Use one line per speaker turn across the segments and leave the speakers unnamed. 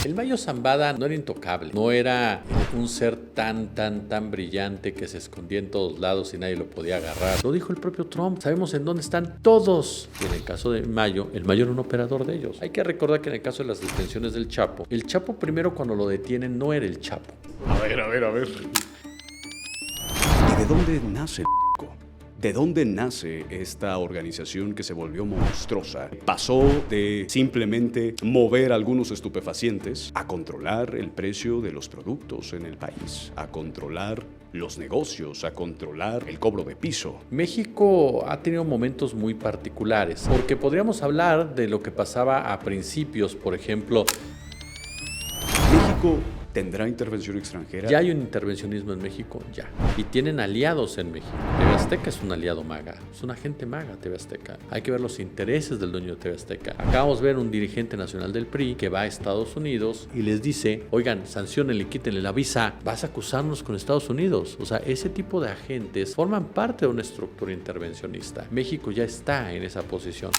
El Mayo Zambada no era intocable, no era un ser tan brillante que se escondía en todos lados y nadie lo podía agarrar. Lo dijo el propio Trump, sabemos en dónde están todos. Y en el caso de Mayo, el Mayo era un operador de ellos. Hay que recordar que en el caso de las detenciones del Chapo, el Chapo primero cuando lo detienen no era el Chapo.
A ver. ¿Y de dónde nace? ¿De dónde nace esta organización que se volvió monstruosa? Pasó de simplemente mover algunos estupefacientes a controlar el precio de los productos en el país, a controlar los negocios, a controlar el cobro de piso.
México ha tenido momentos muy particulares, porque podríamos hablar de lo que pasaba a principios, por ejemplo.
México ¿tendrá intervención extranjera?
Ya hay un intervencionismo en México, ya. Y tienen aliados en México. TV Azteca es un aliado MAGA, es un agente MAGA TV Azteca. Hay que ver los intereses del dueño de TV Azteca. Acabamos de ver un dirigente nacional del PRI que va a Estados Unidos y les dice, oigan, sanciónenle, quítenle la visa, vas a acusarnos con Estados Unidos. O sea, ese tipo de agentes forman parte de una estructura intervencionista. México ya está en esa posición.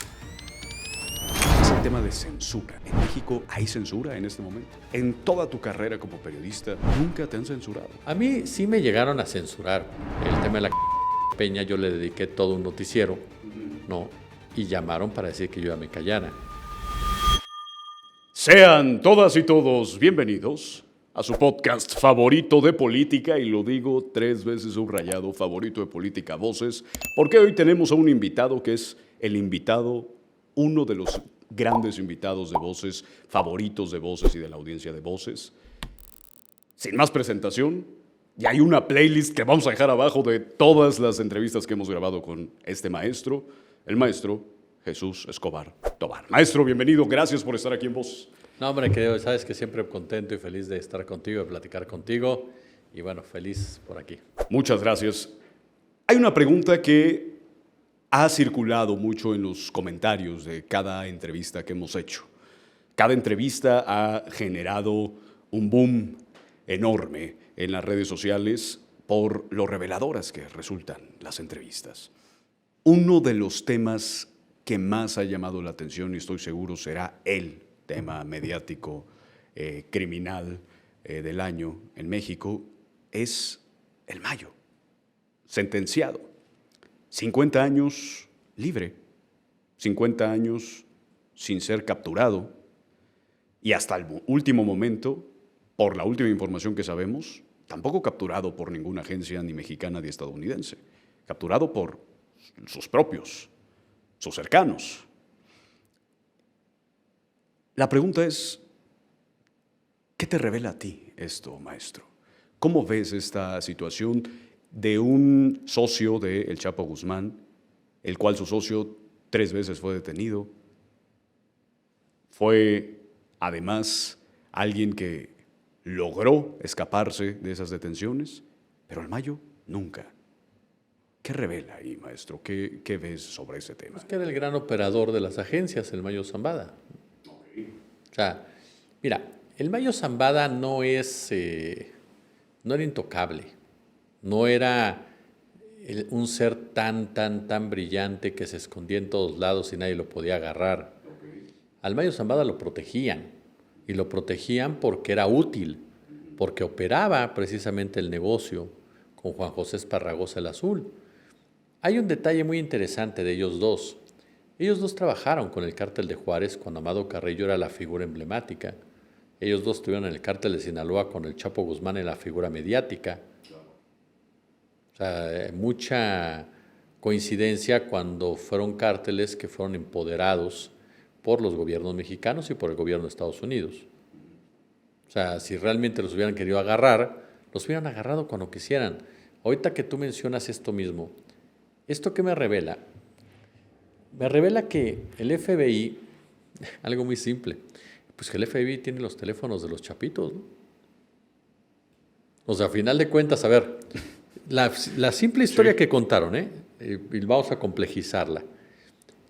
El tema de censura. ¿En México hay censura en este momento? En toda tu carrera como periodista, ¿nunca te han censurado?
A mí sí me llegaron a censurar. El tema de la Peña, yo le dediqué todo un noticiero, ¿no? Y llamaron para decir que yo ya me callara.
Sean todas y todos bienvenidos a su podcast favorito de política, y lo digo 3 veces subrayado, favorito de política, Voces, porque hoy tenemos a un invitado que es el invitado, uno de los grandes invitados de Voces, favoritos de Voces y de la audiencia de Voces. Sin más presentación, ya hay una playlist que vamos a dejar abajo de todas las entrevistas que hemos grabado con este maestro, el maestro Jesús Escobar Tobar. Maestro, bienvenido, gracias por estar aquí en Voces.
No, hombre, querido, sabes que siempre contento y feliz de estar contigo, de platicar contigo, y bueno, feliz por aquí.
Muchas gracias. Hay una pregunta que ha circulado mucho en los comentarios de cada entrevista que hemos hecho. Cada entrevista ha generado un boom enorme en las redes sociales por lo reveladoras que resultan las entrevistas. Uno de los temas que más ha llamado la atención, y estoy seguro será el tema mediático criminal del año en México, es el Mayo, sentenciado. 50 años libre, 50 años sin ser capturado, y hasta el último momento, por la última información que sabemos, tampoco capturado por ninguna agencia ni mexicana ni estadounidense, capturado por sus propios, sus cercanos. La pregunta es, ¿qué te revela a ti esto, maestro? ¿Cómo ves esta situación de un socio de El Chapo Guzmán, el cual su socio 3 veces fue detenido? Fue, además, alguien que logró escaparse de esas detenciones, pero el Mayo nunca. ¿Qué revela ahí, maestro? ¿Qué ves sobre ese tema?
Es que era el gran operador de las agencias, el Mayo Zambada. O sea, mira, el Mayo Zambada no era intocable. No era un ser tan brillante que se escondía en todos lados y nadie lo podía agarrar. Al Mayo Zambada lo protegían, y lo protegían porque era útil, porque operaba precisamente el negocio con Juan José Esparragosa el Azul. Hay un detalle muy interesante de ellos dos. Ellos dos trabajaron con el cártel de Juárez cuando Amado Carrillo era la figura emblemática. Ellos dos estuvieron en el cártel de Sinaloa con el Chapo Guzmán en la figura mediática. O sea, mucha coincidencia cuando fueron cárteles que fueron empoderados por los gobiernos mexicanos y por el gobierno de Estados Unidos. O sea, si realmente los hubieran querido agarrar, los hubieran agarrado cuando quisieran. Ahorita que tú mencionas esto mismo, ¿esto qué me revela? Me revela que el FBI, algo muy simple, pues que el FBI tiene los teléfonos de los chapitos, ¿no? O sea, a final de cuentas, a ver, la simple historia que contaron, y vamos a complejizarla.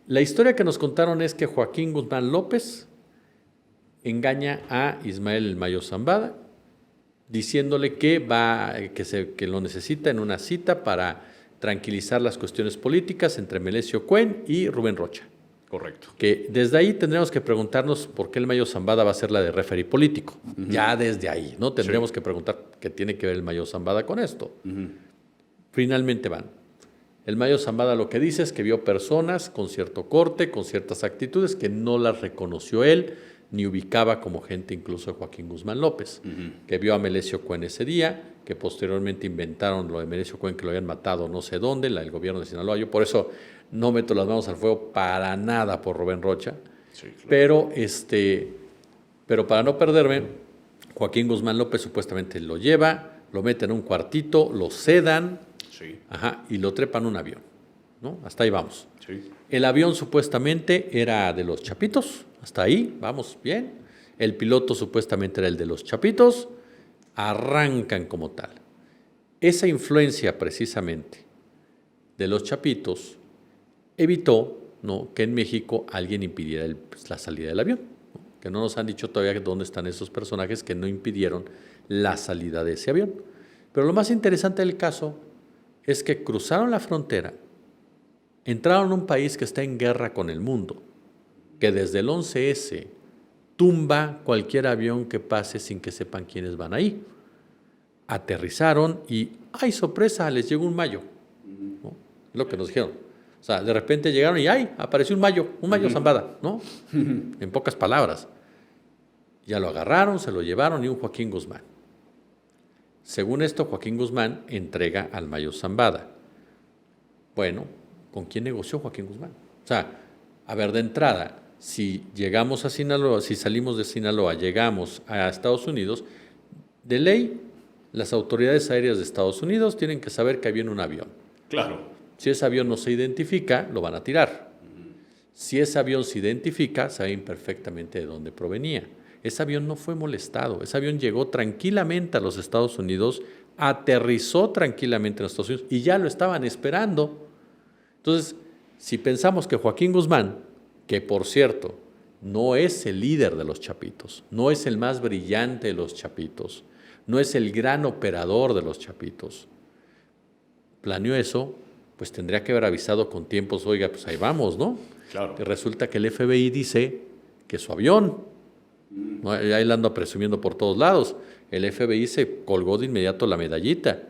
La historia que nos contaron es que Joaquín Guzmán López engaña a Ismael El Mayo Zambada diciéndole que lo necesita en una cita para tranquilizar las cuestiones políticas entre Melesio Cuen y Rubén Rocha.
Correcto.
Que desde ahí tendríamos que preguntarnos por qué el Mayo Zambada va a ser la de referee político. Ya desde ahí, ¿no? Tendríamos que preguntar qué tiene que ver el Mayo Zambada con esto. Finalmente van. El Mayo Zambada lo que dice es que vio personas con cierto corte, con ciertas actitudes que no las reconoció él, ni ubicaba como gente incluso de Joaquín Guzmán López, que vio a Melesio Cuen ese día, que posteriormente inventaron lo de Melesio Cuen, que lo habían matado no sé dónde, el gobierno de Sinaloa. Yo por eso no meto las manos al fuego para nada por Rubén Rocha,
Sí, claro.
pero para no perderme, Joaquín Guzmán López supuestamente lo lleva, lo mete en un cuartito, lo sedan,
Sí.
y lo trepan un avión, ¿no? Hasta ahí vamos.
Sí.
El avión supuestamente era de los Chapitos, hasta ahí, vamos bien. El piloto supuestamente era el de los Chapitos, arrancan como tal. Esa influencia precisamente de los Chapitos evitó, ¿no?, que en México alguien impidiera la salida del avión, ¿no? Que no nos han dicho todavía dónde están esos personajes que no impidieron la salida de ese avión. Pero lo más interesante del caso es que cruzaron la frontera, entraron a un país que está en guerra con el mundo, que desde el 11S tumba cualquier avión que pase sin que sepan quiénes van ahí. Aterrizaron y, ¡ay, sorpresa!, les llegó un Mayo, ¿no? Lo que nos dijeron. O sea, de repente llegaron y ¡ay!, apareció un Mayo Zambada, ¿no? En pocas palabras. Ya lo agarraron, se lo llevaron y un Joaquín Guzmán. Según esto, Joaquín Guzmán entrega al Mayo Zambada. Bueno, ¿con quién negoció Joaquín Guzmán? O sea, a ver, de entrada, si llegamos a Sinaloa, si salimos de Sinaloa, llegamos a Estados Unidos, de ley, las autoridades aéreas de Estados Unidos tienen que saber que viene un avión.
Claro.
Si ese avión no se identifica, lo van a tirar. Si ese avión se identifica, saben perfectamente de dónde provenía. Ese avión no fue molestado, ese avión llegó tranquilamente a los Estados Unidos, aterrizó tranquilamente en los Estados Unidos y ya lo estaban esperando. Entonces, si pensamos que Joaquín Guzmán, que por cierto, no es el líder de los Chapitos, no es el más brillante de los Chapitos, no es el gran operador de los Chapitos, planeó eso, pues tendría que haber avisado con tiempos, oiga, pues ahí vamos, ¿no?
Claro.
Y resulta que el FBI dice que su avión, ¿no?, ahí la anda presumiendo por todos lados, el FBI se colgó de inmediato la medallita.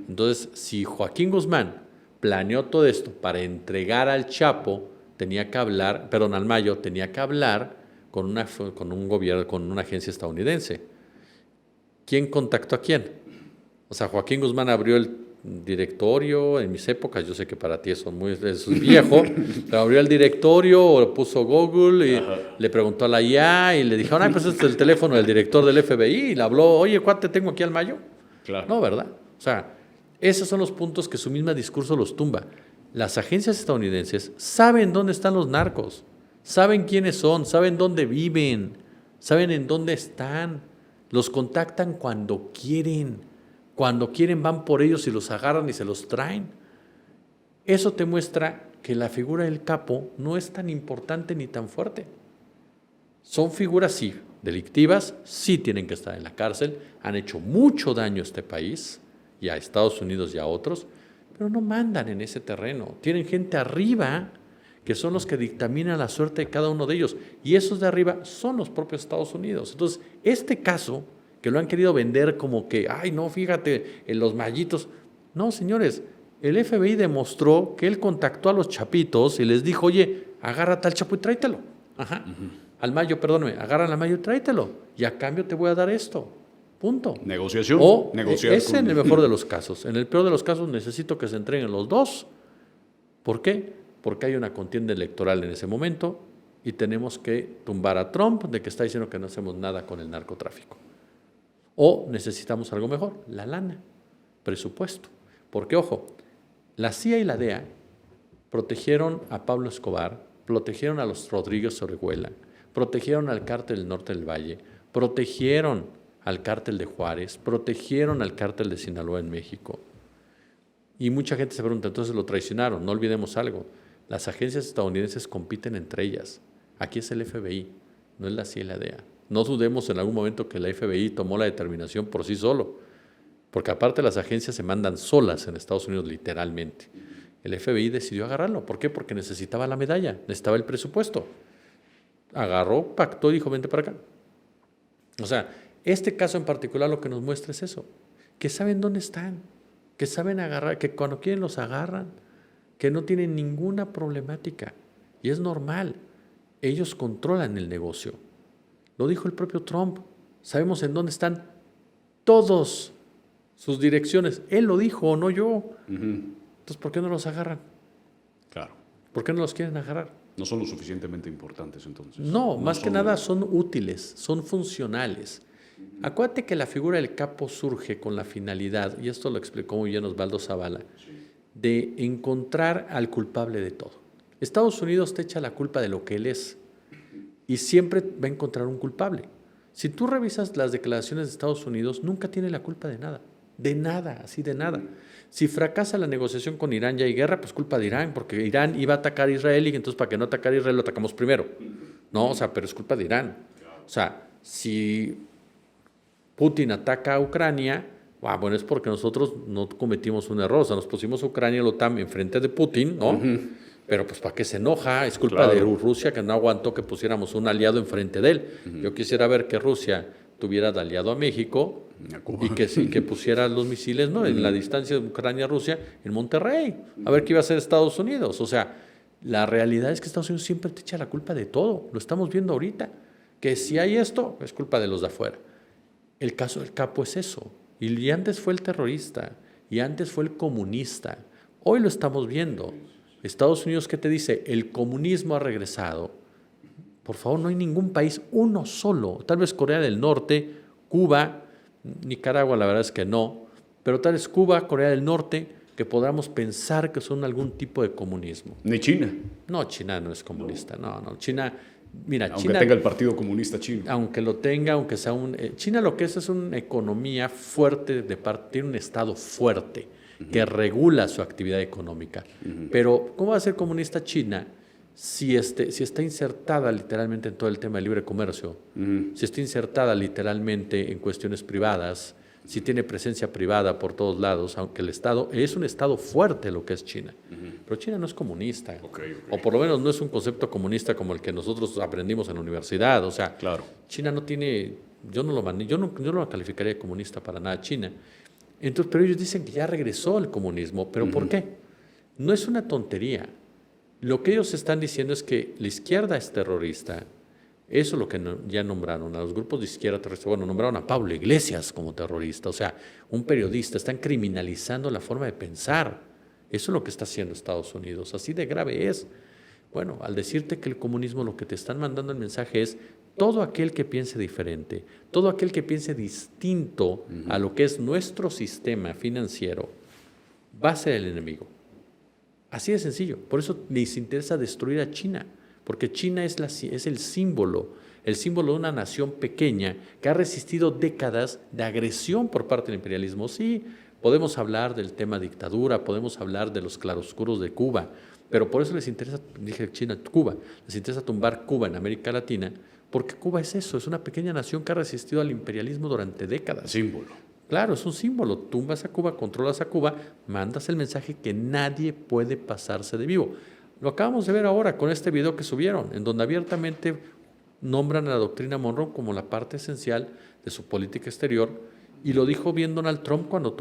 Entonces, si Joaquín Guzmán planeó todo esto para entregar al Chapo, tenía que hablar, perdón, al Mayo, tenía que hablar con un gobierno, con una agencia estadounidense. ¿Quién contactó a quién? O sea, Joaquín Guzmán abrió el directorio, en mis épocas, yo sé que para ti eso es viejo, pero abrió el directorio o puso Google y le preguntó a la IA y le dijeron, ay, pues este es el teléfono del director del FBI, y le habló, oye, ¿cuánto tengo aquí al Mayo?
Claro.
No, ¿verdad? O sea, esos son los puntos que su mismo discurso los tumba. Las agencias estadounidenses saben dónde están los narcos, saben quiénes son, saben dónde viven, saben en dónde están, los contactan cuando quieren van por ellos y los agarran y se los traen. Eso te muestra que la figura del capo no es tan importante ni tan fuerte. Son figuras, sí, delictivas, sí tienen que estar en la cárcel, han hecho mucho daño a este país y a Estados Unidos y a otros, pero no mandan en ese terreno. Tienen gente arriba que son los que dictaminan la suerte de cada uno de ellos, y esos de arriba son los propios Estados Unidos. Entonces, este caso, que lo han querido vender como que, ay, no, fíjate, en los mallitos. No, señores, el FBI demostró que él contactó a los Chapitos y les dijo, oye, agárrate al Chapo y tráetelo. Al Mayo, perdóname, agárrala al Mayo y tráetelo. Y a cambio te voy a dar esto. Punto.
Negociación.
O
negociar
ese en el mejor de los casos. En el peor de los casos necesito que se entreguen los dos. ¿Por qué? Porque hay una contienda electoral en ese momento y tenemos que tumbar a Trump de que está diciendo que no hacemos nada con el narcotráfico. O necesitamos algo mejor, la lana, presupuesto. Porque, ojo, la CIA y la DEA protegieron a Pablo Escobar, protegieron a los Rodríguez Orejuela, protegieron al cártel del Norte del Valle, protegieron al cártel de Juárez, protegieron al cártel de Sinaloa en México. Y mucha gente se pregunta, entonces lo traicionaron. No olvidemos algo, las agencias estadounidenses compiten entre ellas. Aquí es el FBI, no es la CIA y la DEA. No dudemos en algún momento que la FBI tomó la determinación por sí solo, porque aparte las agencias se mandan solas en Estados Unidos literalmente. El FBI decidió agarrarlo. ¿Por qué? Porque necesitaba la medalla, necesitaba el presupuesto. Agarró, pactó y dijo, vente para acá. O sea, este caso en particular lo que nos muestra es eso, que saben dónde están, que saben agarrar, que cuando quieren los agarran, que no tienen ninguna problemática. Y es normal, ellos controlan el negocio. Lo dijo el propio Trump, sabemos en dónde están todos sus direcciones. Él lo dijo, no yo. Entonces, ¿por qué no los agarran?
Claro.
¿Por qué no los quieren agarrar?
No son lo suficientemente importantes entonces.
No, más que nada son útiles, son funcionales. Acuérdate que la figura del capo surge con la finalidad, y esto lo explicó muy bien Osvaldo Zavala, de encontrar al culpable de todo. Estados Unidos te echa la culpa de lo que él es y siempre va a encontrar un culpable. Si tú revisas las declaraciones de Estados Unidos, nunca tiene la culpa de nada, así de nada. Si fracasa la negociación con Irán y hay guerra, pues culpa de Irán, porque Irán iba a atacar a Israel y entonces para que no atacara a Israel lo atacamos primero. No, o sea, pero es culpa de Irán. O sea, si Putin ataca a Ucrania, bueno, es porque nosotros no cometimos un error, o sea, nos pusimos a Ucrania y la OTAN enfrente de Putin, ¿no? Pero pues ¿para qué se enoja? Es culpa de Rusia que no aguantó que pusiéramos un aliado enfrente de él. Yo quisiera ver que Rusia tuviera de aliado a México y que pusiera los misiles, ¿no? En la distancia de Ucrania-Rusia en Monterrey, a ver qué iba a hacer Estados Unidos. O sea, la realidad es que Estados Unidos siempre te echa la culpa de todo, lo estamos viendo ahorita, que si hay esto, es culpa de los de afuera. El caso del capo es eso, y antes fue el terrorista, y antes fue el comunista, hoy lo estamos viendo. Estados Unidos, ¿qué te dice? El comunismo ha regresado. Por favor, no hay ningún país, uno solo, tal vez Corea del Norte, Cuba, Nicaragua la verdad es que no, pero tal vez Cuba, Corea del Norte, que podamos pensar que son algún tipo de comunismo.
Ni China.
No, China no es comunista, no. China, mira,
aunque
China,
tenga el Partido Comunista Chino.
Aunque lo tenga, aunque sea China lo que es una economía fuerte, tiene un Estado fuerte que regula su actividad económica. Pero, ¿cómo va a ser comunista China si está insertada literalmente en todo el tema del libre comercio? Si está insertada literalmente en cuestiones privadas, si tiene presencia privada por todos lados, aunque el Estado es un Estado fuerte lo que es China. Pero China no es comunista, o por lo menos no es un concepto comunista como el que nosotros aprendimos en la universidad. O sea, China no tiene, yo no lo calificaría de comunista para nada China. Entonces, pero ellos dicen que ya regresó el comunismo. ¿Pero por qué? No es una tontería. Lo que ellos están diciendo es que la izquierda es terrorista. Eso es lo que ya nombraron a los grupos de izquierda terrorista. Bueno, nombraron a Pablo Iglesias como terrorista, o sea, un periodista. Están criminalizando la forma de pensar. Eso es lo que está haciendo Estados Unidos. Así de grave es. Bueno, al decirte que el comunismo, lo que te están mandando el mensaje es todo aquel que piense diferente, todo aquel que piense distinto a lo que es nuestro sistema financiero, va a ser el enemigo. Así de sencillo. Por eso les interesa destruir a China, porque China es el símbolo de una nación pequeña que ha resistido décadas de agresión por parte del imperialismo. Sí, podemos hablar del tema dictadura, podemos hablar de los claroscuros de Cuba, pero por eso les interesa, dije Cuba, les interesa tumbar Cuba en América Latina, porque Cuba es eso, es una pequeña nación que ha resistido al imperialismo durante décadas.
Símbolo.
Claro, es un símbolo. Tumbas a Cuba, controlas a Cuba, mandas el mensaje que nadie puede pasarse de vivo. Lo acabamos de ver ahora con este video que subieron, en donde abiertamente nombran a la doctrina Monroe como la parte esencial de su política exterior, y lo dijo bien Donald Trump cuando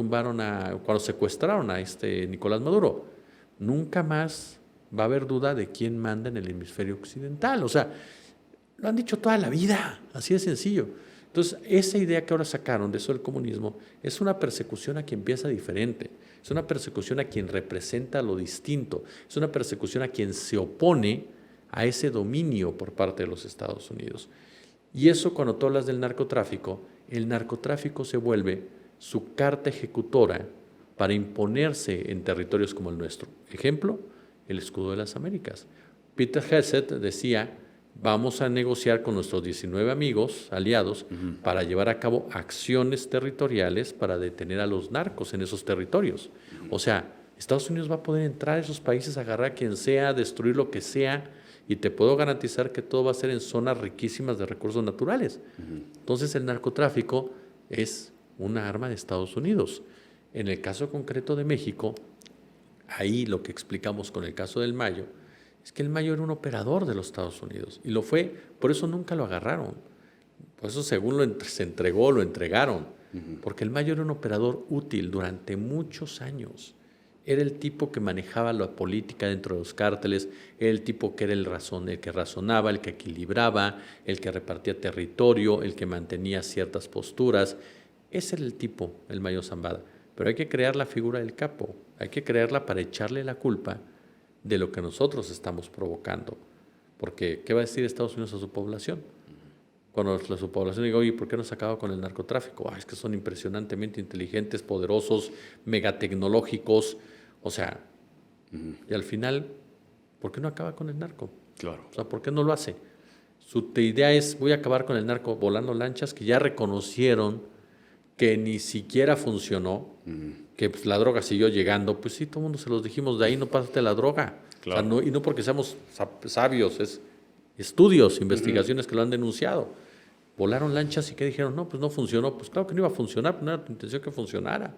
secuestraron a Nicolás Maduro. Nunca más va a haber duda de quién manda en el hemisferio occidental. O sea, lo han dicho toda la vida, así de sencillo. Entonces, esa idea que ahora sacaron de eso del comunismo es una persecución a quien piensa diferente, es una persecución a quien representa lo distinto, es una persecución a quien se opone a ese dominio por parte de los Estados Unidos. Y eso, cuando tú hablas del narcotráfico, el narcotráfico se vuelve su carta ejecutora para imponerse en territorios como el nuestro. Ejemplo, el escudo de las Américas. Peter Hegseth decía: vamos a negociar con nuestros 19 amigos, aliados, para llevar a cabo acciones territoriales para detener a los narcos en esos territorios. O sea, Estados Unidos va a poder entrar a esos países, agarrar a quien sea, destruir lo que sea, y te puedo garantizar que todo va a ser en zonas riquísimas de recursos naturales. Entonces, el narcotráfico es una arma de Estados Unidos. En el caso concreto de México, ahí lo que explicamos con el caso del Mayo es que el Mayo era un operador de los Estados Unidos y lo fue, por eso nunca lo agarraron. Por eso según se entregó, lo entregaron. Porque el Mayo era un operador útil durante muchos años. Era el tipo que manejaba la política dentro de los cárteles, era el tipo que era el que razonaba, el que equilibraba, el que repartía territorio, el que mantenía ciertas posturas. Ese era el tipo, el Mayo Zambada. Pero hay que crear la figura del capo, hay que crearla para echarle la culpa de lo que nosotros estamos provocando. Porque, ¿qué va a decir Estados Unidos a su población? Cuando su población diga, oye, ¿por qué no se acaba con el narcotráfico? Es que son impresionantemente inteligentes, poderosos, megatecnológicos. O sea, y al final, ¿por qué no acaba con el narco?
Claro.
O sea, ¿por qué no lo hace? Su idea es, voy a acabar con el narco volando lanchas que ya reconocieron que ni siquiera funcionó, que pues, la droga siguió llegando. Pues sí, todo el mundo se los dijimos, de ahí no pásate la droga.
Claro.
O sea, y no porque seamos sabios, es estudios, investigaciones que lo han denunciado. Volaron lanchas y ¿qué dijeron? No, pues no funcionó. Pues claro que no iba a funcionar, pues no era tu intención que funcionara.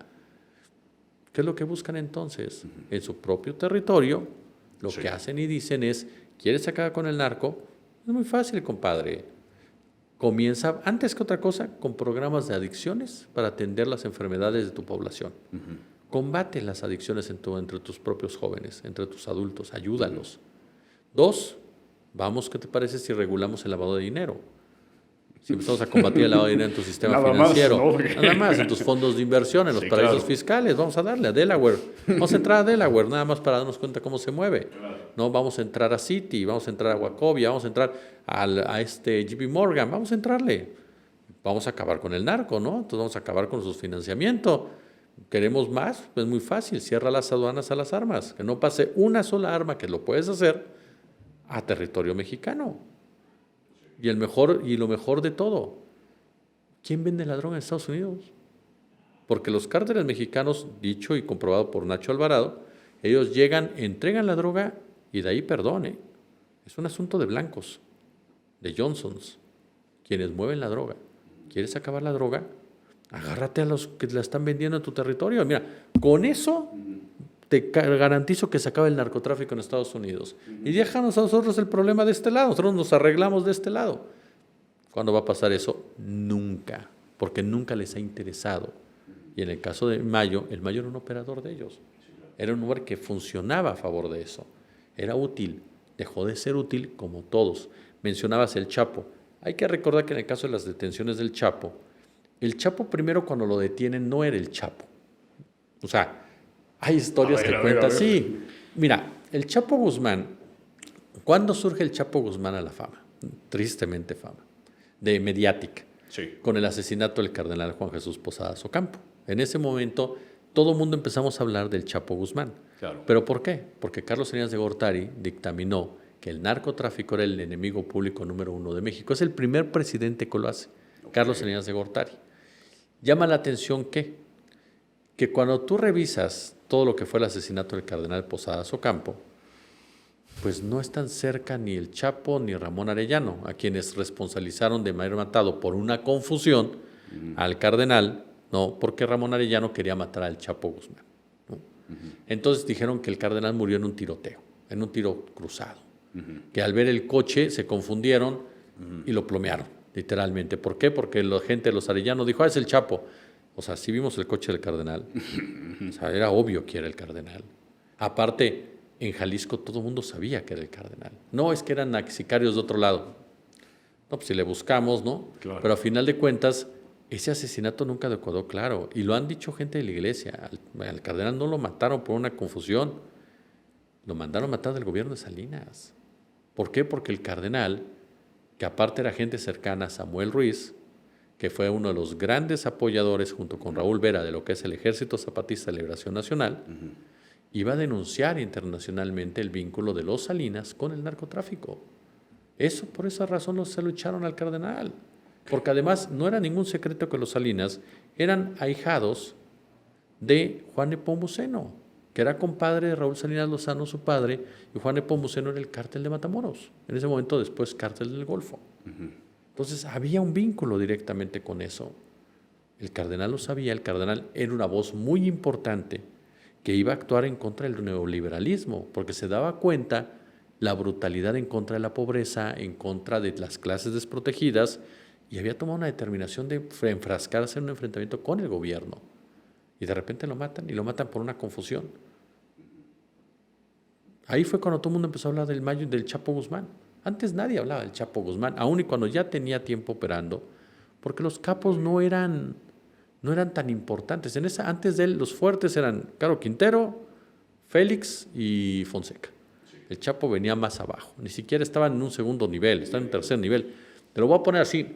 ¿Qué es lo que buscan entonces? En su propio territorio, lo que hacen y dicen es, ¿quieres acabar con el narco? Es muy fácil, compadre. Comienza, antes que otra cosa, con programas de adicciones para atender las enfermedades de tu población. Combate las adicciones entre tus propios jóvenes, entre tus adultos, ayúdalos. 2, vamos, ¿qué te parece si regulamos el lavado de dinero? Si empezamos a combatir el lavado de dinero en tu sistema financiero, nada más, en tus fondos de inversión, en los paraísos fiscales, vamos a darle a Delaware. Vamos a entrar a Delaware, nada más para darnos cuenta cómo se mueve. No, vamos a entrar a Citi, vamos a entrar a Wachovia, vamos a entrar a JP Morgan, vamos a entrarle. Vamos a acabar con el narco, ¿no? Entonces vamos a acabar con su financiamiento. ¿Queremos más? Pues muy fácil, cierra las aduanas a las armas, que no pase una sola arma, que lo puedes hacer, a territorio mexicano. Y lo mejor de todo, ¿quién vende la droga en Estados Unidos? Porque los cárteles mexicanos, dicho y comprobado por Nacho Alvarado, ellos llegan, entregan la droga y de ahí perdón, es un asunto de blancos, de Johnsons, quienes mueven la droga. ¿Quieres acabar la droga? Agárrate a los que la están vendiendo en tu territorio. Mira, con eso te garantizo que se acaba el narcotráfico en Estados Unidos. Y déjanos a nosotros el problema de este lado. Nosotros nos arreglamos de este lado. ¿Cuándo va a pasar eso? Nunca. Porque nunca les ha interesado. Y en el caso de Mayo, el Mayo era un operador de ellos. Era un lugar que funcionaba a favor de eso. Era útil. Dejó de ser útil como todos. Mencionabas el Chapo. Hay que recordar que en el caso de las detenciones del Chapo, el Chapo primero cuando lo detienen no era el Chapo. O sea, hay historias que cuentan. Sí, mira, el Chapo Guzmán, ¿cuándo surge el Chapo Guzmán a la fama? Tristemente fama, de mediática, con el asesinato del cardenal Juan Jesús Posadas Ocampo. En ese momento, todo el mundo empezamos a hablar del Chapo Guzmán. Claro. ¿Pero por qué? Porque Carlos Salinas de Gortari dictaminó que el narcotráfico era el enemigo público número 1 de México. Es el primer presidente que lo hace, Carlos Salinas de Gortari. Llama la atención que cuando tú revisas todo lo que fue el asesinato del cardenal Posadas Ocampo, pues no están cerca ni el Chapo ni Ramón Arellano, a quienes responsabilizaron de haber matado por una confusión al cardenal, ¿no? Porque Ramón Arellano quería matar al Chapo Guzmán, ¿no? Entonces dijeron que el cardenal murió en un tiroteo, en un tiro cruzado, que al ver el coche se confundieron y lo plomearon, literalmente. ¿Por qué? Porque la gente de los Arellanos dijo, es el Chapo. O sea, sí vimos el coche del cardenal. O sea, era obvio que era el cardenal. Aparte, en Jalisco todo el mundo sabía que era el cardenal. No, es que eran sicarios de otro lado. No, pues si le buscamos, ¿no? Claro. Pero a final de cuentas, ese asesinato nunca quedó claro. Y lo han dicho gente de la iglesia. Al cardenal no lo mataron por una confusión. Lo mandaron matar del gobierno de Salinas. ¿Por qué? Porque el cardenal, que aparte era gente cercana a Samuel Ruiz, que fue uno de los grandes apoyadores junto con Raúl Vera de lo que es el Ejército Zapatista de Liberación Nacional, iba a denunciar internacionalmente el vínculo de los Salinas con el narcotráfico. Eso, por esa razón se lo echaron al cardenal, porque además no era ningún secreto que los Salinas eran ahijados de Juan Nepomuceno, que era compadre de Raúl Salinas Lozano, su padre, y Juan Nepomuceno era el cártel de Matamoros, en ese momento después cártel del Golfo. Entonces había un vínculo directamente con eso. El cardenal lo sabía, el cardenal era una voz muy importante que iba a actuar en contra del neoliberalismo, porque se daba cuenta la brutalidad en contra de la pobreza, en contra de las clases desprotegidas, y había tomado una determinación de enfrascarse en un enfrentamiento con el gobierno. Y de repente lo matan, y lo matan por una confusión. Ahí fue cuando todo el mundo empezó a hablar del Mayo y del Chapo Guzmán. Antes nadie hablaba del Chapo Guzmán, aun y cuando ya tenía tiempo operando, porque los capos no eran tan importantes. Antes de él, los fuertes eran Caro Quintero, Félix y Fonseca. El Chapo venía más abajo, ni siquiera estaba en un segundo nivel, estaba en un tercer nivel. Te lo voy a poner así.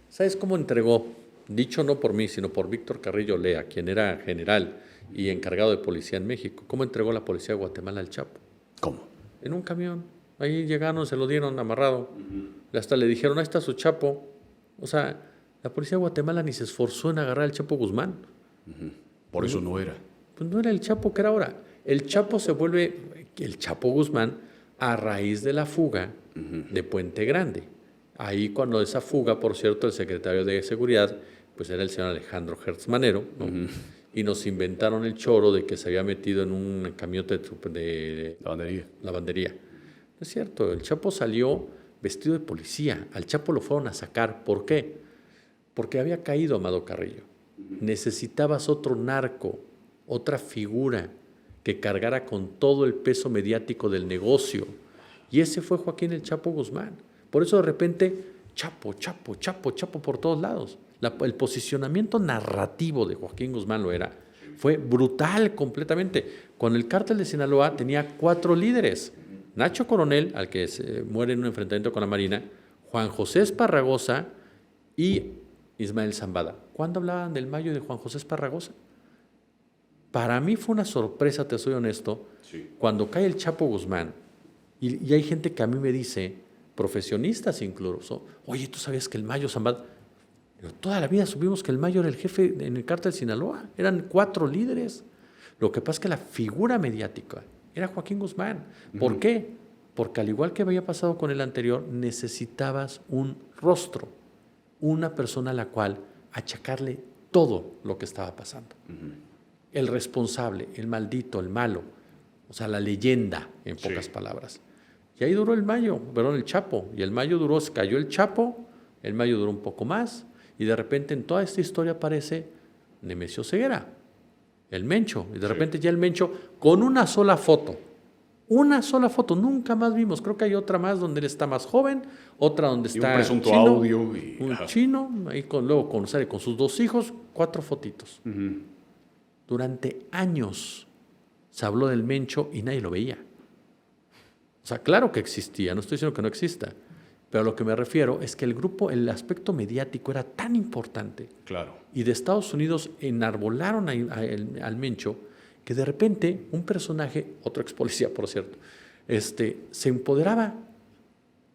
¿Sabes cómo entregó? Dicho no por mí, sino por Víctor Carrillo Lea, quien era general y encargado de policía en México. ¿Cómo entregó la policía de Guatemala al Chapo?
¿Cómo?
En un camión. Ahí llegaron, se lo dieron amarrado. Hasta le dijeron, ahí está su Chapo. O sea, la policía de Guatemala ni se esforzó en agarrar al Chapo Guzmán.
Por eso no era.
Pues no era el Chapo que era ahora. El Chapo se vuelve el Chapo Guzmán a raíz de la fuga de Puente Grande. Ahí cuando esa fuga, por cierto, el secretario de Seguridad, pues era el señor Alejandro Hertz Manero, ¿no? Y nos inventaron el choro de que se había metido en un camiote de lavandería. No es cierto, el Chapo salió vestido de policía. Al Chapo lo fueron a sacar. ¿Por qué? Porque había caído Amado Carrillo. Necesitabas otro narco, otra figura que cargara con todo el peso mediático del negocio. Y ese fue Joaquín el Chapo Guzmán. Por eso de repente, Chapo por todos lados. El posicionamiento narrativo de Joaquín Guzmán fue brutal completamente. Con el cártel de Sinaloa tenía 4 líderes. Nacho Coronel, al que se muere en un enfrentamiento con la Marina, Juan José Esparragosa y Ismael Zambada. ¿Cuándo hablaban del Mayo de Juan José Esparragosa? Para mí fue una sorpresa, te soy honesto, cuando cae el Chapo Guzmán, y hay gente que a mí me dice, profesionistas incluso, oye, ¿tú sabías que el Mayo Zambada? Pero toda la vida supimos que el Mayo era el jefe en el cártel de Sinaloa, eran 4 líderes. Lo que pasa es que la figura mediática era Joaquín Guzmán. ¿Por qué? Porque al igual que había pasado con el anterior, necesitabas un rostro, una persona a la cual achacarle todo lo que estaba pasando. El responsable, el maldito, el malo, o sea, la leyenda, en pocas palabras. Y ahí duró el Chapo, y el Mayo duró, cayó el Chapo, el Mayo duró un poco más, y de repente en toda esta historia aparece Nemesio Ceguera, el Mencho, y de repente ya el Mencho con una sola foto, nunca más vimos. Creo que hay otra más donde él está más joven, otra donde está
un presunto
chino,
audio.
un chino, ahí luego sale con sus 2 hijos, 4 fotitos. Durante años se habló del Mencho y nadie lo veía. O sea, claro que existía, no estoy diciendo que no exista, pero a lo que me refiero es que el aspecto mediático era tan importante.
Claro.
Y de Estados Unidos enarbolaron al Mencho, que de repente un personaje, otro ex policía por cierto, se empoderaba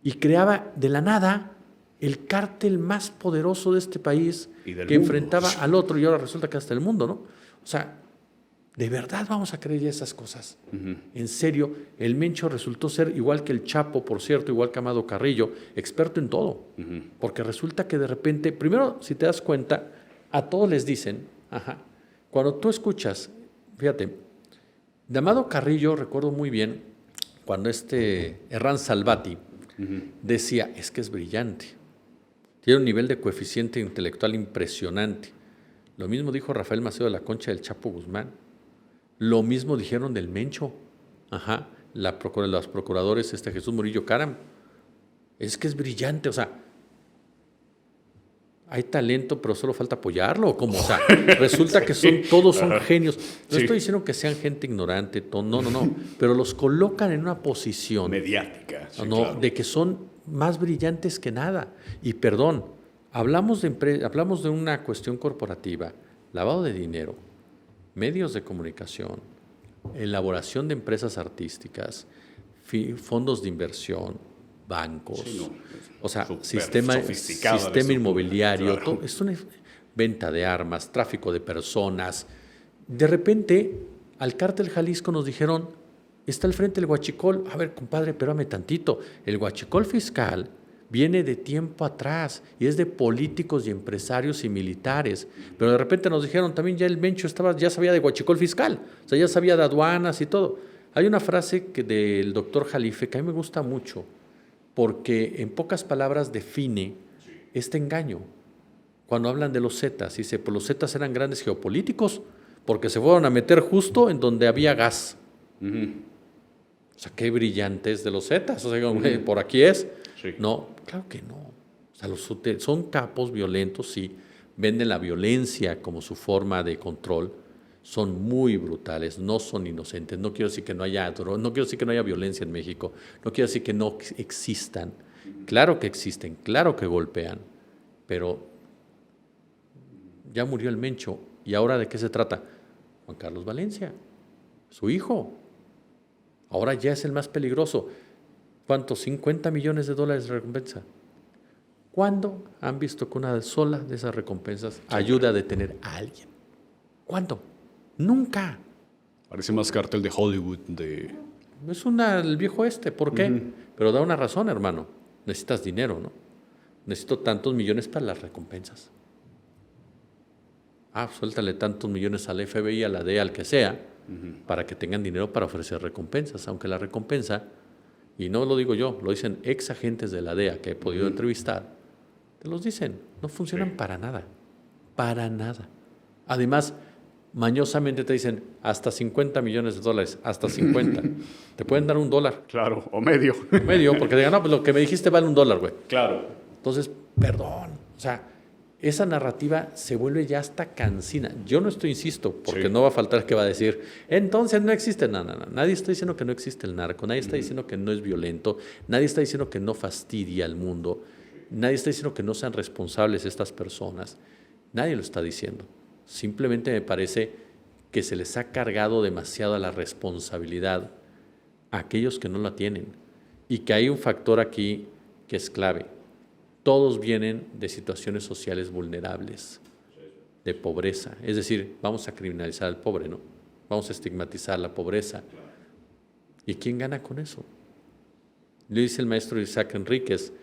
y creaba de la nada el cártel más poderoso de este país que enfrentaba al otro, y ahora resulta que hasta el mundo, ¿no? O sea, ¿de verdad vamos a creer ya esas cosas? En serio, el Mencho resultó ser, igual que el Chapo, por cierto, igual que Amado Carrillo, experto en todo. Porque resulta que de repente, primero, si te das cuenta, a todos les dicen, cuando tú escuchas, fíjate, de Amado Carrillo recuerdo muy bien cuando Herrán Salvati decía, es que es brillante, tiene un nivel de coeficiente intelectual impresionante. Lo mismo dijo Rafael Maceo de la Concha del Chapo Guzmán. Lo mismo dijeron del Mencho. Los procuradores, Jesús Murillo Caram. Es que es brillante, o sea, hay talento, pero solo falta apoyarlo. ¿Cómo? O sea, resulta que todos son genios. No estoy diciendo que sean gente ignorante, no. Pero los colocan en una posición
mediática,
claro, de que son más brillantes que nada. Y perdón, hablamos de una cuestión corporativa, lavado de dinero, medios de comunicación, elaboración de empresas artísticas, fondos de inversión, bancos, o sea, sistema inmobiliario, claro. Todo, es una venta de armas, tráfico de personas. De repente, al cártel Jalisco nos dijeron, está al frente el huachicol. A ver, compadre, espérame tantito. El huachicol fiscal viene de tiempo atrás y es de políticos y empresarios y militares. Pero de repente nos dijeron también ya el Mencho ya sabía de huachicol fiscal, o sea, ya sabía de aduanas y todo. Hay una frase del doctor Jalife que a mí me gusta mucho porque en pocas palabras define este engaño. Cuando hablan de los Zetas, dice, pues los Zetas eran grandes geopolíticos porque se fueron a meter justo en donde había gas. O sea, qué brillantes de los Zetas, o sea, por aquí es.
Sí.
No, claro que no. O sea, son capos violentos, sí, venden la violencia como su forma de control, son muy brutales, no son inocentes. No quiero decir que no haya violencia en México, no quiero decir que no existan. Claro que existen, claro que golpean, pero ya murió el Mencho. ¿Y ahora de qué se trata? Juan Carlos Valencia, su hijo. Ahora ya es el más peligroso. ¿Cuánto? $50 millones de recompensa. ¿Cuándo han visto que una sola de esas recompensas ayuda a detener a alguien? ¿Cuándo? Nunca.
Parece más cartel de Hollywood.
Es el viejo ¿por qué? Pero da una razón, hermano. Necesitas dinero, ¿no? Necesito tantos millones para las recompensas. Suéltale tantos millones al FBI, a la DEA, al que sea, para que tengan dinero para ofrecer recompensas. Aunque la recompensa, y no lo digo yo, lo dicen ex agentes de la DEA que he podido entrevistar, te los dicen, no funcionan para nada. Para nada. Además, mañosamente te dicen hasta $50 millones, hasta 50. Te pueden dar $1.
Claro, o medio.
Medio, porque digan, no, pues lo que me dijiste vale $1, güey.
Claro.
Entonces, perdón. O sea, esa narrativa se vuelve ya hasta cansina. Yo no estoy, insisto, porque no va a faltar que va a decir, entonces no existe. No. Nadie está diciendo que no existe el narco, nadie está diciendo que no es violento, nadie está diciendo que no fastidia al mundo, nadie está diciendo que no sean responsables estas personas. Nadie lo está diciendo. Simplemente me parece que se les ha cargado demasiado la responsabilidad a aquellos que no la tienen y que hay un factor aquí que es clave. Todos vienen de situaciones sociales vulnerables, de pobreza. Es decir, vamos a criminalizar al pobre, ¿no? Vamos a estigmatizar la pobreza. ¿Y quién gana con eso? Le dice el maestro Isaac Enríquez,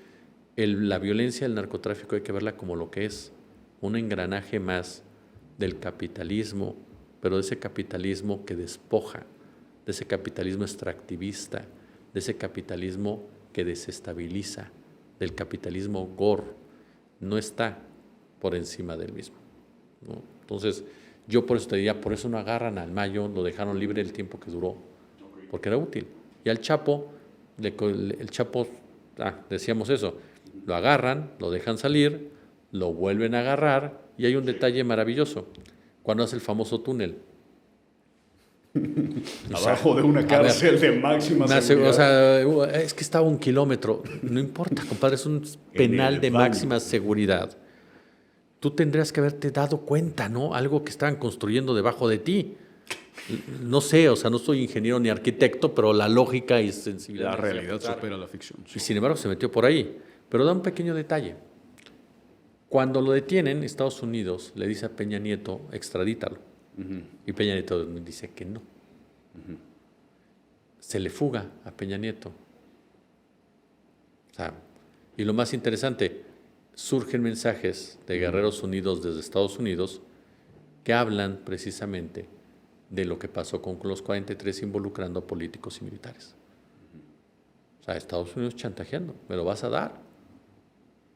la violencia del narcotráfico hay que verla como lo que es, un engranaje más del capitalismo, pero de ese capitalismo que despoja, de ese capitalismo extractivista, de ese capitalismo que desestabiliza, del capitalismo gore, no está por encima del mismo, ¿no? Entonces, yo por eso te diría, por eso no agarran al Mayo, lo dejaron libre el tiempo que duró, porque era útil. Y al Chapo, decíamos eso, lo agarran, lo dejan salir, lo vuelven a agarrar, y hay un detalle maravilloso, cuando hace el famoso túnel.
Abajo de una cárcel de máxima seguridad.
O sea, es que estaba 1 kilómetro. No importa, compadre, es un penal de máxima seguridad. Tú tendrías que haberte dado cuenta, ¿no? Algo que estaban construyendo debajo de ti. No sé, o sea, no soy ingeniero ni arquitecto, pero la lógica y sensibilidad.
La realidad supera la ficción.
Sí. Y sin embargo se metió por ahí. Pero da un pequeño detalle. Cuando lo detienen, Estados Unidos le dice a Peña Nieto, extradítalo. Y Peña Nieto dice que no. Se le fuga a Peña Nieto. O sea, y lo más interesante, surgen mensajes de Guerreros Unidos desde Estados Unidos que hablan precisamente de lo que pasó con los 43 involucrando a políticos y militares. O sea, Estados Unidos chantajeando, me lo vas a dar.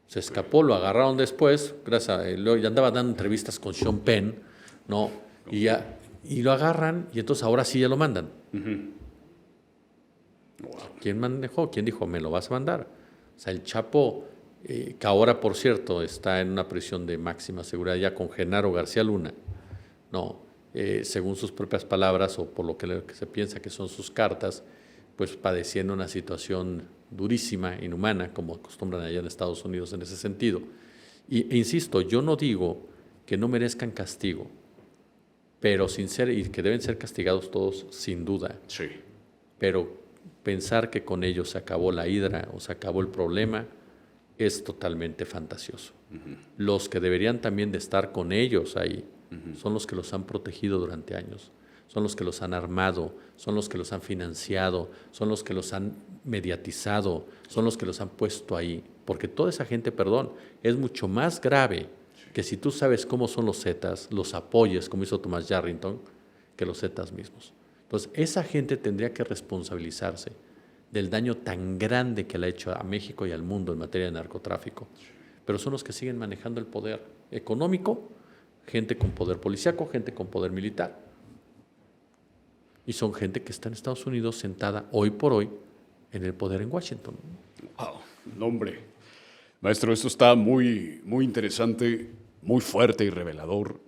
Se escapó, lo agarraron después, ya andaba dando entrevistas con Sean Penn, ¿no? Y lo agarran y entonces ahora sí ya lo mandan. ¿Quién manejó? ¿Quién dijo, me lo vas a mandar? O sea, el Chapo, que ahora, por cierto, está en una prisión de máxima seguridad ya con Genaro García Luna, no, según sus propias palabras o por lo que se piensa que son sus cartas, pues padeciendo una situación durísima, inhumana, como acostumbran allá en Estados Unidos en ese sentido. E insisto, yo no digo que no merezcan castigo, pero y que deben ser castigados todos sin duda.
Sí.
Pero pensar que con ellos se acabó la hidra o se acabó el problema es totalmente fantasioso. Los que deberían también de estar con ellos ahí son los que los han protegido durante años, son los que los han armado, son los que los han financiado, son los que los han mediatizado, son los que los han puesto ahí. Porque toda esa gente, perdón, es mucho más grave que si tú sabes cómo son los Zetas, los apoyes, como hizo Thomas Yarrington, que los Zetas mismos. Entonces, esa gente tendría que responsabilizarse del daño tan grande que le ha hecho a México y al mundo en materia de narcotráfico. Pero son los que siguen manejando el poder económico, gente con poder policíaco, gente con poder militar. Y son gente que está en Estados Unidos sentada hoy por hoy en el poder en Washington.
Wow, no, hombre. Maestro, esto está muy, muy interesante, muy fuerte y revelador.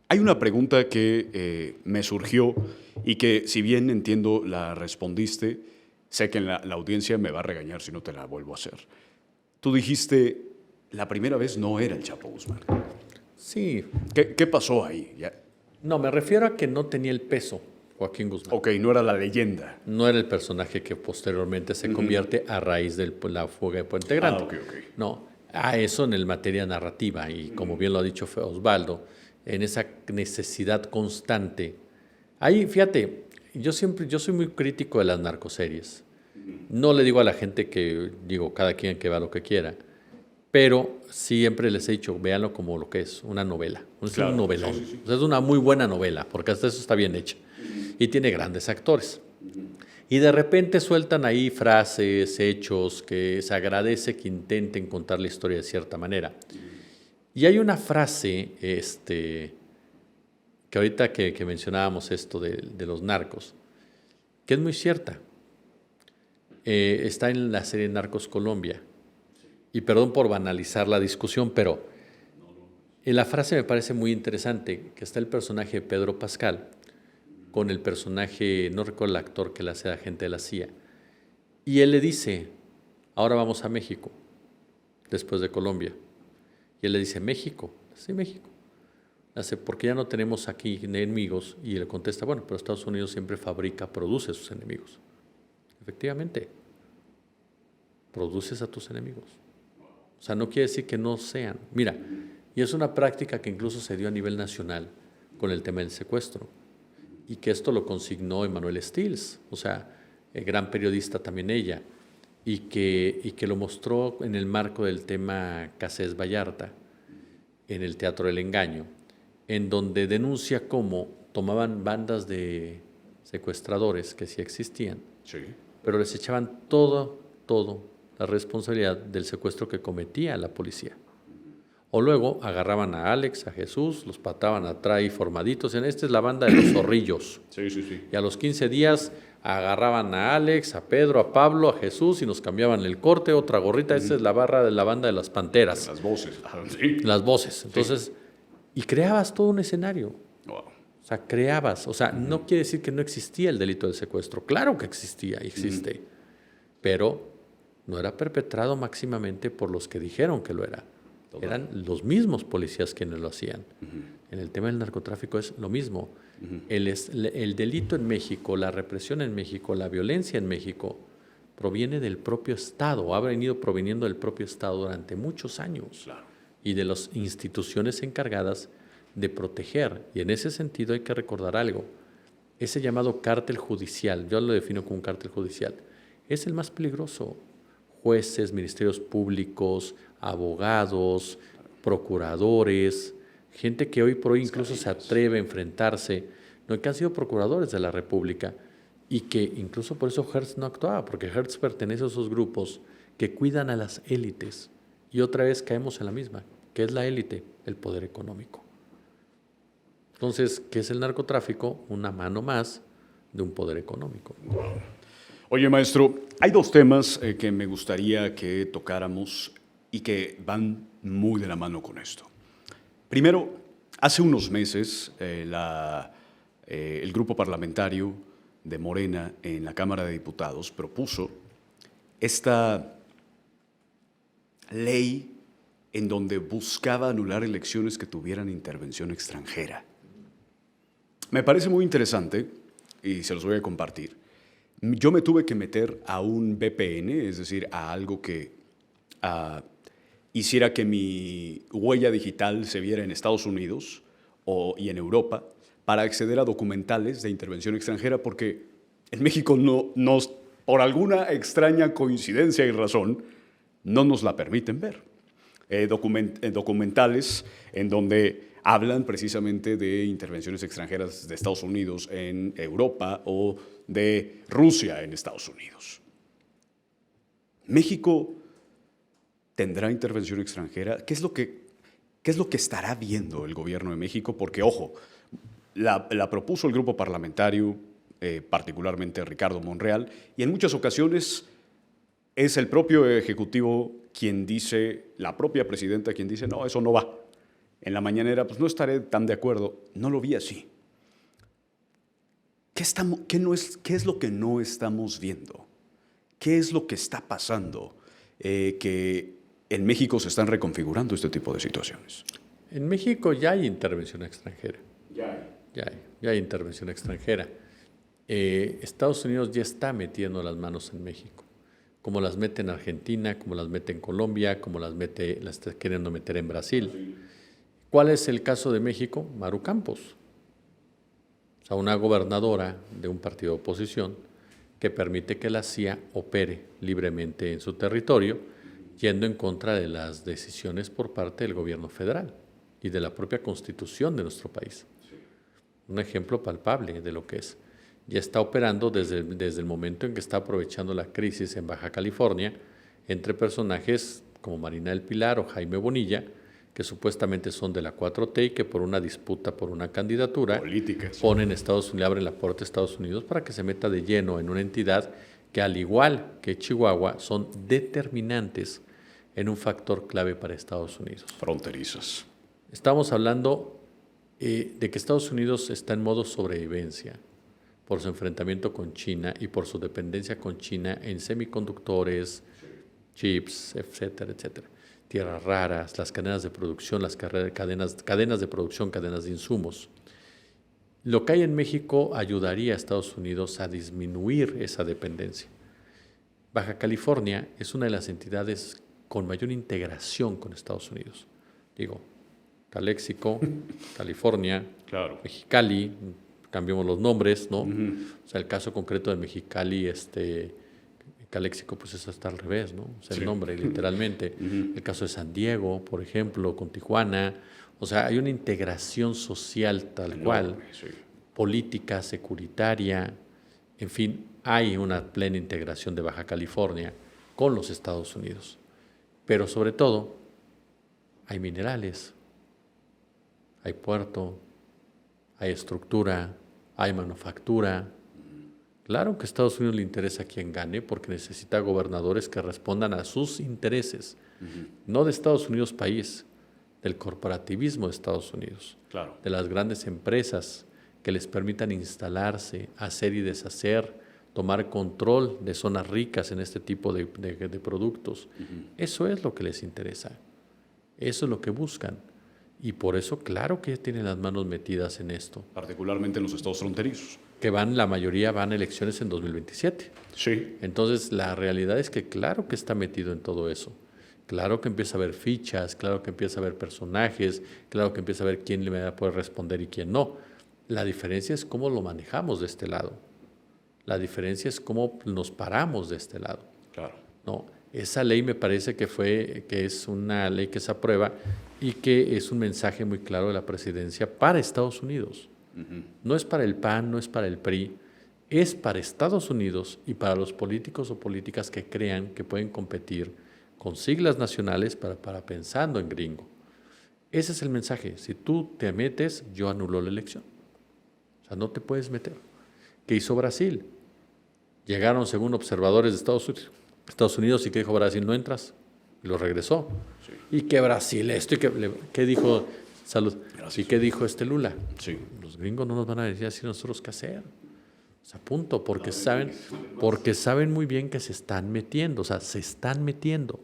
Hay una pregunta que me surgió y que, si bien entiendo la respondiste, sé que la audiencia me va a regañar si no te la vuelvo a hacer. Tú dijiste, la primera vez no era el Chapo Guzmán.
Sí.
¿Qué pasó ahí? Ya.
No, me refiero a que no tenía el peso Joaquín Guzmán.
Ok, no era la leyenda.
No era el personaje que posteriormente se convierte a raíz de la fuga de Puente Grande.
Ok.
No, a eso en el materia narrativa y como bien lo ha dicho Osvaldo, en esa necesidad constante. Ahí, fíjate, yo soy muy crítico de las narcoseries. No le digo a la gente que, cada quien que vea lo que quiera, pero siempre les he dicho, véanlo como lo que es, una novela. Es un novelón. Sí. O sea, es una muy buena novela, porque hasta eso está bien hecha. Y tiene grandes actores. Y de repente sueltan ahí frases, hechos, que se agradece que intenten contar la historia de cierta manera. Y hay una frase, que ahorita que mencionábamos esto de los narcos, que es muy cierta. Está en la serie Narcos Colombia. Y perdón por banalizar la discusión, pero la frase me parece muy interesante, que está el personaje de Pedro Pascal con el personaje, no recuerdo el actor que le hace agente de la CIA, y él le dice, ahora vamos a México, después de Colombia. Y él le dice, ¿México? Sí, México. Hace, porque ya no tenemos aquí enemigos. Y él contesta, bueno, pero Estados Unidos siempre produce sus enemigos. Efectivamente, produces a tus enemigos. O sea, no quiere decir que no sean. Mira, y es una práctica que incluso se dio a nivel nacional con el tema del secuestro. Y que esto lo consignó Emanuel Stills, o sea, el gran periodista también ella, y que lo mostró en el marco del tema Cassés Vallarta, en el Teatro del Engaño, en donde denuncia cómo tomaban bandas de secuestradores que sí existían,
sí, pero
les echaban todo la responsabilidad del secuestro que cometía la policía. O luego agarraban a Alex, a Jesús, los pataban atrás y formaditos. Esta es la banda de los zorrillos.
Sí.
Y a los 15 días agarraban a Alex, a Pedro, a Pablo, a Jesús y nos cambiaban el corte, otra gorrita. Esta es la banda de las panteras.
Las voces. Sí.
Las voces. Entonces, y creabas todo un escenario.
Wow.
O sea, creabas. O sea, no quiere decir que no existía el delito del secuestro. Claro que existía y existe. Pero no era perpetrado máximamente por los que dijeron que lo era. Eran los mismos policías quienes lo hacían. En el tema del narcotráfico es lo mismo. El delito en México, la represión en México, la violencia en México, proviene del propio Estado, ha venido proveniendo del propio Estado durante muchos años.
Claro.
Y de las instituciones encargadas de proteger. Y en ese sentido hay que recordar algo. Ese llamado cártel judicial, yo lo defino como un cártel judicial, es el más peligroso. Jueces, ministerios públicos, abogados, procuradores, gente que hoy por hoy incluso se atreve a enfrentarse, no, que han sido procuradores de la República y que incluso por eso Hertz no actuaba, porque Hertz pertenece a esos grupos que cuidan a las élites. Y otra vez caemos en la misma, que es la élite, el poder económico. Entonces, ¿qué es el narcotráfico? Una mano más de un poder económico.
Oye, maestro, hay dos temas que me gustaría que tocáramos y que van muy de la mano con esto. Primero, hace unos meses el grupo parlamentario de Morena en la Cámara de Diputados propuso esta ley en donde buscaba anular elecciones que tuvieran intervención extranjera. Me parece muy interesante y se los voy a compartir. Yo me tuve que meter a un VPN, es decir, a algo que hiciera que mi huella digital se viera en Estados Unidos y en Europa para acceder a documentales de intervención extranjera, porque en México por alguna extraña coincidencia y razón, no nos la permiten ver. Documentales en donde hablan precisamente de intervenciones extranjeras de Estados Unidos en Europa o de Rusia en Estados Unidos. ¿México tendrá intervención extranjera? ¿Qué es lo que estará viendo el gobierno de México? Porque, ojo, la propuso el grupo parlamentario, particularmente Ricardo Monreal, y en muchas ocasiones es el propio Ejecutivo quien dice, la propia presidenta quien dice, no, eso no va. En la mañanera, pues no estaré tan de acuerdo. No lo vi así. ¿Qué es lo que no estamos viendo? ¿Qué es lo que está pasando? Que en México se están reconfigurando este tipo de situaciones.
En México ya hay intervención extranjera.
Ya
hay intervención extranjera. Estados Unidos ya está metiendo las manos en México, como las mete en Argentina, como las mete en Colombia, como las está queriendo meter en Brasil. ¿Cuál es el caso de México? Maru Campos, o sea, una gobernadora de un partido de oposición que permite que la CIA opere libremente en su territorio, yendo en contra de las decisiones por parte del gobierno federal y de la propia constitución de nuestro país. Un ejemplo palpable de lo que es. Ya está operando desde el momento en que está aprovechando la crisis en Baja California entre personajes como Marina del Pilar o Jaime Bonilla, que supuestamente son de la 4T y que por una disputa por una candidatura
políticas
ponen Estados Unidos, abren la puerta a Estados Unidos para que se meta de lleno en una entidad que, al igual que Chihuahua, son determinantes en un factor clave para Estados Unidos.
Fronterizas.
Estamos hablando de que Estados Unidos está en modo sobrevivencia por su enfrentamiento con China y por su dependencia con China en semiconductores, chips, etcétera, etcétera. Tierras raras, las cadenas de producción, las cadenas de producción, cadenas de insumos. Lo que hay en México ayudaría a Estados Unidos a disminuir esa dependencia. Baja California es una de las entidades con mayor integración con Estados Unidos. Digo, Calexico, California,
claro.
Mexicali, cambiamos los nombres, ¿no? O sea, el caso concreto de Mexicali, Calexico, pues eso está al revés, ¿no? O sea, el nombre, literalmente. El caso de San Diego, por ejemplo, con Tijuana. O sea, hay una integración social tal cual, política, securitaria, en fin, hay una plena integración de Baja California con los Estados Unidos. Pero sobre todo, hay minerales, hay puerto, hay estructura, hay manufactura. Claro que a Estados Unidos le interesa quien gane porque necesita gobernadores que respondan a sus intereses, no de Estados Unidos país, del corporativismo de Estados Unidos,
claro.
De las grandes empresas que les permitan instalarse, hacer y deshacer, tomar control de zonas ricas en este tipo de productos. Eso es lo que les interesa, eso es lo que buscan. Y por eso, claro que tienen las manos metidas en esto.
Particularmente en los estados fronterizos.
Que la mayoría van a elecciones en 2027.
Sí.
Entonces, la realidad es que claro que está metido en todo eso. Claro que empieza a haber fichas, claro que empieza a haber personajes, claro que empieza a ver quién le va a poder responder y quién no. La diferencia es cómo lo manejamos de este lado. La diferencia es cómo nos paramos de este lado.
Claro.
No, esa ley me parece que es una ley que se aprueba y que es un mensaje muy claro de la presidencia para Estados Unidos. No es para el PAN, no es para el PRI, es para Estados Unidos y para los políticos o políticas que crean que pueden competir con siglas nacionales para pensando en gringo. Ese es el mensaje. Si tú te metes, yo anulo la elección. O sea, no te puedes meter. ¿Qué hizo Brasil? Llegaron, según observadores de Estados Unidos, y ¿qué dijo Brasil? No entras. Y lo regresó. Sí. ¿Y qué Brasil esto? ¿Y qué dijo? Salud. Gracias. ¿Y qué dijo Lula?
Sí.
Los gringos no nos van a decir así nosotros qué hacer. O sea, punto. Porque saben muy bien que se están metiendo. O sea, se están metiendo.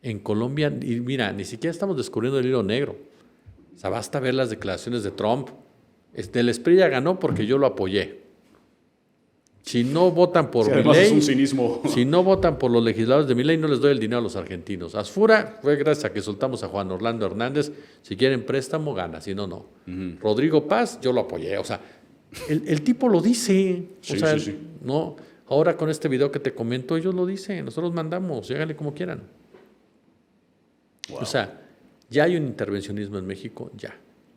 En Colombia, y mira, ni siquiera estamos descubriendo el hilo negro. O sea, basta ver las declaraciones de Trump. El Espriella ganó porque yo lo apoyé. Si no votan por
Sí, además es un
Milei,
cinismo.
si no votan por los legisladores de Milei, no les doy el dinero a los argentinos. Asfura fue gracias a que soltamos a Juan Orlando Hernández. Si quieren préstamo, gana, si no, no. Rodrigo Paz, yo lo apoyé. O sea, el tipo lo dice.
Sí,
o sea,
sí.
no. Ahora con este video que te comento, ellos lo dicen. Nosotros mandamos, háganle como quieran.
Wow.
O sea, ya hay un intervencionismo en México, ya.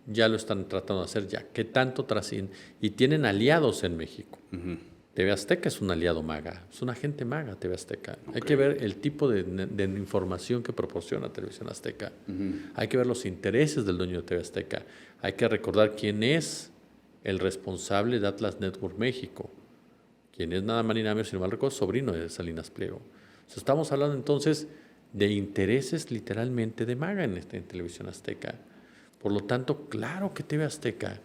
Ya lo están tratando de hacer, ya. ¿Qué tanto trasciende? Y tienen aliados en México. TV Azteca es un aliado MAGA, es un agente MAGA TV Azteca. Okay. Hay que ver el tipo de información que proporciona Televisión Azteca. Hay que ver los intereses del dueño de TV Azteca. Hay que recordar quién es el responsable de Atlas Network México. Quién es nada más ni nada menos, si no mal recuerdo, sobrino de Salinas Pliego. O sea, estamos hablando entonces de intereses literalmente de MAGA en Televisión Azteca. Por lo tanto, claro que TV Azteca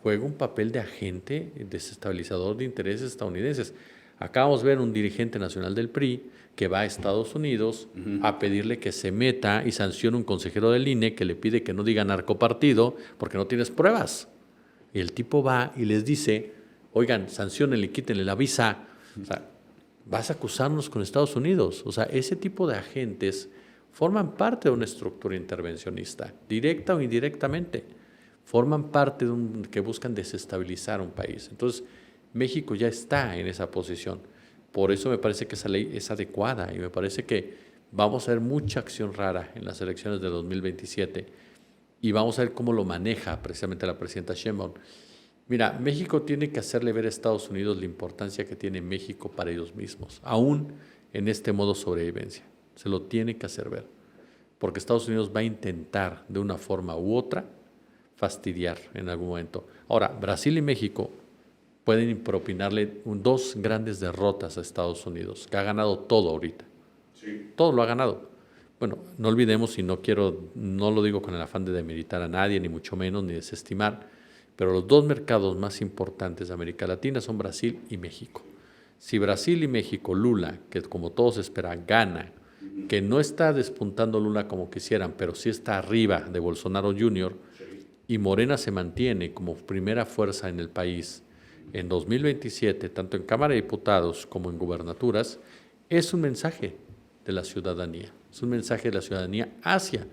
juega un papel de agente desestabilizador de intereses estadounidenses. Acabamos de ver un dirigente nacional del PRI que va a Estados Unidos a pedirle que se meta y sancione un consejero del INE que le pide que no diga narcopartido porque no tienes pruebas. Y el tipo va y les dice, oigan, sanciónenle, quítenle la visa. O sea, vas a acusarnos con Estados Unidos. O sea, ese tipo de agentes forman parte de una estructura intervencionista, directa o indirectamente. Forman parte de que buscan desestabilizar un país. Entonces, México ya está en esa posición. Por eso me parece que esa ley es adecuada y me parece que vamos a ver mucha acción rara en las elecciones de 2027 y vamos a ver cómo lo maneja precisamente la presidenta Sheinbaum. Mira, México tiene que hacerle ver a Estados Unidos la importancia que tiene México para ellos mismos, aún en este modo sobrevivencia. Se lo tiene que hacer ver, porque Estados Unidos va a intentar de una forma u otra fastidiar en algún momento. Ahora, Brasil y México pueden propinarle dos grandes derrotas a Estados Unidos, que ha ganado todo ahorita. Sí. Todo lo ha ganado. Bueno, no olvidemos, y no lo digo con el afán de demeritar a nadie, ni mucho menos, ni desestimar, pero los dos mercados más importantes de América Latina son Brasil y México. Si Brasil y México, Lula, que como todos esperan, gana, que no está despuntando Lula como quisieran, pero sí está arriba de Bolsonaro Jr., y Morena se mantiene como primera fuerza en el país en 2027, tanto en Cámara de Diputados como en gubernaturas, es un mensaje de la ciudadanía. Es un mensaje de la ciudadanía hacia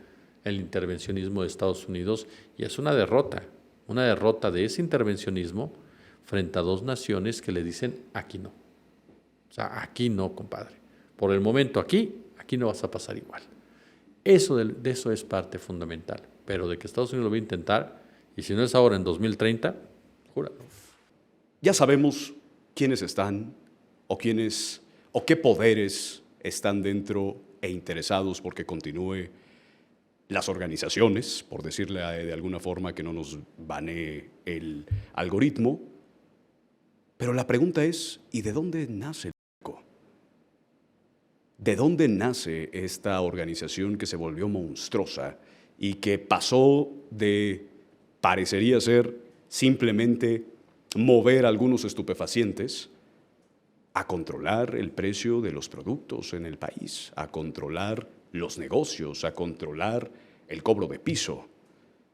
el intervencionismo de Estados Unidos y es una derrota de ese intervencionismo frente a dos naciones que le dicen aquí no. O sea, aquí no, compadre. Por el momento aquí no vas a pasar igual. Eso de eso es parte fundamental. Pero de que Estados Unidos lo va a intentar, y si no es ahora en 2030, júralo.
Ya sabemos quiénes están o qué poderes están dentro e interesados porque continúe las organizaciones, por decirle de alguna forma que no nos banee el algoritmo. Pero la pregunta es, ¿y de dónde nace el narco? ¿De dónde nace esta organización que se volvió monstruosa y que pasó de, parecería ser, simplemente mover algunos estupefacientes a controlar el precio de los productos en el país, a controlar los negocios, a controlar el cobro de piso?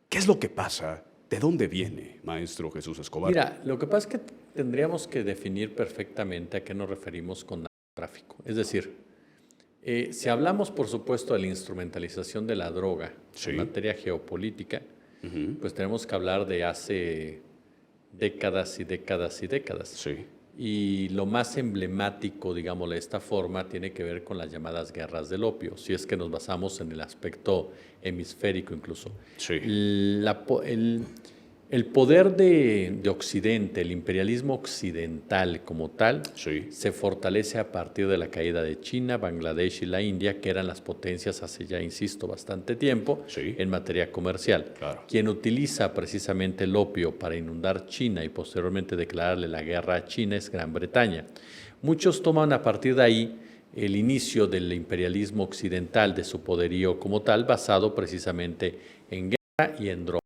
¿Qué es lo que pasa? ¿De dónde viene, maestro Jesús Escobar?
Mira, lo que pasa es que tendríamos que definir perfectamente a qué nos referimos con narcotráfico. Es decir, si hablamos, por supuesto, de la instrumentalización de la droga en materia geopolítica, pues tenemos que hablar de hace décadas y décadas y décadas.
Sí.
Y lo más emblemático, digámoslo de esta forma, tiene que ver con las llamadas guerras del opio, si es que nos basamos en el aspecto hemisférico incluso.
Sí.
El poder de Occidente, el imperialismo occidental como tal, se fortalece a partir de la caída de China, Bangladesh y la India, que eran las potencias hace ya, insisto, bastante tiempo en materia comercial.
Claro.
Quien utiliza precisamente el opio para inundar China y posteriormente declararle la guerra a China es Gran Bretaña. Muchos toman a partir de ahí el inicio del imperialismo occidental, de su poderío como tal, basado precisamente en guerra y en drogas.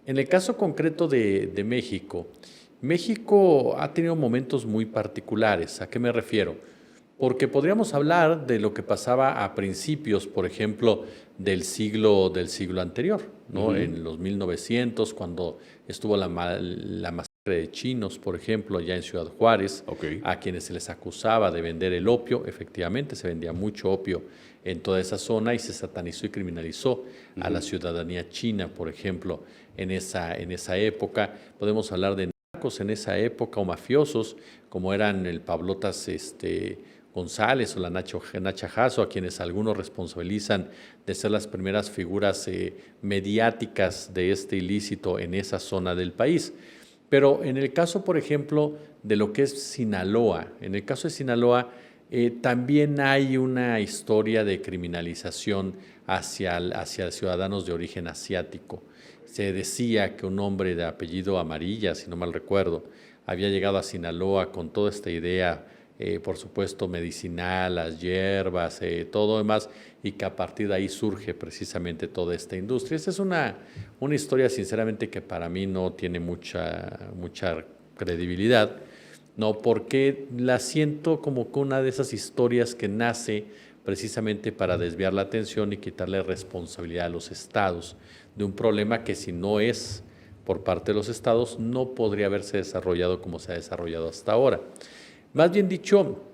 En el caso concreto de México, México ha tenido momentos muy particulares. ¿A qué me refiero? Porque podríamos hablar de lo que pasaba a principios, por ejemplo, del siglo anterior, ¿no? En los 1900, cuando estuvo la de chinos, por ejemplo, allá en Ciudad Juárez,
Ok.
a quienes se les acusaba de vender el opio. Efectivamente, se vendía mucho opio en toda esa zona y se satanizó y criminalizó a la ciudadanía china, por ejemplo, en esa época. Podemos hablar de narcos en esa época o mafiosos, como eran el Pablotas González o la Nacha Jasso, a quienes algunos responsabilizan de ser las primeras figuras mediáticas de este ilícito en esa zona del país. Pero en el caso, por ejemplo, de lo que es Sinaloa, en el caso de Sinaloa también hay una historia de criminalización hacia ciudadanos de origen asiático. Se decía que un hombre de apellido Amarilla, si no mal recuerdo, había llegado a Sinaloa con toda esta idea, por supuesto, medicinal, las hierbas, todo demás, y que a partir de ahí surge precisamente toda esta industria. Esta es una historia, sinceramente, que para mí no tiene mucha credibilidad, ¿no? Porque la siento como que una de esas historias que nace precisamente para desviar la atención y quitarle responsabilidad a los estados de un problema que, si no es por parte de los estados, no podría haberse desarrollado como se ha desarrollado hasta ahora. Más bien dicho,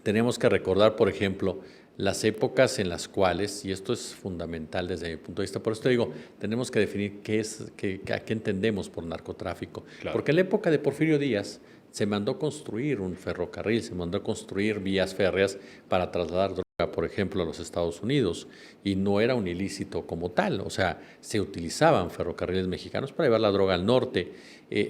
tenemos que recordar, por ejemplo, las épocas en las cuales, y esto es fundamental desde mi punto de vista, por eso te digo, tenemos que definir a qué entendemos por narcotráfico.
Claro.
Porque en la época de Porfirio Díaz se mandó construir un ferrocarril, se mandó construir vías férreas para trasladar droga, por ejemplo, a los Estados Unidos, y no era un ilícito como tal, o sea, se utilizaban ferrocarriles mexicanos para llevar la droga al norte.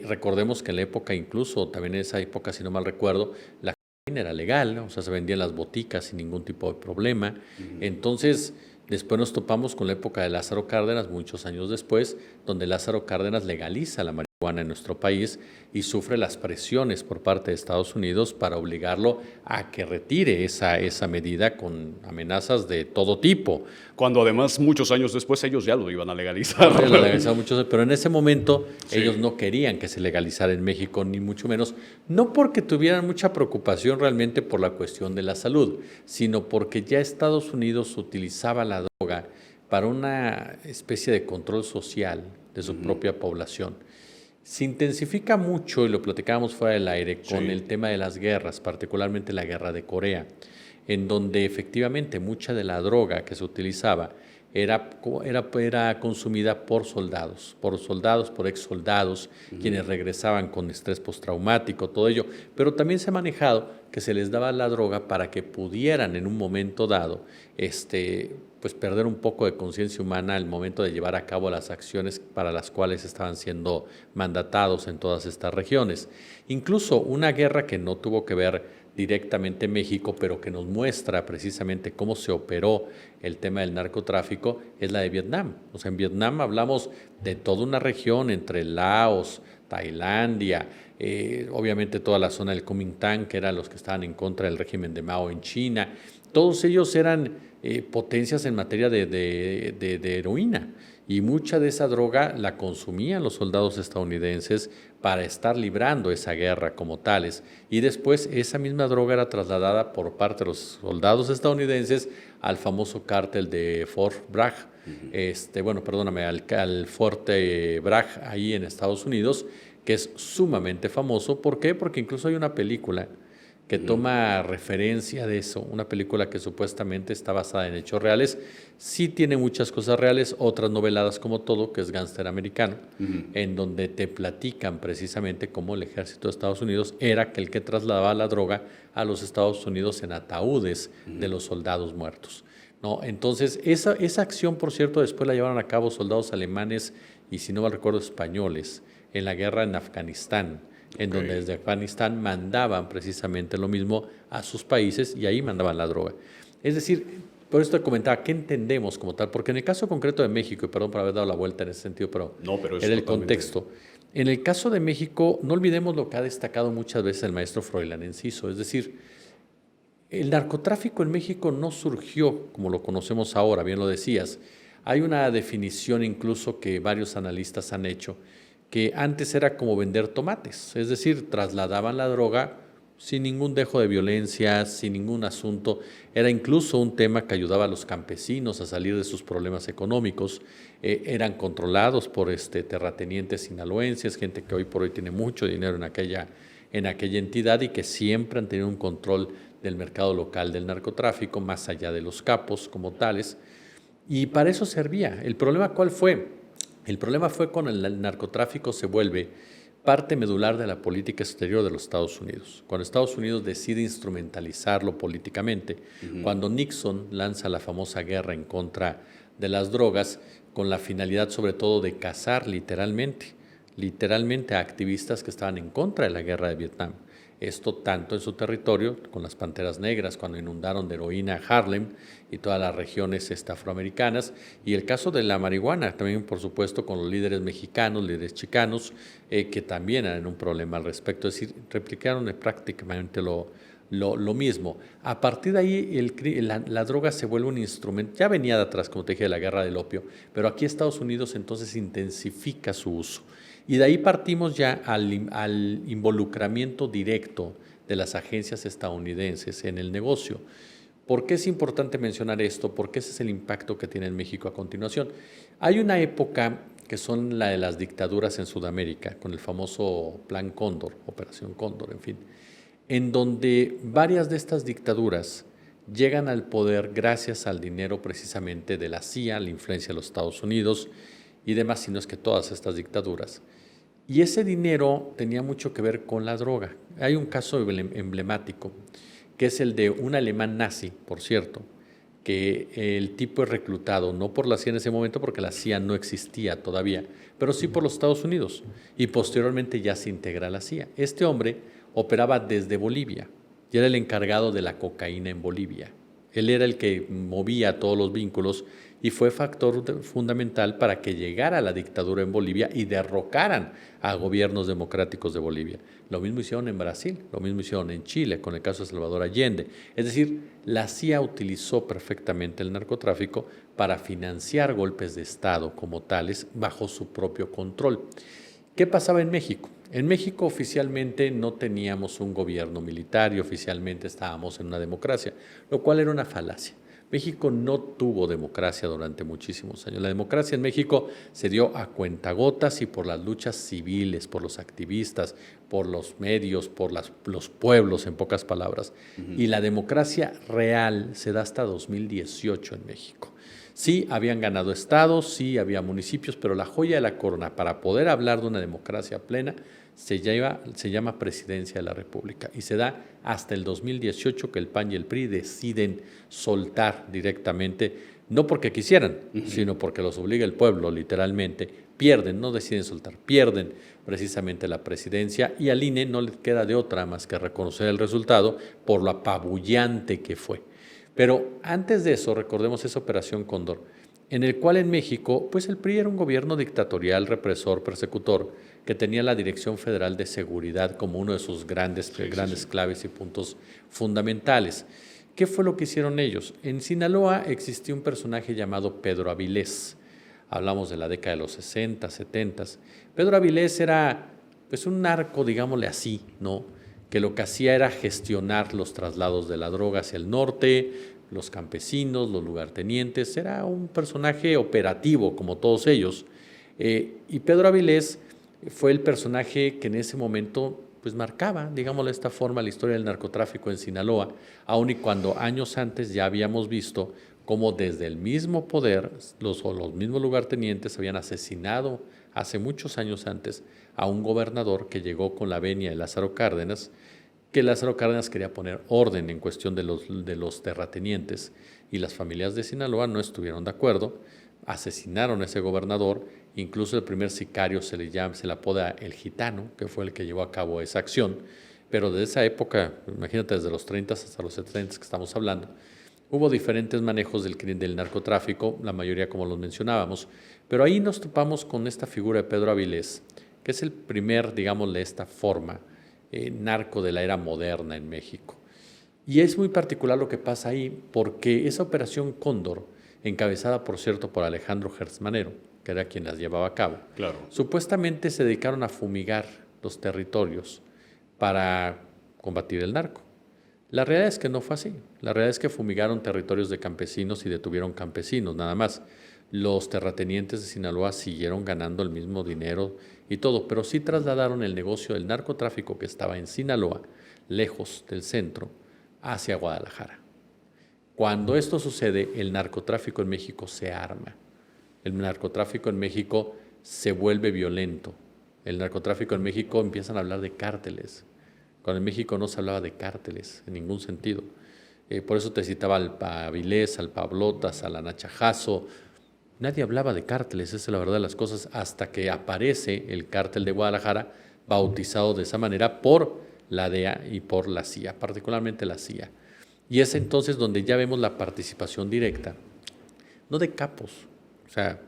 Recordemos que en la época, incluso también en esa época, si no mal recuerdo, la cocaína era legal, o sea, se vendía en las boticas sin ningún tipo de problema. Entonces, después nos topamos con la época de Lázaro Cárdenas, muchos años después, donde Lázaro Cárdenas legaliza la marihuana en nuestro país y sufre las presiones por parte de Estados Unidos para obligarlo a que retire esa medida con amenazas de todo tipo.
Cuando además muchos años después ellos ya lo iban a legalizar.
Lo legalizaron muchos, pero en ese momento
Sí.
ellos no querían que se legalizara en México, ni mucho menos, no porque tuvieran mucha preocupación realmente por la cuestión de la salud, sino porque ya Estados Unidos utilizaba la droga para una especie de control social de su propia población. Se intensifica mucho, y lo platicábamos fuera del aire, con
Sí.
el tema de las guerras, particularmente la guerra de Corea, en donde efectivamente mucha de la droga que se utilizaba era consumida por soldados, por exsoldados, quienes regresaban con estrés postraumático, todo ello. Pero también se ha manejado que se les daba la droga para que pudieran en un momento dado pues perder un poco de conciencia humana al momento de llevar a cabo las acciones para las cuales estaban siendo mandatados en todas estas regiones. Incluso una guerra que no tuvo que ver directamente México, pero que nos muestra precisamente cómo se operó el tema del narcotráfico, es la de Vietnam. O sea, en Vietnam hablamos de toda una región entre Laos, Tailandia, obviamente toda la zona del Kuomintang, que eran los que estaban en contra del régimen de Mao en China. Todos ellos eran potencias en materia de heroína, y mucha de esa droga la consumían los soldados estadounidenses para estar librando esa guerra como tales, y después esa misma droga era trasladada por parte de los soldados estadounidenses al famoso cártel de Fort Bragg, al Fuerte Bragg ahí en Estados Unidos, que es sumamente famoso. ¿Por qué? Porque incluso hay una película que toma referencia de eso, una película que supuestamente está basada en hechos reales. Sí tiene muchas cosas reales, otras noveladas como todo, que es Gángster Americano, en donde te platican precisamente cómo el ejército de Estados Unidos era el que trasladaba la droga a los Estados Unidos en ataúdes de los soldados muertos, ¿no? Entonces, esa acción, por cierto, después la llevaron a cabo soldados alemanes y, si no mal recuerdo, españoles, en la guerra en Afganistán, en donde desde Afganistán mandaban precisamente lo mismo a sus países, y ahí mandaban la droga. Es decir, por esto te comentaba, ¿qué entendemos como tal? Porque en el caso concreto de México, y perdón por haber dado la vuelta en ese sentido, pero
es
era el
totalmente
contexto. En el caso de México, no olvidemos lo que ha destacado muchas veces el maestro Froilán Enciso, es decir, el narcotráfico en México no surgió como lo conocemos ahora, bien lo decías. Hay una definición incluso que varios analistas han hecho, que antes era como vender tomates, es decir, trasladaban la droga sin ningún dejo de violencia, sin ningún asunto. Era incluso un tema que ayudaba a los campesinos a salir de sus problemas económicos. Eran controlados por terratenientes sinaloenses, gente que hoy por hoy tiene mucho dinero en aquella entidad y que siempre han tenido un control del mercado local del narcotráfico, más allá de los capos como tales. Y para eso servía. ¿El problema cuál fue? El problema fue cuando el narcotráfico se vuelve parte medular de la política exterior de los Estados Unidos. Cuando Estados Unidos decide instrumentalizarlo políticamente, cuando Nixon lanza la famosa guerra en contra de las drogas, con la finalidad sobre todo de cazar literalmente a activistas que estaban en contra de la guerra de Vietnam. Esto tanto en su territorio, con las Panteras Negras, cuando inundaron de heroína Harlem y todas las regiones afroamericanas, y el caso de la marihuana, también por supuesto con los líderes mexicanos, líderes chicanos, que también eran un problema al respecto, es decir, replicaron prácticamente lo mismo. A partir de ahí la droga se vuelve un instrumento, ya venía de atrás, como te dije, de la guerra del opio, pero aquí Estados Unidos entonces intensifica su uso. Y de ahí partimos ya al involucramiento directo de las agencias estadounidenses en el negocio. ¿Por qué es importante mencionar esto? Porque ese es el impacto que tiene en México a continuación. Hay una época que son la de las dictaduras en Sudamérica, con el famoso Plan Cóndor, Operación Cóndor, en fin, en donde varias de estas dictaduras llegan al poder gracias al dinero precisamente de la CIA, la influencia de los Estados Unidos y demás, sino es que todas estas dictaduras. Y ese dinero tenía mucho que ver con la droga. Hay un caso emblemático, que es el de un alemán nazi, por cierto, que el tipo es reclutado, no por la CIA en ese momento, porque la CIA no existía todavía, pero sí por los Estados Unidos, y posteriormente ya se integra a la CIA. Este hombre operaba desde Bolivia, y era el encargado de la cocaína en Bolivia. Él era el que movía todos los vínculos y fue factor fundamental para que llegara la dictadura en Bolivia y derrocaran a gobiernos democráticos de Bolivia. Lo mismo hicieron en Brasil, lo mismo hicieron en Chile, con el caso de Salvador Allende. Es decir, la CIA utilizó perfectamente el narcotráfico para financiar golpes de Estado como tales bajo su propio control. ¿Qué pasaba en México? En México oficialmente no teníamos un gobierno militar y oficialmente estábamos en una democracia, lo cual era una falacia. México no tuvo democracia durante muchísimos años. La democracia en México se dio a cuentagotas y por las luchas civiles, por los activistas, por los medios, por los pueblos, en pocas palabras. Y la democracia real se da hasta 2018 en México. Sí, habían ganado estados, sí, había municipios, pero la joya de la corona para poder hablar de una democracia plena se llama Presidencia de la República y se da hasta el 2018 que el PAN y el PRI deciden soltar directamente, no porque quisieran, sino porque los obliga el pueblo literalmente, pierden, no deciden soltar, pierden precisamente la presidencia y al INE no le queda de otra más que reconocer el resultado por lo apabullante que fue. Pero antes de eso, recordemos esa Operación Cóndor, en el cual en México, pues el PRI era un gobierno dictatorial, represor, persecutor, que tenía la Dirección Federal de Seguridad como uno de sus grandes claves y puntos fundamentales. ¿Qué fue lo que hicieron ellos? En Sinaloa existía un personaje llamado Pedro Avilés. Hablamos de la década de los 60, 70. Pedro Avilés era pues un narco, digámosle así, ¿no? Que lo que hacía era gestionar los traslados de la droga hacia el norte, los campesinos, los lugartenientes. Era un personaje operativo como todos ellos. Y Pedro Avilés fue el personaje que en ese momento pues marcaba, digámoslo de esta forma, la historia del narcotráfico en Sinaloa, aun y cuando años antes ya habíamos visto cómo desde el mismo poder los mismos lugartenientes habían asesinado hace muchos años antes a un gobernador que llegó con la venia de Lázaro Cárdenas, que Lázaro Cárdenas quería poner orden en cuestión de los terratenientes y las familias de Sinaloa no estuvieron de acuerdo, asesinaron a ese gobernador, incluso el primer sicario se le apoda el Gitano, que fue el que llevó a cabo esa acción, pero desde esa época, imagínate desde los 30 hasta los 70 que estamos hablando, hubo diferentes manejos del narcotráfico, la mayoría como los mencionábamos, pero ahí nos topamos con esta figura de Pedro Avilés, que es el primer, digámosle, esta forma narco de la era moderna en México. Y es muy particular lo que pasa ahí, porque esa Operación Cóndor, encabezada, por cierto, por Alejandro Gertz Manero, que era quien las llevaba a cabo, supuestamente se dedicaron a fumigar los territorios para combatir el narco. La realidad es que no fue así. La realidad es que fumigaron territorios de campesinos y detuvieron campesinos, nada más. Los terratenientes de Sinaloa siguieron ganando el mismo dinero y todo, pero sí trasladaron el negocio del narcotráfico que estaba en Sinaloa, lejos del centro, hacia Guadalajara. Cuando esto sucede, el narcotráfico en México se arma. El narcotráfico en México se vuelve violento. El narcotráfico en México empiezan a hablar de cárteles. Cuando en México no se hablaba de cárteles en ningún sentido. Por eso te citaba al Avilés, al Pablotas, al Anachajazo. Nadie hablaba de cárteles, esa es la verdad de las cosas, hasta que aparece el cártel de Guadalajara, bautizado de esa manera por la DEA y por la CIA, particularmente la CIA. Y es entonces donde ya vemos la participación directa, no de capos. O sea,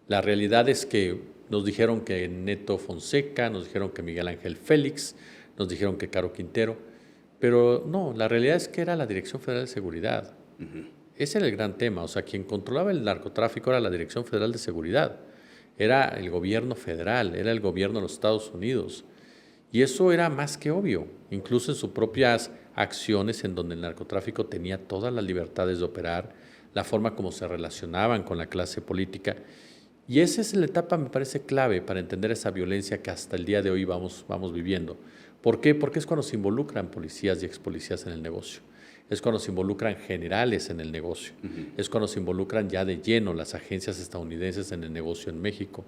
la realidad es que nos dijeron que Neto Fonseca, nos dijeron que Miguel Ángel Félix, nos dijeron que Caro Quintero, pero no, la realidad es que era la Dirección Federal de Seguridad. Ese era el gran tema, o sea, quien controlaba el narcotráfico era la Dirección Federal de Seguridad, era el gobierno federal, era el gobierno de los Estados Unidos. Y eso era más que obvio, incluso en sus propias acciones en donde el narcotráfico tenía todas las libertades de operar, la forma como se relacionaban con la clase política. Y esa es la etapa, me parece, clave para entender esa violencia que hasta el día de hoy vamos viviendo. ¿Por qué? Porque es cuando se involucran policías y expolicías en el negocio. Es cuando se involucran generales en el negocio. Es cuando se involucran ya de lleno las agencias estadounidenses en el negocio en México.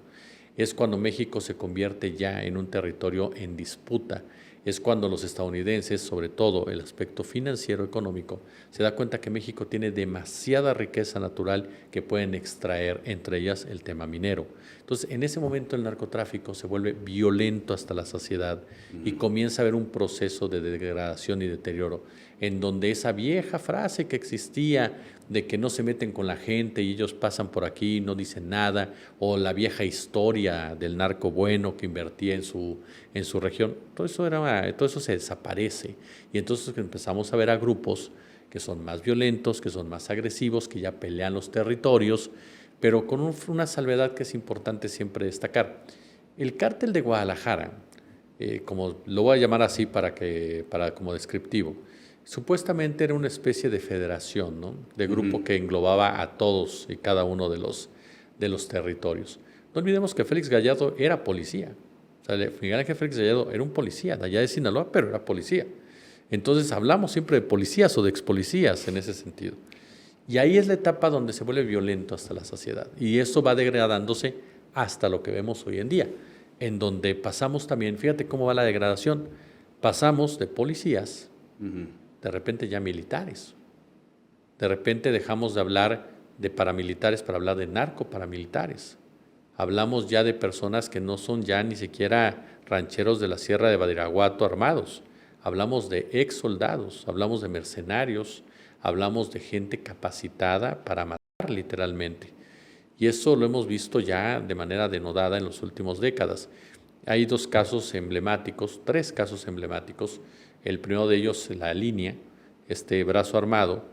Es cuando México se convierte ya en un territorio en disputa. Es cuando los estadounidenses, sobre todo el aspecto financiero económico, se da cuenta que México tiene demasiada riqueza natural que pueden extraer, entre ellas el tema minero. Entonces, en ese momento el narcotráfico se vuelve violento hasta la saciedad y comienza a haber un proceso de degradación y deterioro, en donde esa vieja frase que existía de que no se meten con la gente y ellos pasan por aquí y no dicen nada, o la vieja historia del narco bueno que invertía en su región, todo eso se desaparece. Y entonces empezamos a ver a grupos que son más violentos, que son más agresivos, que ya pelean los territorios, pero con una salvedad que es importante siempre destacar. El cártel de Guadalajara, como lo voy a llamar así como descriptivo, supuestamente era una especie de federación, ¿no? De grupo que englobaba a todos y cada uno de los territorios. No olvidemos que Félix Gallardo era policía. O sea, Miguel Ángel Félix Gallardo era un policía de allá de Sinaloa, pero era policía. Entonces hablamos siempre de policías o de expolicías en ese sentido. Y ahí es la etapa donde se vuelve violento hasta la saciedad. Y eso va degradándose hasta lo que vemos hoy en día, en donde pasamos también, fíjate cómo va la degradación, pasamos de policías, de repente ya militares. De repente dejamos de hablar de paramilitares para hablar de narcoparamilitares. Hablamos ya de personas que no son ya ni siquiera rancheros de la Sierra de Badiraguato armados. Hablamos de ex soldados, hablamos de mercenarios, hablamos de gente capacitada para matar literalmente. Y eso lo hemos visto ya de manera denodada en las últimas décadas. Hay tres casos emblemáticos. El primero de ellos, la línea, este brazo armado,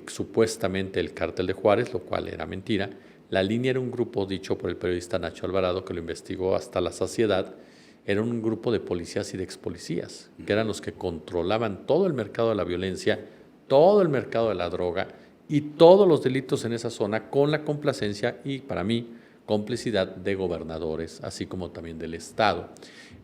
supuestamente el cártel de Juárez, lo cual era mentira. La línea era un grupo dicho por el periodista Nacho Alvarado, que lo investigó hasta la saciedad. Era un grupo de policías y de expolicías, que eran los que controlaban todo el mercado de la violencia, todo el mercado de la droga y todos los delitos en esa zona, con la complacencia y, para mí, complicidad de gobernadores, así como también del Estado.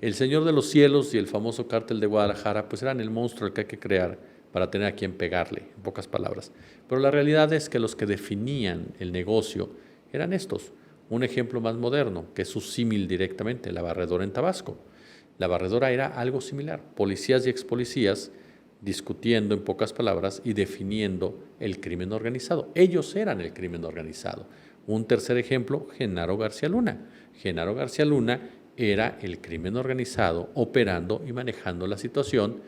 El Señor de los Cielos y el famoso cártel de Guadalajara, pues eran el monstruo que hay que crear para tener a quien pegarle, en pocas palabras. Pero la realidad es que los que definían el negocio eran estos. Un ejemplo más moderno, que es su símil directamente, la Barredora en Tabasco. La Barredora era algo similar, policías y expolicías discutiendo en pocas palabras y definiendo el crimen organizado. Ellos eran el crimen organizado. Un tercer ejemplo, Genaro García Luna. Genaro García Luna era el crimen organizado operando y manejando la situación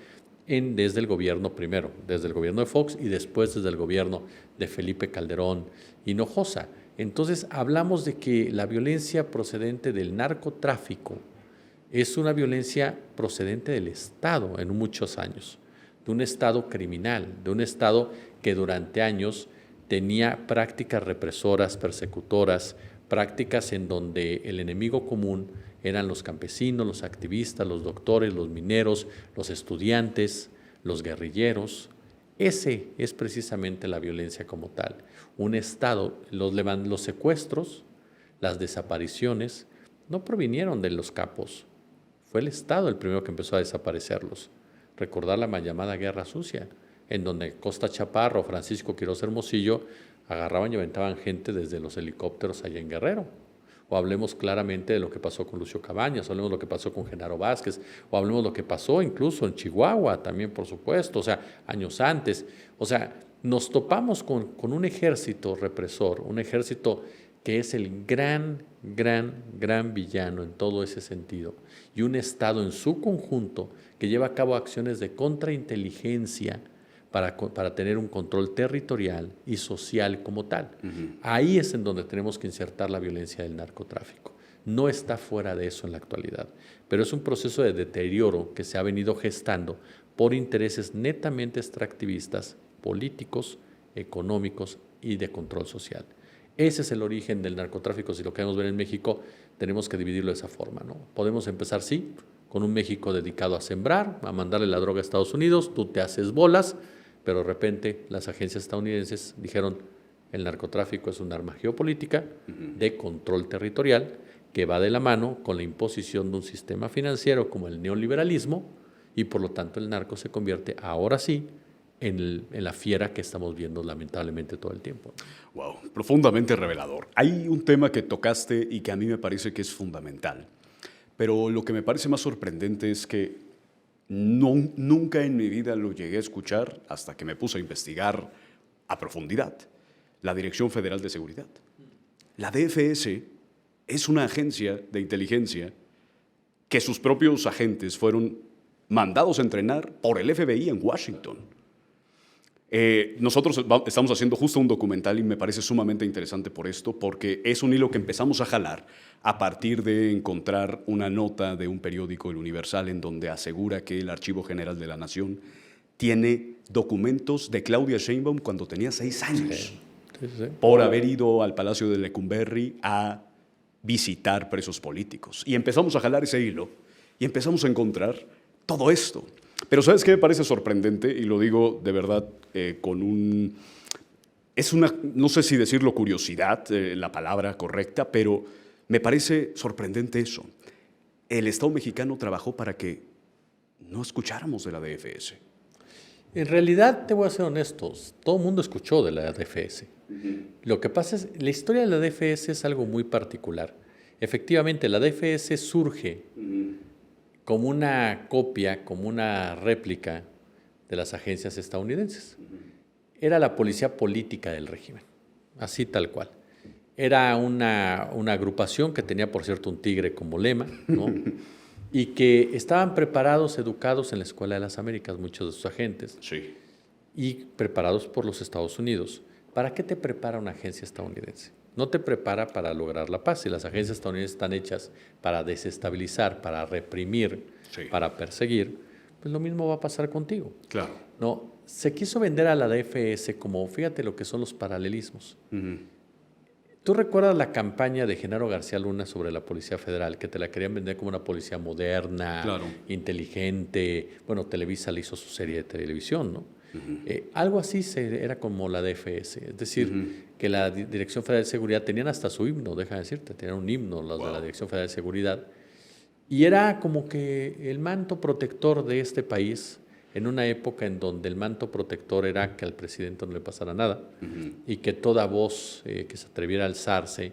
desde el gobierno primero, desde el gobierno de Fox y después desde el gobierno de Felipe Calderón Hinojosa. Entonces hablamos de que la violencia procedente del narcotráfico es una violencia procedente del Estado en muchos años, de un Estado criminal, de un Estado que durante años tenía prácticas represoras, persecutoras, prácticas en donde el enemigo común eran los campesinos, los activistas, los doctores, los mineros, los estudiantes, los guerrilleros. Ese es precisamente la violencia como tal. Un Estado, los secuestros, las desapariciones, no provinieron de los capos. Fue el Estado el primero que empezó a desaparecerlos. Recordar la mal llamada Guerra Sucia, en donde Costa Chaparro, Francisco Quirós Hermosillo, agarraban y aventaban gente desde los helicópteros allá en Guerrero. O hablemos claramente de lo que pasó con Lucio Cabañas, o hablemos de lo que pasó con Genaro Vázquez, o hablemos de lo que pasó incluso en Chihuahua también, por supuesto, o sea, años antes. O sea, nos topamos con un ejército represor, un ejército que es el gran villano en todo ese sentido, y un Estado en su conjunto que lleva a cabo acciones de contrainteligencia para tener un control territorial y social como tal. Ahí es en donde tenemos que insertar la violencia del narcotráfico. No está fuera de eso en la actualidad, pero es un proceso de deterioro que se ha venido gestando por intereses netamente extractivistas, políticos, económicos y de control social. Ese es el origen del narcotráfico. Si lo queremos ver en México, tenemos que dividirlo de esa forma, ¿no? Podemos empezar, sí, con un México dedicado a sembrar, a mandarle la droga a Estados Unidos, tú te haces bolas, pero de repente las agencias estadounidenses dijeron el narcotráfico es un arma geopolítica de control territorial que va de la mano con la imposición de un sistema financiero como el neoliberalismo, y por lo tanto el narco se convierte ahora sí en la fiera que estamos viendo lamentablemente todo el tiempo.
Wow, profundamente revelador. Hay un tema que tocaste y que a mí me parece que es fundamental, pero lo que me parece más sorprendente es que nunca en mi vida lo llegué a escuchar hasta que me puse a investigar a profundidad. La Dirección Federal de Seguridad. La DFS es una agencia de inteligencia que sus propios agentes fueron mandados a entrenar por el FBI en Washington. Nosotros estamos haciendo justo un documental y me parece sumamente interesante por esto, porque es un hilo que empezamos a jalar a partir de encontrar una nota de un periódico, El Universal, en donde asegura que el Archivo General de la Nación tiene documentos de Claudia Sheinbaum cuando tenía 6 años, por haber ido al Palacio de Lecumberri a visitar presos políticos. Y empezamos a jalar ese hilo y empezamos a encontrar todo esto. Pero ¿sabes qué me parece sorprendente? Y lo digo de verdad no sé si decirlo curiosidad, la palabra correcta, pero me parece sorprendente eso. El Estado mexicano trabajó para que no escucháramos de la DFS.
En realidad, te voy a ser honestos, todo el mundo escuchó de la DFS. Lo que pasa es, la historia de la DFS es algo muy particular. Efectivamente, la DFS surge como una copia, como una réplica de las agencias estadounidenses. Era la policía política del régimen, así tal cual. Era una agrupación que tenía, por cierto, un tigre como lema, ¿no? Y que estaban preparados, educados en la Escuela de las Américas, muchos de sus agentes,
Sí.
y preparados por los Estados Unidos. ¿Para qué te prepara una agencia estadounidense? No te prepara para lograr la paz. Si las agencias estadounidenses están hechas para desestabilizar, para reprimir,
Sí.
para perseguir, pues lo mismo va a pasar contigo.
Claro.
No, se quiso vender a la DFS como, fíjate lo que son los paralelismos. ¿Tú recuerdas la campaña de Genaro García Luna sobre la Policía Federal, que te la querían vender como una policía moderna,
Claro,
inteligente? Bueno, Televisa le hizo su serie de televisión, ¿no? Algo así era como la DFS, es decir, que la Dirección Federal de Seguridad tenían hasta su himno, déjame decirte, tenían un himno los de la Dirección Federal de Seguridad, y era como que el manto protector de este país en una época en donde el manto protector era que al presidente no le pasara nada y que toda voz que se atreviera a alzarse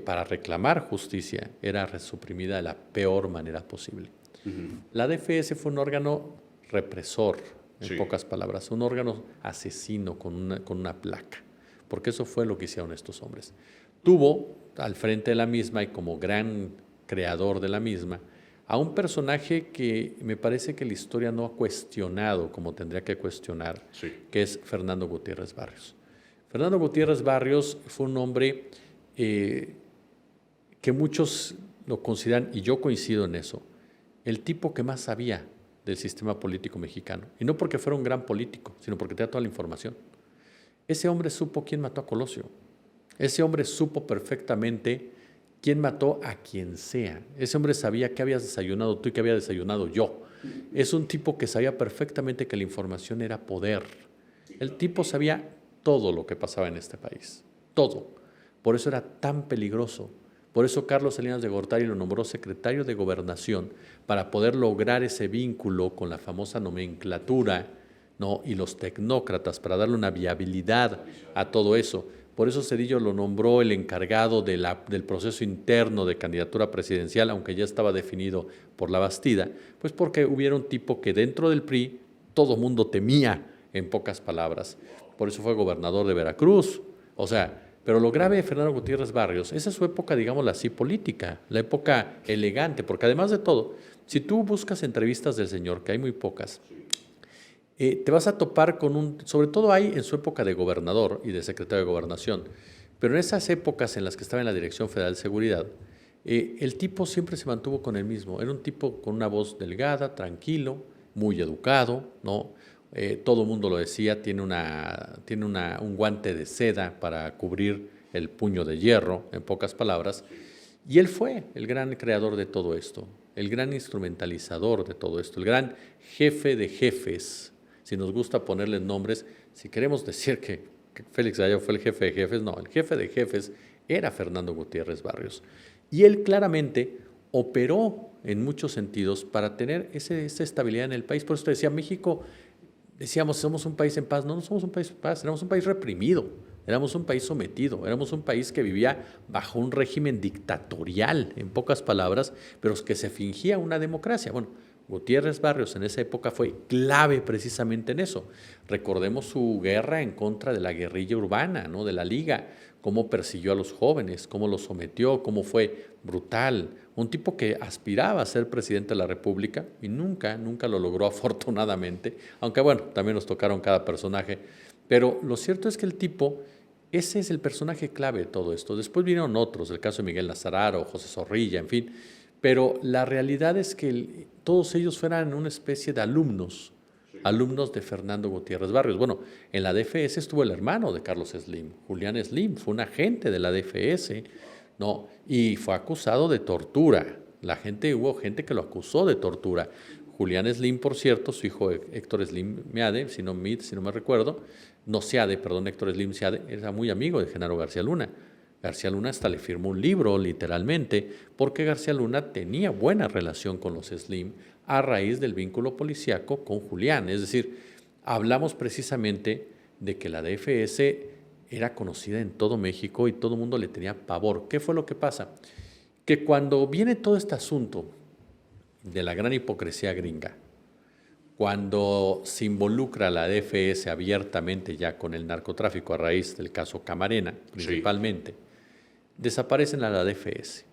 para reclamar justicia era suprimida de la peor manera posible. La DFS fue un órgano represor, en pocas palabras, un órgano asesino con una placa, porque eso fue lo que hicieron estos hombres. Tuvo al frente de la misma y como gran creador de la misma a un personaje que me parece que la historia no ha cuestionado como tendría que cuestionar, que es Fernando Gutiérrez Barrios. Fernando Gutiérrez Barrios fue un hombre que muchos lo consideran, y yo coincido en eso, el tipo que más sabía del sistema político mexicano. Y no porque fuera un gran político, sino porque tenía toda la información. Ese hombre supo quién mató a Colosio. Ese hombre supo perfectamente quién mató a quien sea. Ese hombre sabía qué habías desayunado tú y qué había desayunado yo. Es un tipo que sabía perfectamente que la información era poder. El tipo sabía todo lo que pasaba en este país, todo. Por eso era tan peligroso. Por eso Carlos Salinas de Gortari lo nombró secretario de Gobernación, para poder lograr ese vínculo con la famosa nomenclatura, ¿no? Y los tecnócratas, para darle una viabilidad a todo eso. Por eso Zedillo lo nombró el encargado del proceso interno de candidatura presidencial, aunque ya estaba definido por la Bastida, pues porque hubiera un tipo que dentro del PRI todo mundo temía, en pocas palabras. Por eso fue gobernador de Veracruz. O sea, pero lo grave de Fernando Gutiérrez Barrios, esa es su época, digámosla así, política, la época elegante, porque además de todo, si tú buscas entrevistas del señor, que hay muy pocas, te vas a topar con sobre todo hay en su época de gobernador y de secretario de Gobernación, pero en esas épocas en las que estaba en la Dirección Federal de Seguridad, el tipo siempre se mantuvo con el mismo, era un tipo con una voz delgada, tranquilo, muy educado, ¿no? Todo el mundo lo decía, tiene un guante de seda para cubrir el puño de hierro, en pocas palabras, y él fue el gran creador de todo esto, el gran instrumentalizador de todo esto, el gran jefe de jefes. Si nos gusta ponerle nombres, si queremos decir que Félix Gallardo fue el jefe de jefes, no, el jefe de jefes era Fernando Gutiérrez Barrios. Y él claramente operó en muchos sentidos para tener esa estabilidad en el país. Por eso te decía, México, decíamos, somos un país en paz. No, no somos un país en paz, éramos un país reprimido, éramos un país sometido, éramos un país que vivía bajo un régimen dictatorial, en pocas palabras, pero que se fingía una democracia. Bueno, Gutiérrez Barrios en esa época fue clave precisamente en eso. Recordemos su guerra en contra de la guerrilla urbana, ¿no? De la Liga, cómo persiguió a los jóvenes, cómo los sometió, cómo fue brutal. Un tipo que aspiraba a ser presidente de la República y nunca lo logró afortunadamente, aunque bueno, también nos tocaron cada personaje. Pero lo cierto es que el tipo, ese es el personaje clave de todo esto. Después vinieron otros, el caso de Miguel Nazararo, José Zorrilla, en fin. Pero la realidad es que todos ellos fueran una especie de alumnos de Fernando Gutiérrez Barrios. Bueno, en la DFS estuvo el hermano de Carlos Slim, Julián Slim, fue un agente de la DFS, ¿no? Y fue acusado de tortura. Hubo gente que lo acusó de tortura. Julián Slim, por cierto, su hijo Héctor Slim Meade, si no me recuerdo, Héctor Slim Seade, era muy amigo de Genaro García Luna. García Luna hasta le firmó un libro, literalmente, porque García Luna tenía buena relación con los Slim a raíz del vínculo policíaco con Julián. Es decir, hablamos precisamente de que la DFS era conocida en todo México y todo el mundo le tenía pavor. ¿Qué fue lo que pasa? Que cuando viene todo este asunto de la gran hipocresía gringa, cuando se involucra la DFS abiertamente ya con el narcotráfico a raíz del caso Camarena, principalmente, sí, desaparecen a la DFS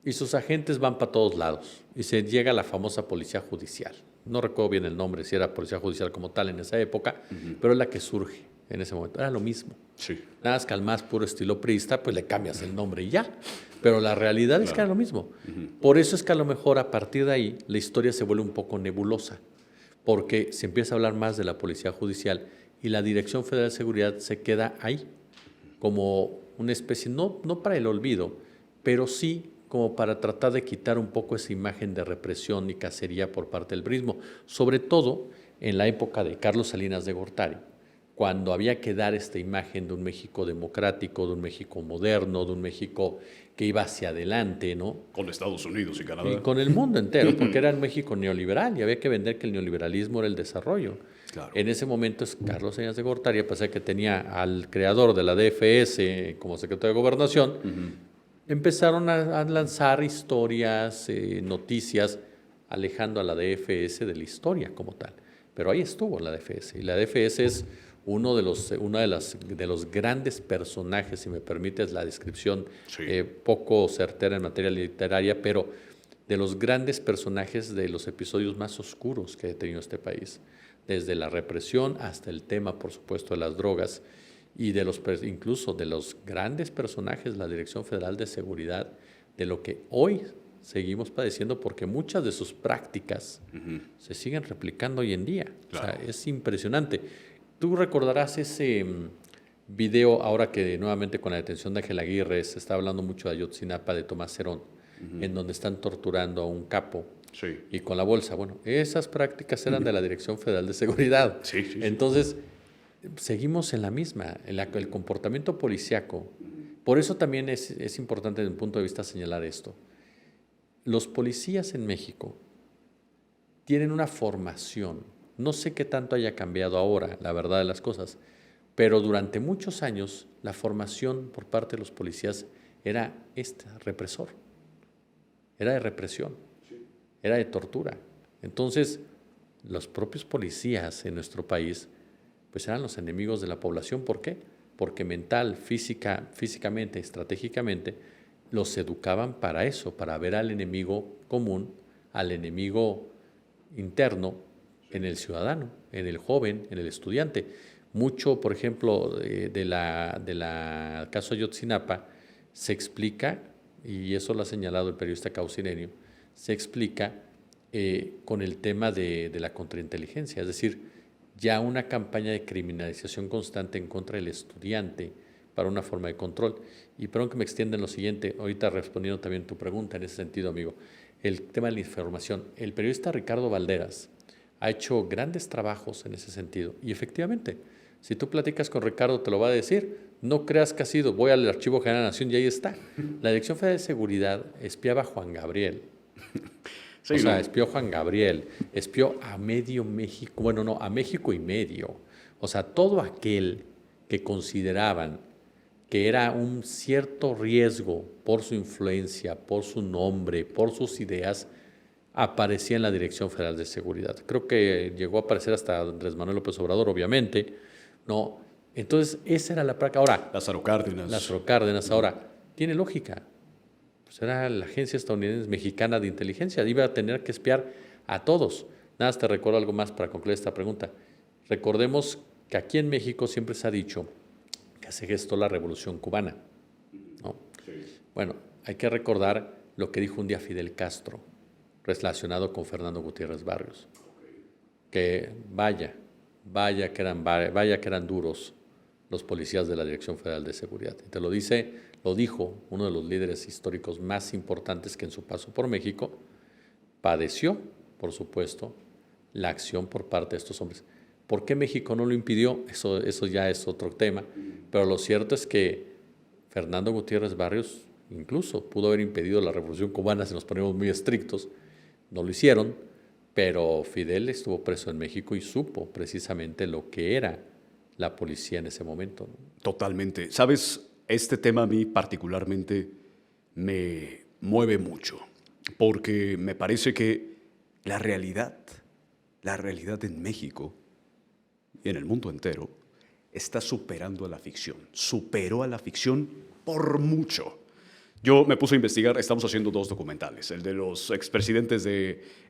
y sus agentes van para todos lados y se llega a la famosa policía judicial. No recuerdo bien el nombre, si era policía judicial como tal en esa época, pero es la que surge en ese momento. Era lo mismo. Sí. Nada más que al más puro estilo priista, pues le cambias el nombre y ya. Pero la realidad es que era lo mismo. Por eso es que a lo mejor a partir de ahí la historia se vuelve un poco nebulosa, porque se empieza a hablar más de la policía judicial y la Dirección Federal de Seguridad se queda ahí como una especie, no para el olvido, pero sí como para tratar de quitar un poco esa imagen de represión y cacería por parte del prismo, sobre todo en la época de Carlos Salinas de Gortari, cuando había que dar esta imagen de un México democrático, de un México moderno, de un México que iba hacia adelante, ¿no?
Con Estados Unidos y Canadá.
Y con el mundo entero, porque era un México neoliberal y había que vender que el neoliberalismo era el desarrollo. Claro. En ese momento Carlos Salinas de Gortari, a pesar de que tenía al creador de la DFS como secretario de Gobernación, empezaron a lanzar historias, noticias, alejando a la DFS de la historia como tal. Pero ahí estuvo la DFS, y la DFS es uno de los grandes personajes, si me permites la descripción, sí, poco certera en materia literaria, pero de los grandes personajes de los episodios más oscuros que ha tenido este país, desde la represión hasta el tema, por supuesto, de las drogas, y incluso de los grandes personajes de la Dirección Federal de Seguridad, de lo que hoy seguimos padeciendo, porque muchas de sus prácticas se siguen replicando hoy en día. Claro. O sea, es impresionante. Tú recordarás ese Video, ahora que nuevamente con la detención de Ángel Aguirre se está hablando mucho de Ayotzinapa, de Tomás Herón, en donde están torturando a un capo
Sí.
y con la bolsa. Bueno, esas prácticas eran de la Dirección Federal de Seguridad.
Sí, sí, sí.
Entonces, seguimos en la misma, el comportamiento policíaco. Por eso también es importante desde un punto de vista señalar esto. Los policías en México tienen una formación, no sé qué tanto haya cambiado ahora, la verdad de las cosas, pero durante muchos años la formación por parte de los policías era represor, era de represión, era de tortura. Entonces, los propios policías en nuestro país pues eran los enemigos de la población. ¿Por qué? Porque mental, físicamente, estratégicamente, los educaban para eso, para ver al enemigo común, al enemigo interno en el ciudadano, en el joven, en el estudiante. Mucho, por ejemplo, de la caso Ayotzinapa se explica, y eso lo ha señalado el periodista Caucilenio, se explica con el tema de la contrainteligencia, es decir, ya una campaña de criminalización constante en contra del estudiante para una forma de control. Y perdón que me extienda en lo siguiente, ahorita respondiendo también tu pregunta en ese sentido, amigo, el tema de la información. El periodista Ricardo Valderas ha hecho grandes trabajos en ese sentido y efectivamente, si tú platicas con Ricardo te lo va a decir, no creas que ha sido, voy al Archivo General de la Nación y ahí está. La Dirección Federal de Seguridad espiaba a Juan Gabriel. Sí, espió a Juan Gabriel, espió a medio México, bueno, no, a México y medio. O sea, todo aquel que consideraban que era un cierto riesgo por su influencia, por su nombre, por sus ideas, aparecía en la Dirección Federal de Seguridad. Creo que llegó a aparecer hasta Andrés Manuel López Obrador, obviamente, ¿no? Entonces, esa era la práctica. Ahora,
Lázaro Cárdenas.
Ahora, tiene lógica. Pues era la agencia estadounidense mexicana de inteligencia, iba a tener que espiar a todos. Nada más te recuerdo algo más para concluir esta pregunta. Recordemos que aquí en México siempre se ha dicho que se gestó la Revolución Cubana, ¿no? Sí. Bueno, hay que recordar lo que dijo un día Fidel Castro relacionado con Fernando Gutiérrez Barrios, que vaya que eran duros los policías de la Dirección Federal de Seguridad. Y te lo dijo uno de los líderes históricos más importantes que en su paso por México padeció, por supuesto, la acción por parte de estos hombres. ¿Por qué México no lo impidió? Eso ya es otro tema, pero lo cierto es que Fernando Gutiérrez Barrios incluso pudo haber impedido la Revolución Cubana si nos ponemos muy estrictos, no lo hicieron, pero Fidel estuvo preso en México y supo precisamente lo que era la policía en ese momento, ¿no?
Totalmente. ¿Sabes? Este tema a mí particularmente me mueve mucho, porque me parece que la realidad en México y en el mundo entero está superando a la ficción. Superó a la ficción por mucho. Yo me puse a investigar, estamos haciendo 2 documentales, el de los expresidentes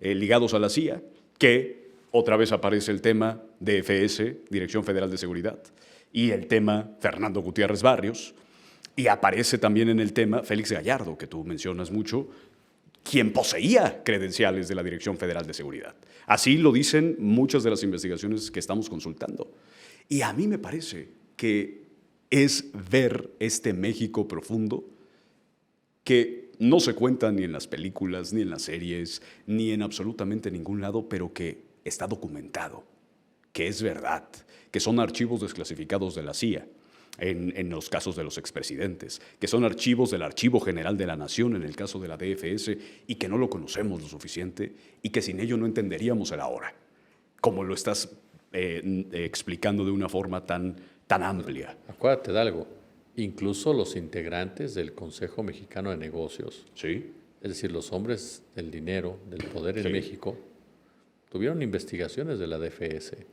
ligados a la CIA, que otra vez aparece el tema DFS, Dirección Federal de Seguridad, y el tema Fernando Gutiérrez Barrios, y aparece también en el tema Félix Gallardo, que tú mencionas mucho, quien poseía credenciales de la Dirección Federal de Seguridad. Así lo dicen muchas de las investigaciones que estamos consultando. Y a mí me parece que es ver este México profundo que no se cuenta ni en las películas, ni en las series, ni en absolutamente ningún lado, pero que está documentado, que es verdad, que son archivos desclasificados de la CIA en los casos de los expresidentes, que son archivos del Archivo General de la Nación en el caso de la DFS y que no lo conocemos lo suficiente y que sin ello no entenderíamos el ahora, como lo estás explicando de una forma tan amplia.
Acuérdate de algo, incluso los integrantes del Consejo Mexicano de Negocios,
¿sí?
Es decir, los hombres del dinero, del poder en
Sí.
México, tuvieron investigaciones de la DFS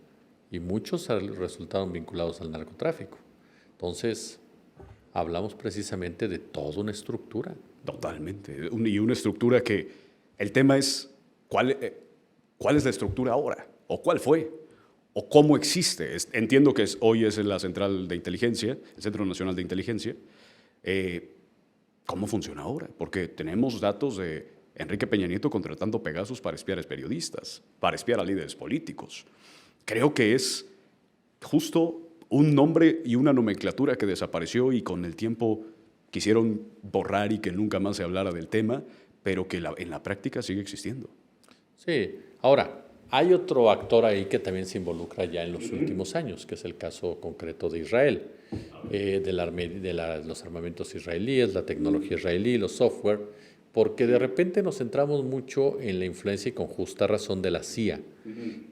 y muchos resultaron vinculados al narcotráfico. Entonces, hablamos precisamente de toda una estructura.
Totalmente. Y una estructura que el tema es cuál es la estructura ahora, o cuál fue, o cómo existe. Entiendo que hoy es la Central de Inteligencia, el Centro Nacional de Inteligencia. ¿Cómo funciona ahora? Porque tenemos datos de Enrique Peña Nieto contratando Pegasus para espiar a periodistas, para espiar a líderes políticos. Creo que es justo un nombre y una nomenclatura que desapareció y con el tiempo quisieron borrar y que nunca más se hablara del tema, pero que en la práctica sigue existiendo.
Sí, ahora, hay otro actor ahí que también se involucra ya en los últimos años, que es el caso concreto de Israel, los armamentos israelíes, la tecnología israelí, los software, porque de repente nos centramos mucho en la influencia y con justa razón de la CIA,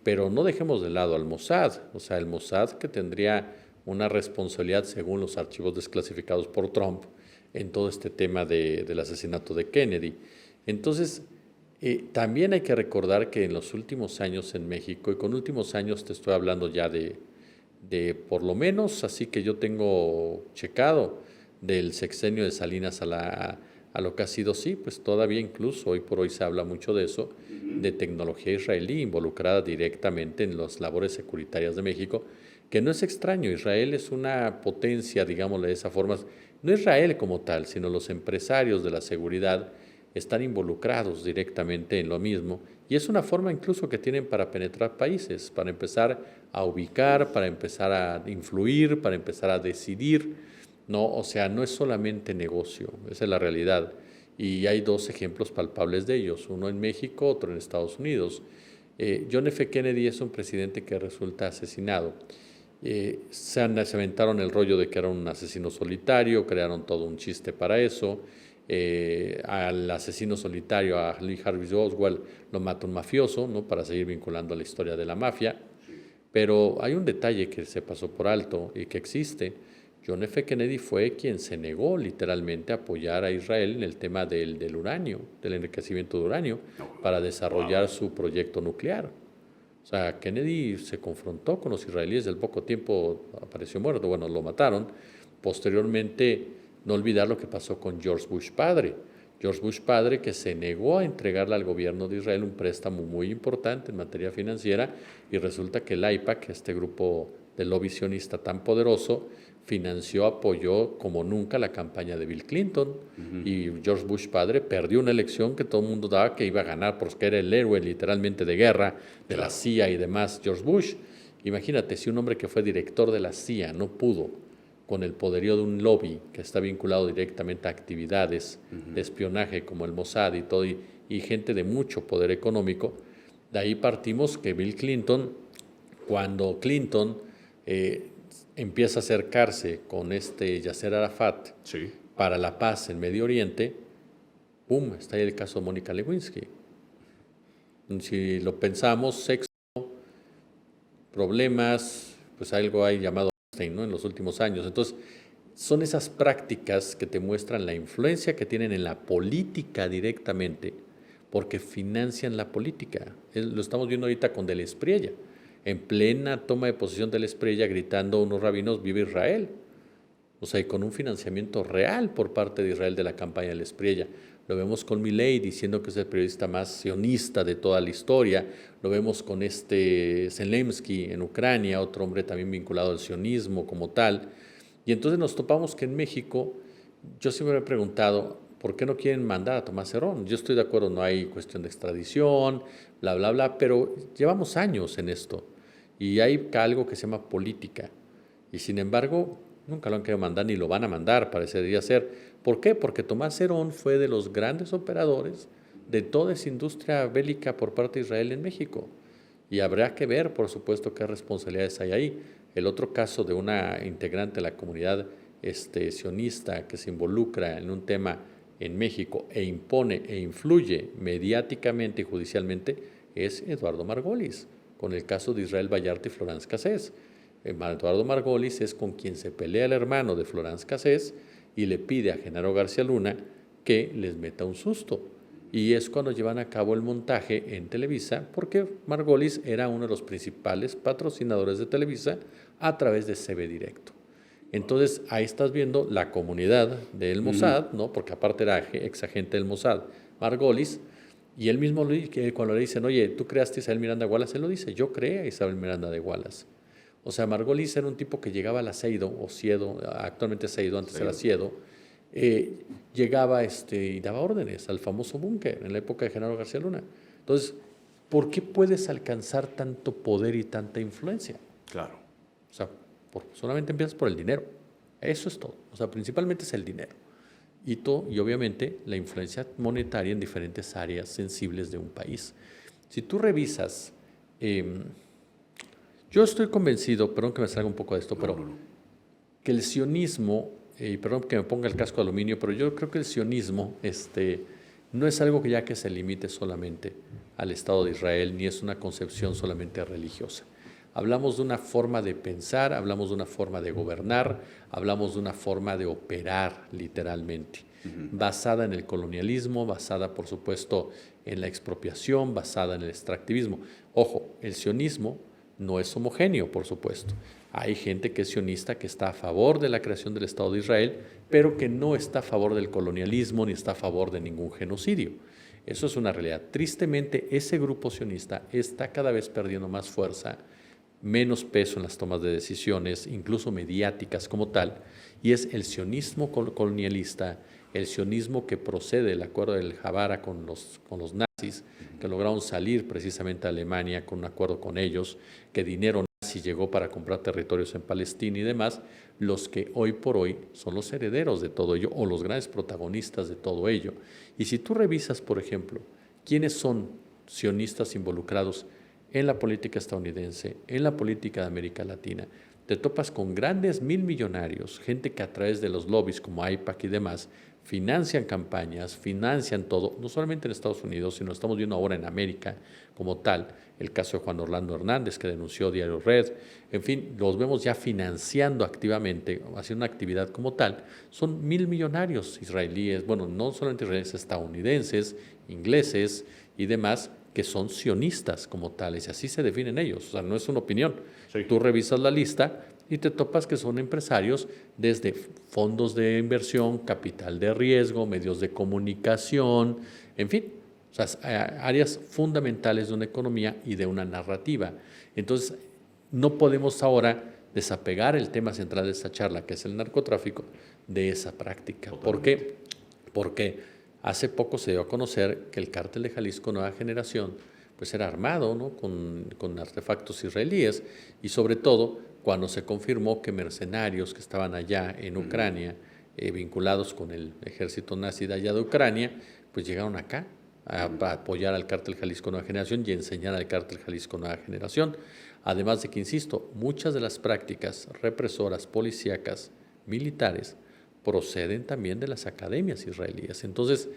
pero no dejemos de lado al Mossad, o sea, el Mossad que tendría una responsabilidad según los archivos desclasificados por Trump en todo este tema del asesinato de Kennedy. Entonces, también hay que recordar que en los últimos años en México, y con últimos años te estoy hablando ya de por lo menos, así que yo tengo checado, del sexenio de Salinas a lo que ha sido, sí, pues todavía incluso hoy por hoy se habla mucho de eso, de tecnología israelí involucrada directamente en las labores securitarias de México, que no es extraño. Israel es una potencia, digámosle de esa forma, no Israel como tal, sino los empresarios de la seguridad están involucrados directamente en lo mismo, y es una forma incluso que tienen para penetrar países, para empezar a ubicar, para empezar a influir, para empezar a decidir. No, o sea, no es solamente negocio, esa es la realidad. Y hay dos ejemplos palpables de ellos, uno en México, otro en Estados Unidos. John F. Kennedy es un presidente que resulta asesinado. Se aventaron el rollo de que era un asesino solitario, crearon todo un chiste para eso. Al asesino solitario, a Lee Harvey Oswald, lo mata un mafioso, ¿no? Para seguir vinculando a la historia de la mafia. Pero hay un detalle que se pasó por alto y que existe. John F. Kennedy fue quien se negó literalmente a apoyar a Israel en el tema del uranio, del enriquecimiento de uranio, para desarrollar su proyecto nuclear. O sea, Kennedy se confrontó con los israelíes, al poco tiempo apareció muerto, bueno, lo mataron. Posteriormente, no olvidar lo que pasó con George Bush padre. George Bush padre que se negó a entregarle al gobierno de Israel un préstamo muy importante en materia financiera, y resulta que el AIPAC, este grupo de lobby sionista tan poderoso, financió, apoyó como nunca la campaña de Bill Clinton. Y George Bush padre perdió una elección que todo el mundo daba que iba a ganar porque era el héroe literalmente de guerra de la CIA y demás, George Bush. Imagínate, si un hombre que fue director de la CIA no pudo, con el poderío de un lobby que está vinculado directamente a actividades de espionaje como el Mossad y todo, y gente de mucho poder económico, de ahí partimos que Bill Clinton, cuando Clinton empieza a acercarse con Yasser Arafat,
Sí.
para la paz en Medio Oriente, ¡pum!, está ahí el caso de Mónica Lewinsky. Si lo pensamos, sexo, problemas, pues algo hay llamado Einstein, ¿no?, en los últimos años. Entonces, son esas prácticas que te muestran la influencia que tienen en la política directamente, porque financian la política. Lo estamos viendo ahorita con Del Espriella, en plena toma de posesión de Del Espriella, gritando a unos rabinos, ¡viva Israel! O sea, y con un financiamiento real por parte de Israel de la campaña de Del Espriella. Lo vemos con Milei diciendo que es el periodista más sionista de toda la historia. Lo vemos con Zelensky en Ucrania, otro hombre también vinculado al sionismo como tal. Y entonces nos topamos que en México, yo siempre me he preguntado, ¿por qué no quieren mandar a Tomás Herón? Yo estoy de acuerdo, no hay cuestión de extradición, bla, bla, bla, pero llevamos años en esto y hay algo que se llama política. Y sin embargo, nunca lo han querido mandar ni lo van a mandar, parecería ser. ¿Por qué? Porque Tomás Herón fue de los grandes operadores de toda esa industria bélica por parte de Israel en México. Y habrá que ver, por supuesto, qué responsabilidades hay ahí. El otro caso de una integrante de la comunidad sionista que se involucra en un tema en México e impone e influye mediáticamente y judicialmente es Eduardo Margolis, con el caso de Israel Vallarta y Florence Cassés. Eduardo Margolis es con quien se pelea el hermano de Florence Cassés y le pide a Genaro García Luna que les meta un susto. Y es cuando llevan a cabo el montaje en Televisa, porque Margolis era uno de los principales patrocinadores de Televisa a través de CB Directo. Entonces, ahí estás viendo la comunidad del Mossad, ¿no? Porque aparte era ex agente del Mossad, Margolis, y él mismo cuando le dicen, oye, ¿tú creaste a Isabel Miranda de Wallace? Él lo dice, yo creé a Isabel Miranda de Wallace. O sea, Margolis era un tipo que llegaba a la Seido, o Siedo, actualmente Seido, antes era Siedo, llegaba y daba órdenes al famoso búnker en la época de Genaro García Luna. Entonces, ¿por qué puedes alcanzar tanto poder y tanta influencia?
Claro.
O sea, Solamente empiezas por el dinero. Eso es todo. O sea, principalmente es el dinero. Y obviamente la influencia monetaria en diferentes áreas sensibles de un país. Si tú revisas, yo estoy convencido, perdón que me salga un poco de esto, pero que el sionismo, y perdón que me ponga el casco de aluminio, pero yo creo que el sionismo no es algo que se limite solamente al Estado de Israel, ni es una concepción solamente religiosa. Hablamos de una forma de pensar, hablamos de una forma de gobernar, hablamos de una forma de operar literalmente, basada en el colonialismo, basada por supuesto en la expropiación, basada en el extractivismo. Ojo, el sionismo no es homogéneo, por supuesto. Hay gente que es sionista, que está a favor de la creación del Estado de Israel, pero que no está a favor del colonialismo ni está a favor de ningún genocidio. Eso es una realidad. Tristemente, ese grupo sionista está cada vez perdiendo más fuerza, menos peso en las tomas de decisiones, incluso mediáticas como tal, y es el sionismo colonialista, el sionismo que procede del acuerdo del Javara con los nazis, que lograron salir precisamente a Alemania con un acuerdo con ellos, que dinero nazi llegó para comprar territorios en Palestina y demás, los que hoy por hoy son los herederos de todo ello o los grandes protagonistas de todo ello. Y si tú revisas, por ejemplo, quiénes son sionistas involucrados en la política estadounidense, en la política de América Latina, te topas con grandes millonarios, gente que a través de los lobbies como AIPAC y demás, financian campañas, financian todo, no solamente en Estados Unidos, sino estamos viendo ahora en América como tal, el caso de Juan Orlando Hernández, que denunció Diario Red, en fin, los vemos ya financiando activamente, haciendo una actividad como tal. Son millonarios israelíes, bueno, no solamente israelíes, estadounidenses, ingleses y demás, que son sionistas como tales, y así se definen ellos, o sea, no es una opinión. Sí. Tú revisas la lista y te topas que son empresarios desde fondos de inversión, capital de riesgo, medios de comunicación, en fin, o sea, áreas fundamentales de una economía y de una narrativa. Entonces, no podemos ahora desapegar el tema central de esta charla, que es el narcotráfico, de esa práctica. ¿Por qué? Porque hace poco se dio a conocer que el cártel de Jalisco Nueva Generación pues era armado, ¿no?, con artefactos israelíes, y sobre todo cuando se confirmó que mercenarios que estaban allá en Ucrania, vinculados con el ejército nazi de allá de Ucrania, pues llegaron acá a apoyar al cártel Jalisco Nueva Generación y enseñar al cártel Jalisco Nueva Generación. Además de que, insisto, muchas de las prácticas represoras, policíacas, militares, proceden también de las academias israelíes. Entonces,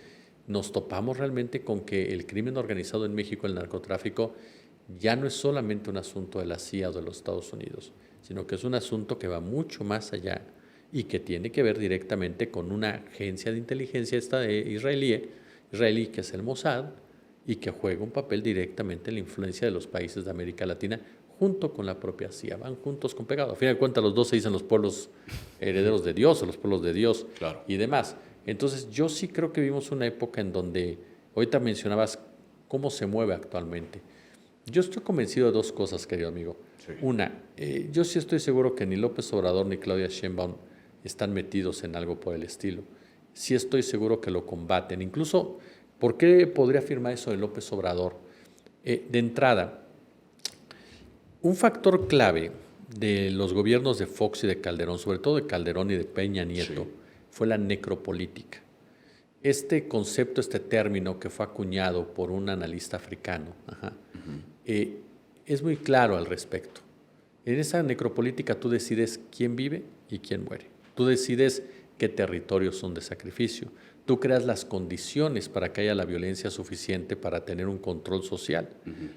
nos topamos realmente con que el crimen organizado en México, el narcotráfico, ya no es solamente un asunto de la CIA o de los Estados Unidos, sino que es un asunto que va mucho más allá y que tiene que ver directamente con una agencia de inteligencia israelí, que es el Mossad, y que juega un papel directamente en la influencia de los países de América Latina, junto con la propia CIA, van juntos con pegado. A fin de cuentas, los dos se dicen los pueblos herederos de Dios, o los pueblos de Dios, claro, y demás. Entonces, yo sí creo que vivimos una época en donde, ahorita mencionabas cómo se mueve actualmente. Yo estoy convencido de dos cosas, querido amigo. Sí. Una, yo sí estoy seguro que ni López Obrador ni Claudia Sheinbaum están metidos en algo por el estilo. Sí estoy seguro que lo combaten. Incluso, ¿por qué podría afirmar eso de López Obrador? De entrada, un factor clave de los gobiernos de Fox y de Calderón, sobre todo de Calderón y de Peña Nieto, sí, fue la necropolítica. Este concepto, este término que fue acuñado por un analista africano, es muy claro al respecto. En esa necropolítica tú decides quién vive y quién muere. Tú decides qué territorios son de sacrificio. Tú creas las condiciones para que haya la violencia suficiente para tener un control social.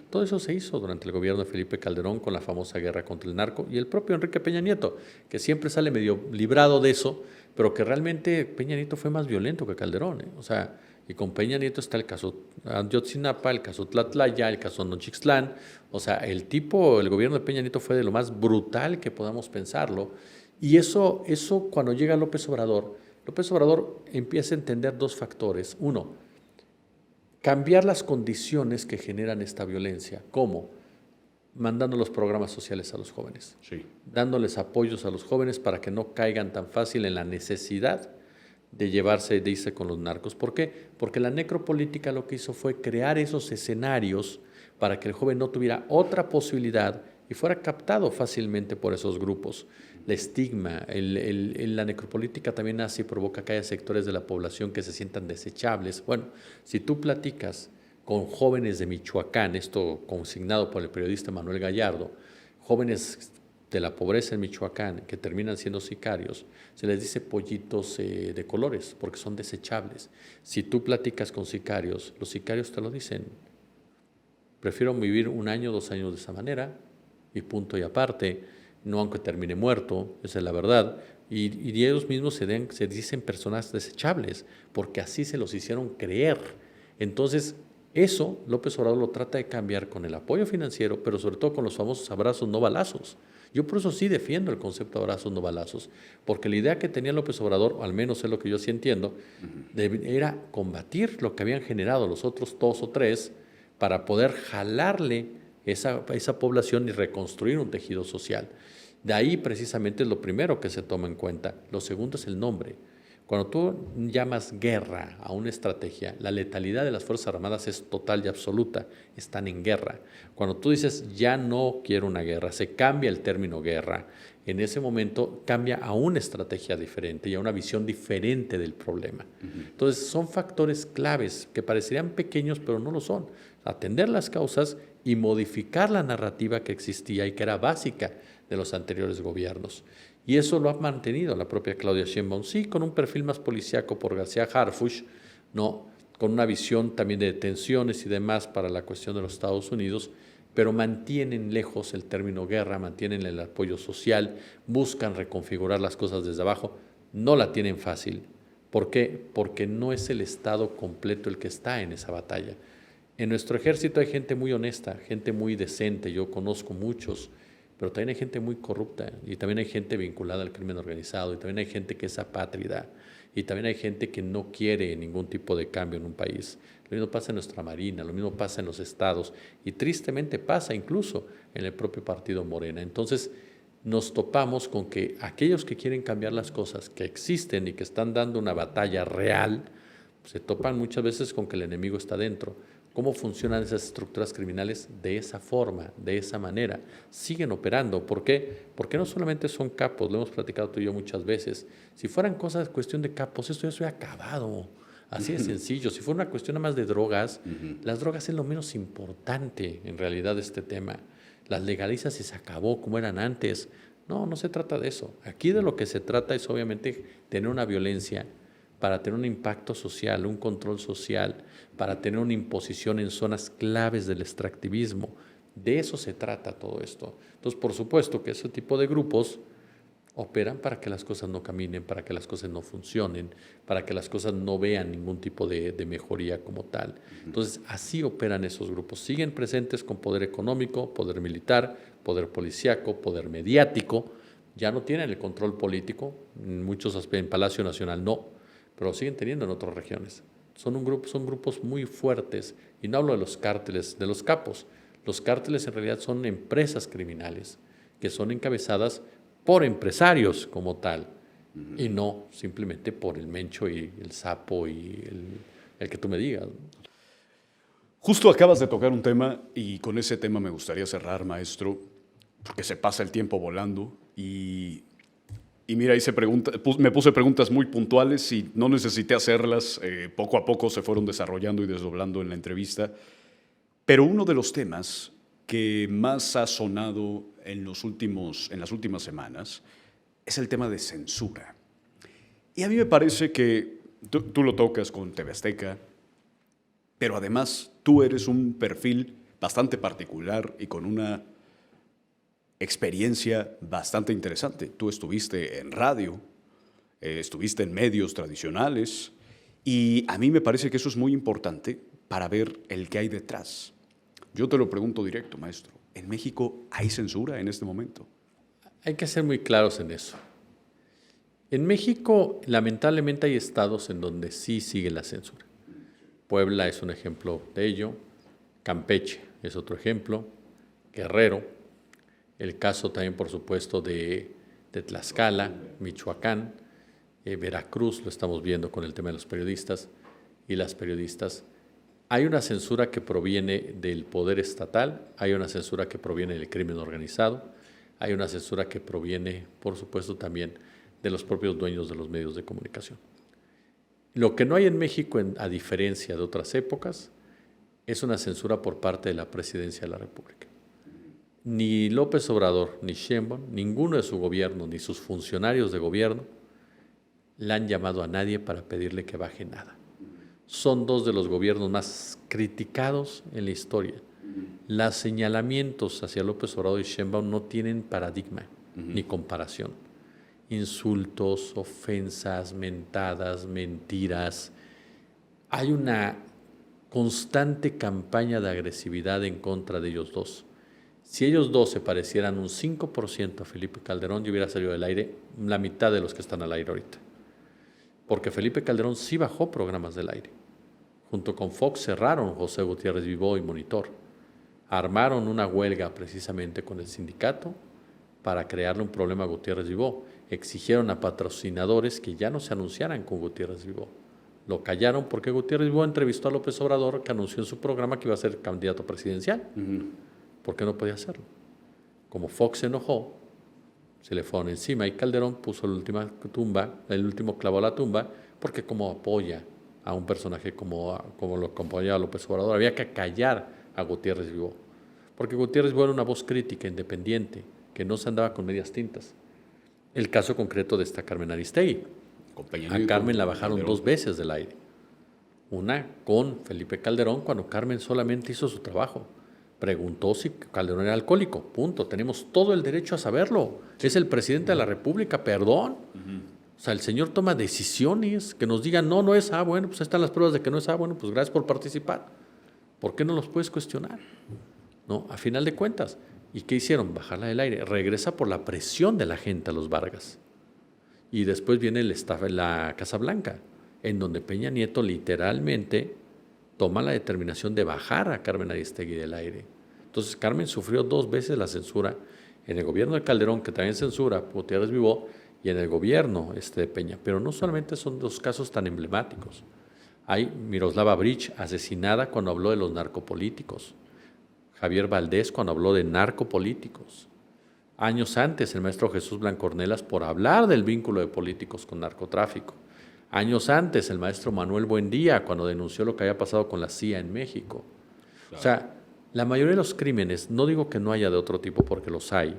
Todo eso se hizo durante el gobierno de Felipe Calderón con la famosa guerra contra el narco, y el propio Enrique Peña Nieto, que siempre sale medio librado de eso, pero que realmente Peña Nieto fue más violento que Calderón, O sea, y con Peña Nieto está el caso Ayotzinapa, el caso Tlatlaya, el caso Nochixtlán. O sea, el gobierno de Peña Nieto fue de lo más brutal que podamos pensarlo. Y eso cuando llega López Obrador empieza a entender dos factores. Uno, cambiar las condiciones que generan esta violencia. ¿Cómo? Mandando los programas sociales a los jóvenes, sí, dándoles apoyos a los jóvenes para que no caigan tan fácil en la necesidad de irse con los narcos. ¿Por qué? Porque la necropolítica lo que hizo fue crear esos escenarios para que el joven no tuviera otra posibilidad y fuera captado fácilmente por esos grupos. la estigma, la necropolítica también hace y provoca que haya sectores de la población que se sientan desechables. Bueno, si tú platicas con jóvenes de Michoacán, esto consignado por el periodista Manuel Gallardo, jóvenes de la pobreza en Michoacán que terminan siendo sicarios, se les dice pollitos de colores porque son desechables. Si tú platicas con sicarios, los sicarios te lo dicen, prefiero vivir 1 año, 2 años de esa manera y punto y aparte, no aunque termine muerto, esa es la verdad. Y ellos mismos se dicen personas desechables porque así se los hicieron creer. Entonces, eso López Obrador lo trata de cambiar con el apoyo financiero, pero sobre todo con los famosos abrazos no balazos. Yo por eso sí defiendo el concepto de abrazos no balazos, porque la idea que tenía López Obrador, o al menos es lo que yo sí entiendo, era combatir lo que habían generado los otros 2 o 3 para poder jalarle esa población y reconstruir un tejido social. De ahí precisamente es lo primero que se toma en cuenta. Lo segundo es el nombre. Cuando tú llamas guerra a una estrategia, la letalidad de las Fuerzas Armadas es total y absoluta, están en guerra. Cuando tú dices ya no quiero una guerra, se cambia el término guerra, en ese momento cambia a una estrategia diferente y a una visión diferente del problema. Entonces son factores claves que parecerían pequeños pero no lo son. Atender las causas y modificar la narrativa que existía y que era básica de los anteriores gobiernos. Y eso lo ha mantenido la propia Claudia Sheinbaum, sí, con un perfil más policíaco por García Harfuch, ¿no? Con una visión también de detenciones y demás para la cuestión de los Estados Unidos, pero mantienen lejos el término guerra, mantienen el apoyo social, buscan reconfigurar las cosas desde abajo, no la tienen fácil. ¿Por qué? Porque no es el Estado completo el que está en esa batalla. En nuestro ejército hay gente muy honesta, gente muy decente, yo conozco muchos, pero también hay gente muy corrupta y también hay gente vinculada al crimen organizado y también hay gente que es apátrida y también hay gente que no quiere ningún tipo de cambio en un país. Lo mismo pasa en nuestra Marina, lo mismo pasa en los estados y tristemente pasa incluso en el propio partido Morena. Entonces nos topamos con que aquellos que quieren cambiar las cosas, que existen y que están dando una batalla real, se topan muchas veces con que el enemigo está dentro. ¿Cómo funcionan esas estructuras criminales? De esa forma, de esa manera. Siguen operando. ¿Por qué? Porque no solamente son capos, lo hemos platicado tú y yo muchas veces. Si fueran cosas cuestión de capos, esto ya se hubiera acabado. Así de sencillo. Si fuera una cuestión nada más de drogas, las drogas es lo menos importante en realidad de este tema. Las legalizas y se acabó como eran antes. No, no se trata de eso. Aquí de lo que se trata es obviamente tener una violencia para tener un impacto social, un control social, para tener una imposición en zonas claves del extractivismo. De eso se trata todo esto. Entonces, por supuesto que ese tipo de grupos operan para que las cosas no caminen, para que las cosas no funcionen, para que las cosas no vean ningún tipo de mejoría como tal. Entonces, así operan esos grupos. Siguen presentes con poder económico, poder militar, poder policíaco, poder mediático. Ya no tienen el control político, en muchos aspectos, en Palacio Nacional no, pero lo siguen teniendo en otras regiones. Son grupos muy fuertes, y no hablo de los cárteles, de los capos. Los cárteles en realidad son empresas criminales que son encabezadas por empresarios como tal, y no simplemente por el Mencho y el Sapo y el que tú me digas.
Justo acabas de tocar un tema y con ese tema me gustaría cerrar, maestro, porque se pasa el tiempo volando y mira, me puse preguntas muy puntuales y no necesité hacerlas, poco a poco se fueron desarrollando y desdoblando en la entrevista, pero uno de los temas que más ha sonado en las últimas semanas es el tema de censura. Y a mí me parece que tú lo tocas con TV Azteca, pero además tú eres un perfil bastante particular y con una experiencia bastante interesante. Tú estuviste en radio, estuviste en medios tradicionales y a mí me parece que eso es muy importante para ver el que hay detrás. Yo te lo pregunto directo, maestro. ¿En México hay censura en este momento?
Hay que ser muy claros en eso. En México, lamentablemente, hay estados en donde sí sigue la censura. Puebla es un ejemplo de ello, Campeche es otro ejemplo, Guerrero, el caso también, por supuesto, de Tlaxcala, Michoacán, Veracruz, lo estamos viendo con el tema de los periodistas y las periodistas. Hay una censura que proviene del poder estatal, hay una censura que proviene del crimen organizado, hay una censura que proviene, por supuesto, también de los propios dueños de los medios de comunicación. Lo que no hay en México, a diferencia de otras épocas, es una censura por parte de la Presidencia de la República. Ni López Obrador, ni Sheinbaum, ninguno de su gobierno, ni sus funcionarios de gobierno, le han llamado a nadie para pedirle que baje nada. Son dos de los gobiernos más criticados en la historia. Los señalamientos hacia López Obrador y Sheinbaum no tienen paradigma ni comparación. Insultos, ofensas, mentadas, mentiras. Hay una constante campaña de agresividad en contra de ellos dos. Si ellos dos se parecieran un 5% a Felipe Calderón, yo hubiera salido del aire la mitad de los que están al aire ahorita. Porque Felipe Calderón sí bajó programas del aire. Junto con Fox cerraron José Gutiérrez Vivó y Monitor. Armaron una huelga precisamente con el sindicato para crearle un problema a Gutiérrez Vivó. Exigieron a patrocinadores que ya no se anunciaran con Gutiérrez Vivó. Lo callaron porque Gutiérrez Vivó entrevistó a López Obrador, que anunció en su programa que iba a ser candidato presidencial. ¿Por qué no podía hacerlo? Como Fox se enojó, se le fueron encima y Calderón puso el último clavo a la tumba, porque como apoya a un personaje como lo apoyaba López Obrador, había que callar a Gutiérrez Vivó, porque Gutiérrez Vivó era una voz crítica, independiente, que no se andaba con medias tintas. El caso concreto de esta Carmen Aristegui. A Carmen la bajaron Calderón 2 veces del aire. Una con Felipe Calderón, cuando Carmen solamente hizo su trabajo. Preguntó si Calderón era alcohólico. Punto. Tenemos todo el derecho a saberlo. Es el presidente de la República, perdón. O sea, el señor toma decisiones que nos digan, no es, bueno, pues están las pruebas de que no es, bueno, pues gracias por participar. ¿Por qué no los puedes cuestionar? No, a final de cuentas. ¿Y qué hicieron? Bajarla del aire. Regresa por la presión de la gente a los Vargas. Y después viene el staff en la Casa Blanca, en donde Peña Nieto literalmente toma la determinación de bajar a Carmen Aristegui del aire. Entonces Carmen sufrió 2 veces la censura en el gobierno de Calderón, que también censura Gutiérrez Vivó, y en el gobierno de Peña. Pero no solamente son 2 casos tan emblemáticos. Hay Miroslava Bridge, asesinada cuando habló de los narcopolíticos. Javier Valdés cuando habló de narcopolíticos. Años antes, el maestro Jesús Blancornelas por hablar del vínculo de políticos con narcotráfico. Años antes, el maestro Manuel Buendía cuando denunció lo que había pasado con la CIA en México. Claro. O sea, la mayoría de los crímenes, no digo que no haya de otro tipo porque los hay.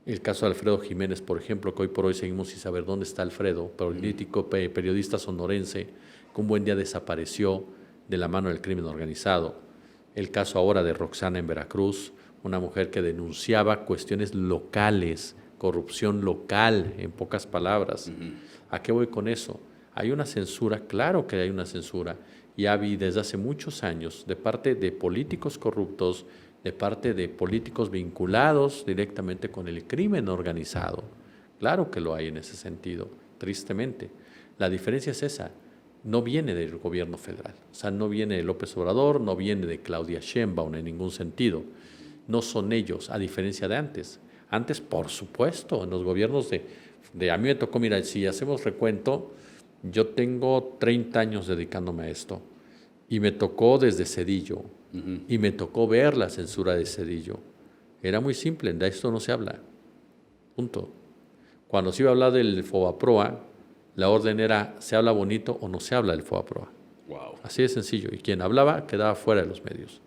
El caso de Alfredo Jiménez, por ejemplo, que hoy por hoy seguimos sin saber dónde está Alfredo, político, periodista sonorense, que un buen día desapareció de la mano del crimen organizado. El caso ahora de Roxana en Veracruz, una mujer que denunciaba cuestiones locales, corrupción local, en pocas palabras. ¿A qué voy con eso? Hay una censura, claro que hay una censura, y ha habido desde hace muchos años de parte de políticos corruptos, de parte de políticos vinculados directamente con el crimen organizado. Claro que lo hay en ese sentido, tristemente. La diferencia es esa. No viene del gobierno federal, o sea, no viene de López Obrador, no viene de Claudia Sheinbaum en ningún sentido. No son ellos, a diferencia de antes. Antes, por supuesto, en los gobiernos a mí me tocó, mira, si hacemos recuento, yo tengo 30 años dedicándome a esto y me tocó desde Zedillo y me tocó ver la censura de Zedillo. Era muy simple, de esto no se habla, punto. Cuando se iba a hablar del FOBAPROA, la orden era, ¿se habla bonito o no se habla del FOBAPROA? Wow. Así de sencillo. Y quien hablaba quedaba fuera de los medios.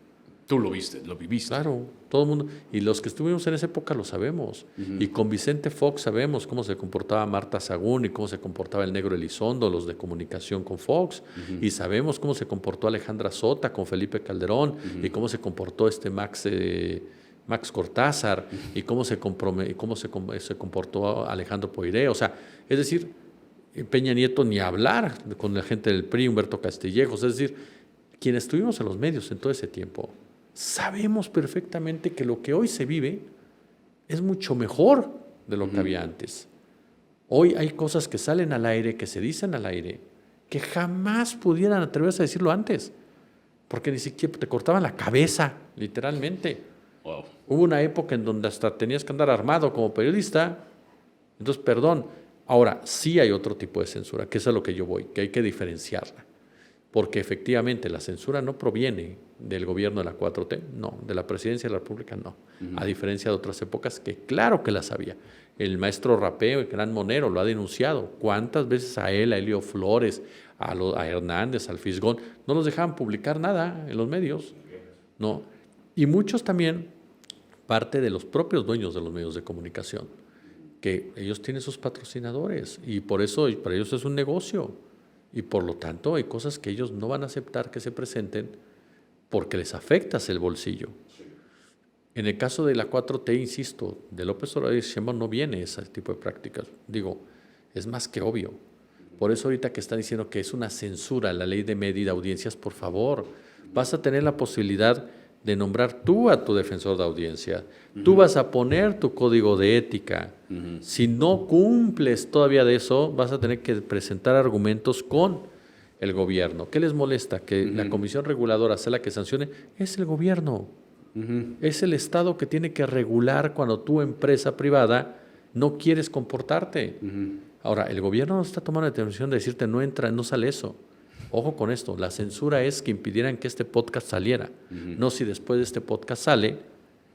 Tú lo viste, lo viviste.
Claro, todo el mundo. Y los que estuvimos en esa época lo sabemos. Y con Vicente Fox sabemos cómo se comportaba Marta Sagún y cómo se comportaba el Negro Elizondo, los de comunicación con Fox. Y sabemos cómo se comportó Alejandra Sota con Felipe Calderón y cómo se comportó Max Cortázar y cómo se comportó Alejandro Poiré. O sea, es decir, Peña Nieto ni hablar con la gente del PRI, Humberto Castillejos. Es decir, quienes estuvimos en los medios en todo ese tiempo, sabemos perfectamente que lo que hoy se vive es mucho mejor de lo que había antes. Hoy hay cosas que salen al aire, que se dicen al aire, que jamás pudieran atreverse a decirlo antes, porque ni siquiera te cortaban la cabeza, literalmente. Wow. Hubo una época en donde hasta tenías que andar armado como periodista. Entonces, perdón. Ahora, sí hay otro tipo de censura, que es a lo que yo voy, que hay que diferenciarla. Porque efectivamente la censura no proviene del gobierno de la 4T, no, de la presidencia de la República, no. A diferencia de otras épocas que claro que las había. El maestro Rapeo, el gran Monero, lo ha denunciado. ¿Cuántas veces a él, a Elio Flores, a Hernández, al Fisgón, no los dejaban publicar nada en los medios? No. Y muchos también, parte de los propios dueños de los medios de comunicación, que ellos tienen sus patrocinadores y por eso para ellos es un negocio. Y por lo tanto hay cosas que ellos no van a aceptar que se presenten porque les afectas el bolsillo. En el caso de la 4T, insisto, de López Obrador y Sheinbaum no viene ese tipo de prácticas. Digo, es más que obvio. Por eso ahorita que está diciendo que es una censura la ley de medida audiencias, por favor, vas a tener la posibilidad de nombrar tú a tu defensor de audiencia. Tú vas a poner tu código de ética. Si no cumples todavía de eso, vas a tener que presentar argumentos con el gobierno. ¿Qué les molesta? Que la comisión reguladora sea la que sancione. Es el gobierno. Es el Estado que tiene que regular cuando tú, empresa privada, no quieres comportarte. Ahora, el gobierno no está tomando la determinación de decirte no entra, no sale eso. Ojo con esto, la censura es que impidieran que este podcast saliera. No si después de este podcast sale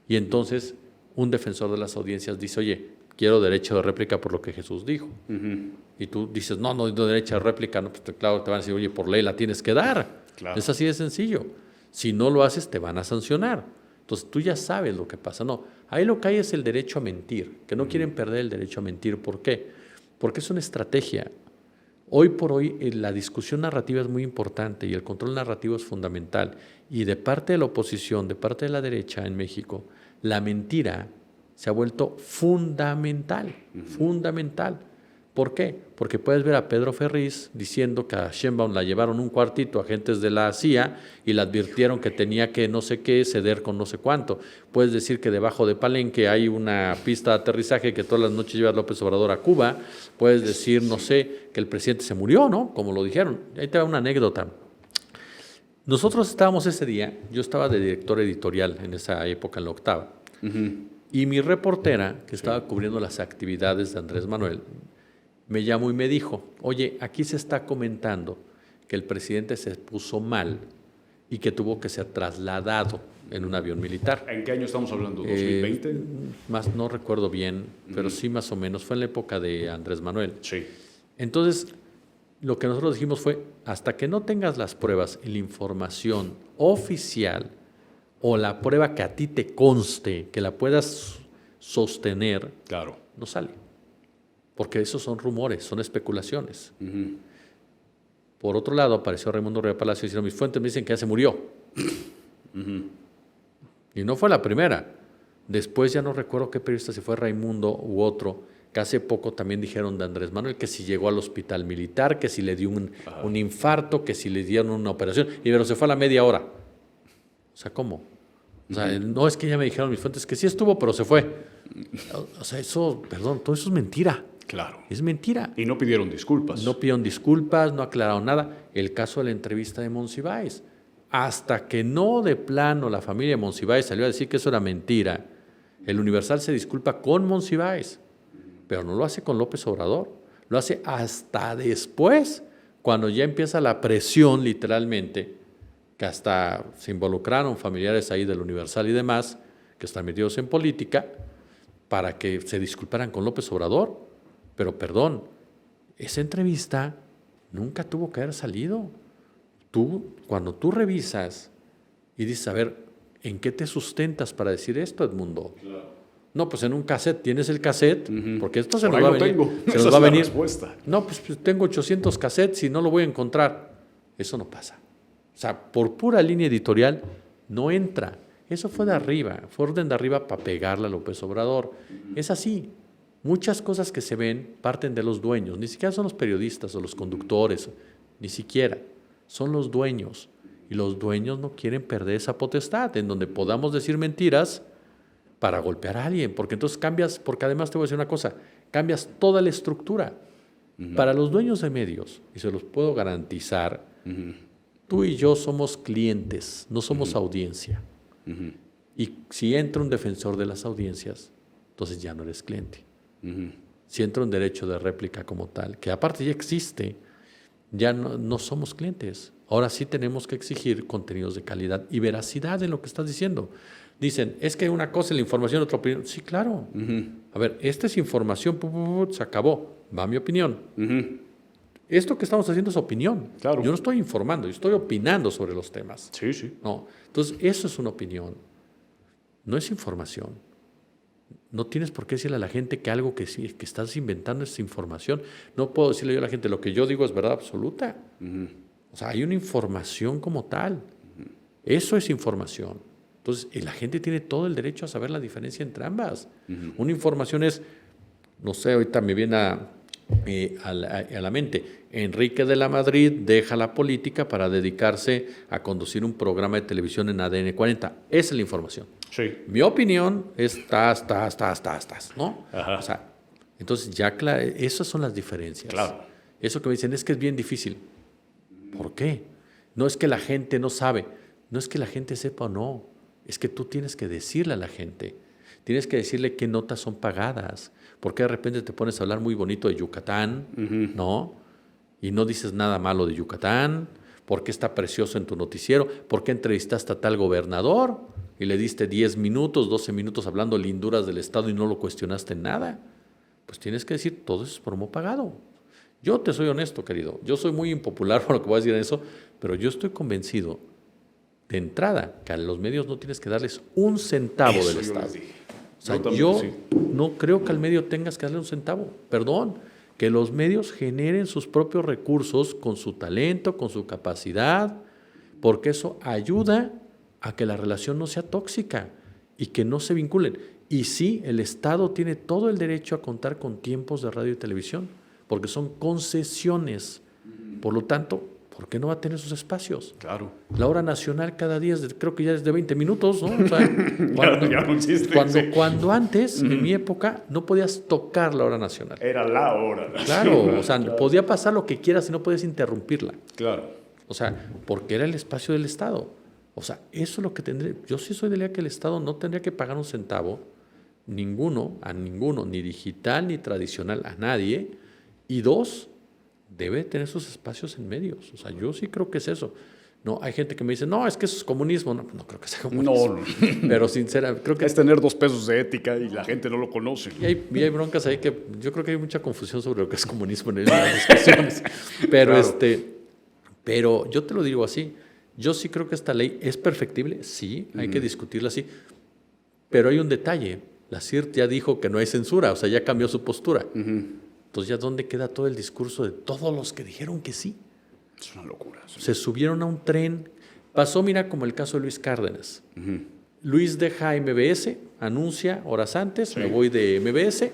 y entonces un defensor de las audiencias dice, oye, quiero derecho de réplica por lo que Jesús dijo. Y tú dices, no derecho de réplica, no, pues claro, te van a decir, oye, por ley la tienes que dar. Claro. Es así de sencillo. Si no lo haces, te van a sancionar. Entonces tú ya sabes lo que pasa. No, ahí lo que hay es el derecho a mentir, que no quieren perder el derecho a mentir. ¿Por qué? Porque es una estrategia. Hoy por hoy la discusión narrativa es muy importante y el control narrativo es fundamental. Y de parte de la oposición, de parte de la derecha en México, la mentira se ha vuelto fundamental, fundamental. ¿Por qué? Porque puedes ver a Pedro Ferriz diciendo que a Sheinbaum la llevaron un cuartito agentes de la CIA y le advirtieron que tenía que no sé qué ceder con no sé cuánto. Puedes decir que debajo de Palenque hay una pista de aterrizaje que todas las noches lleva López Obrador a Cuba. Puedes decir, no sé, que el presidente se murió, ¿no? Como lo dijeron. Ahí te va una anécdota. Nosotros estábamos ese día, yo estaba de director editorial en esa época, en la Octava, y mi reportera, que estaba cubriendo las actividades de Andrés Manuel, me llamó y me dijo, oye, aquí se está comentando que el presidente se puso mal y que tuvo que ser trasladado en un avión militar.
¿En qué año estamos hablando? ¿2020?
Más no recuerdo bien, pero sí más o menos. Fue en la época de Andrés Manuel.
Sí.
Entonces, lo que nosotros dijimos fue, hasta que no tengas las pruebas y la información oficial o la prueba que a ti te conste, que la puedas sostener,
claro,
no sale. Porque esos son rumores, son especulaciones. Por otro lado, apareció Raimundo Rueda Palacio diciendo, mis fuentes me dicen que ya se murió. Y no fue la primera. Después ya no recuerdo qué periodista, si fue Raimundo u otro, que hace poco también dijeron de Andrés Manuel que si llegó al hospital militar, que si le dio un infarto, que si le dieron una operación, pero se fue a la media hora. O sea, ¿cómo? O sea, no es que ya me dijeron mis fuentes que sí estuvo, pero se fue. O sea, eso, perdón, todo eso es mentira.
Claro.
Es mentira.
Y no pidieron disculpas.
No pidieron disculpas, no aclararon nada. El caso de la entrevista de Monsiváis. Hasta que no de plano la familia de Monsiváis salió a decir que eso era mentira, el Universal se disculpa con Monsiváis, pero no lo hace con López Obrador. Lo hace hasta después, cuando ya empieza la presión literalmente, que hasta se involucraron familiares ahí del Universal y demás, que están metidos en política, para que se disculparan con López Obrador. Pero perdón, esa entrevista nunca tuvo que haber salido. Cuando tú revisas y dices, a ver, ¿en qué te sustentas para decir esto, Edmundo? Claro. No, pues en un cassette, ¿tienes el cassette? Porque esto se nos va a venir. Se nos va a venir. No, pues tengo 800 cassettes y no lo voy a encontrar. Eso no pasa. O sea, por pura línea editorial no entra. Eso fue de arriba, fue orden de arriba para pegarle a López Obrador. Es así. Muchas cosas que se ven parten de los dueños, ni siquiera son los periodistas o los conductores, ni siquiera, son los dueños. Y los dueños no quieren perder esa potestad en donde podamos decir mentiras para golpear a alguien, porque entonces cambias, porque además te voy a decir una cosa, cambias toda la estructura. Para los dueños de medios, y se los puedo garantizar, tú y yo somos clientes, no somos audiencia. Y si entra un defensor de las audiencias, entonces ya no eres cliente. Si entra un derecho de réplica como tal, que aparte ya existe, ya no somos clientes. Ahora sí tenemos que exigir contenidos de calidad y veracidad en lo que estás diciendo. Dicen, es que una cosa es la información, otra opinión. Sí, claro. A ver, esta es información, se acabó. Va mi opinión. Esto que estamos haciendo es opinión.
Claro.
Yo no estoy informando, yo estoy opinando sobre los temas.
Sí, sí.
No. Entonces, eso es una opinión. No es información. No tienes por qué decirle a la gente que algo que estás inventando es información. No puedo decirle yo a la gente lo que yo digo es verdad absoluta. O sea, hay una información como tal. Eso es información. Entonces, la gente tiene todo el derecho a saber la diferencia entre ambas. Una información es, no sé, ahorita me viene a la mente, Enrique de la Madrid deja la política para dedicarse a conducir un programa de televisión en ADN 40. Esa es la información.
Sí.
Mi opinión es ¿no?
Ajá.
O sea, entonces ya esas son las diferencias.
Claro.
Eso que me dicen es que es bien difícil. ¿Por qué? No es que la gente no sabe, no es que la gente sepa o no, es que tú tienes que decirle a la gente, tienes que decirle qué notas son pagadas, porque de repente te pones a hablar muy bonito de Yucatán, ¿no? Y no dices nada malo de Yucatán, porque está precioso en tu noticiero, porque entrevistaste a tal gobernador y le diste 10 minutos, 12 minutos hablando linduras del Estado y no lo cuestionaste en nada. Pues tienes que decir, todo eso es promo pagado. Yo te soy honesto, querido. Yo soy muy impopular por lo que voy a decir en eso, pero yo estoy convencido de entrada que a los medios no tienes que darles un centavo del Estado. O sea, yo no creo que al medio tengas que darle un centavo. Perdón, que los medios generen sus propios recursos con su talento, con su capacidad, porque eso ayuda a que la relación no sea tóxica y que no se vinculen. Y sí, el Estado tiene todo el derecho a contar con tiempos de radio y televisión, porque son concesiones. Por lo tanto, ¿por qué no va a tener sus espacios?
Claro.
La hora nacional cada día, creo que ya es de 20 minutos, ¿no? O sea,
ya no existe.
Cuando antes, en mi época, no podías tocar la hora nacional.
Era la hora nacional.
Claro, o sea, podía pasar lo que quieras y no podías interrumpirla.
Claro.
O sea, porque era el espacio del Estado. O sea, eso es lo que tendría. Yo sí soy de la idea que el Estado no tendría que pagar un centavo, a ninguno, ni digital ni tradicional, a nadie. Y dos, debe tener sus espacios en medios. O sea, yo sí creo que es eso. No, hay gente que me dice, no, es que eso es comunismo. No creo que sea comunismo.
No.
Pero sinceramente, creo que
es tener 2 pesos de ética y la gente no lo conoce.
Y hay broncas ahí que yo creo que hay mucha confusión sobre lo que es comunismo en las discusiones. Pero,
claro.
Pero yo te lo digo así. Yo sí creo que esta ley es perfectible. Sí, hay que discutirla así. Pero hay un detalle. La CIRT ya dijo que no hay censura. O sea, ya cambió su postura. Entonces, ¿ya dónde queda todo el discurso de todos los que dijeron que sí?
Es una locura. Sí.
Se subieron a un tren. Pasó, mira, como el caso de Luis Cárdenas. Luis deja MBS, anuncia horas antes, me voy de MBS,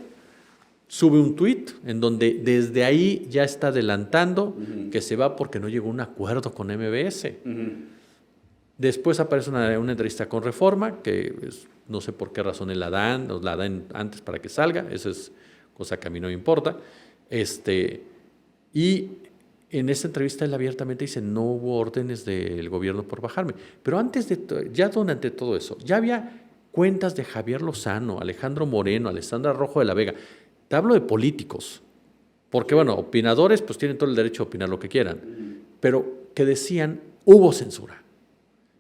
sube un tuit en donde desde ahí ya está adelantando que se va porque no llegó a un acuerdo con MBS. Después aparece una entrevista con Reforma, que no sé por qué razón la dan antes para que salga, eso es cosa que a mí no me importa. Y en esa entrevista él abiertamente dice, no hubo órdenes del gobierno por bajarme. Pero antes ya durante todo eso, ya había cuentas de Javier Lozano, Alejandro Moreno, Alessandra Rojo de la Vega. Te hablo de políticos, porque bueno, opinadores pues tienen todo el derecho a opinar lo que quieran, pero que decían, hubo censura.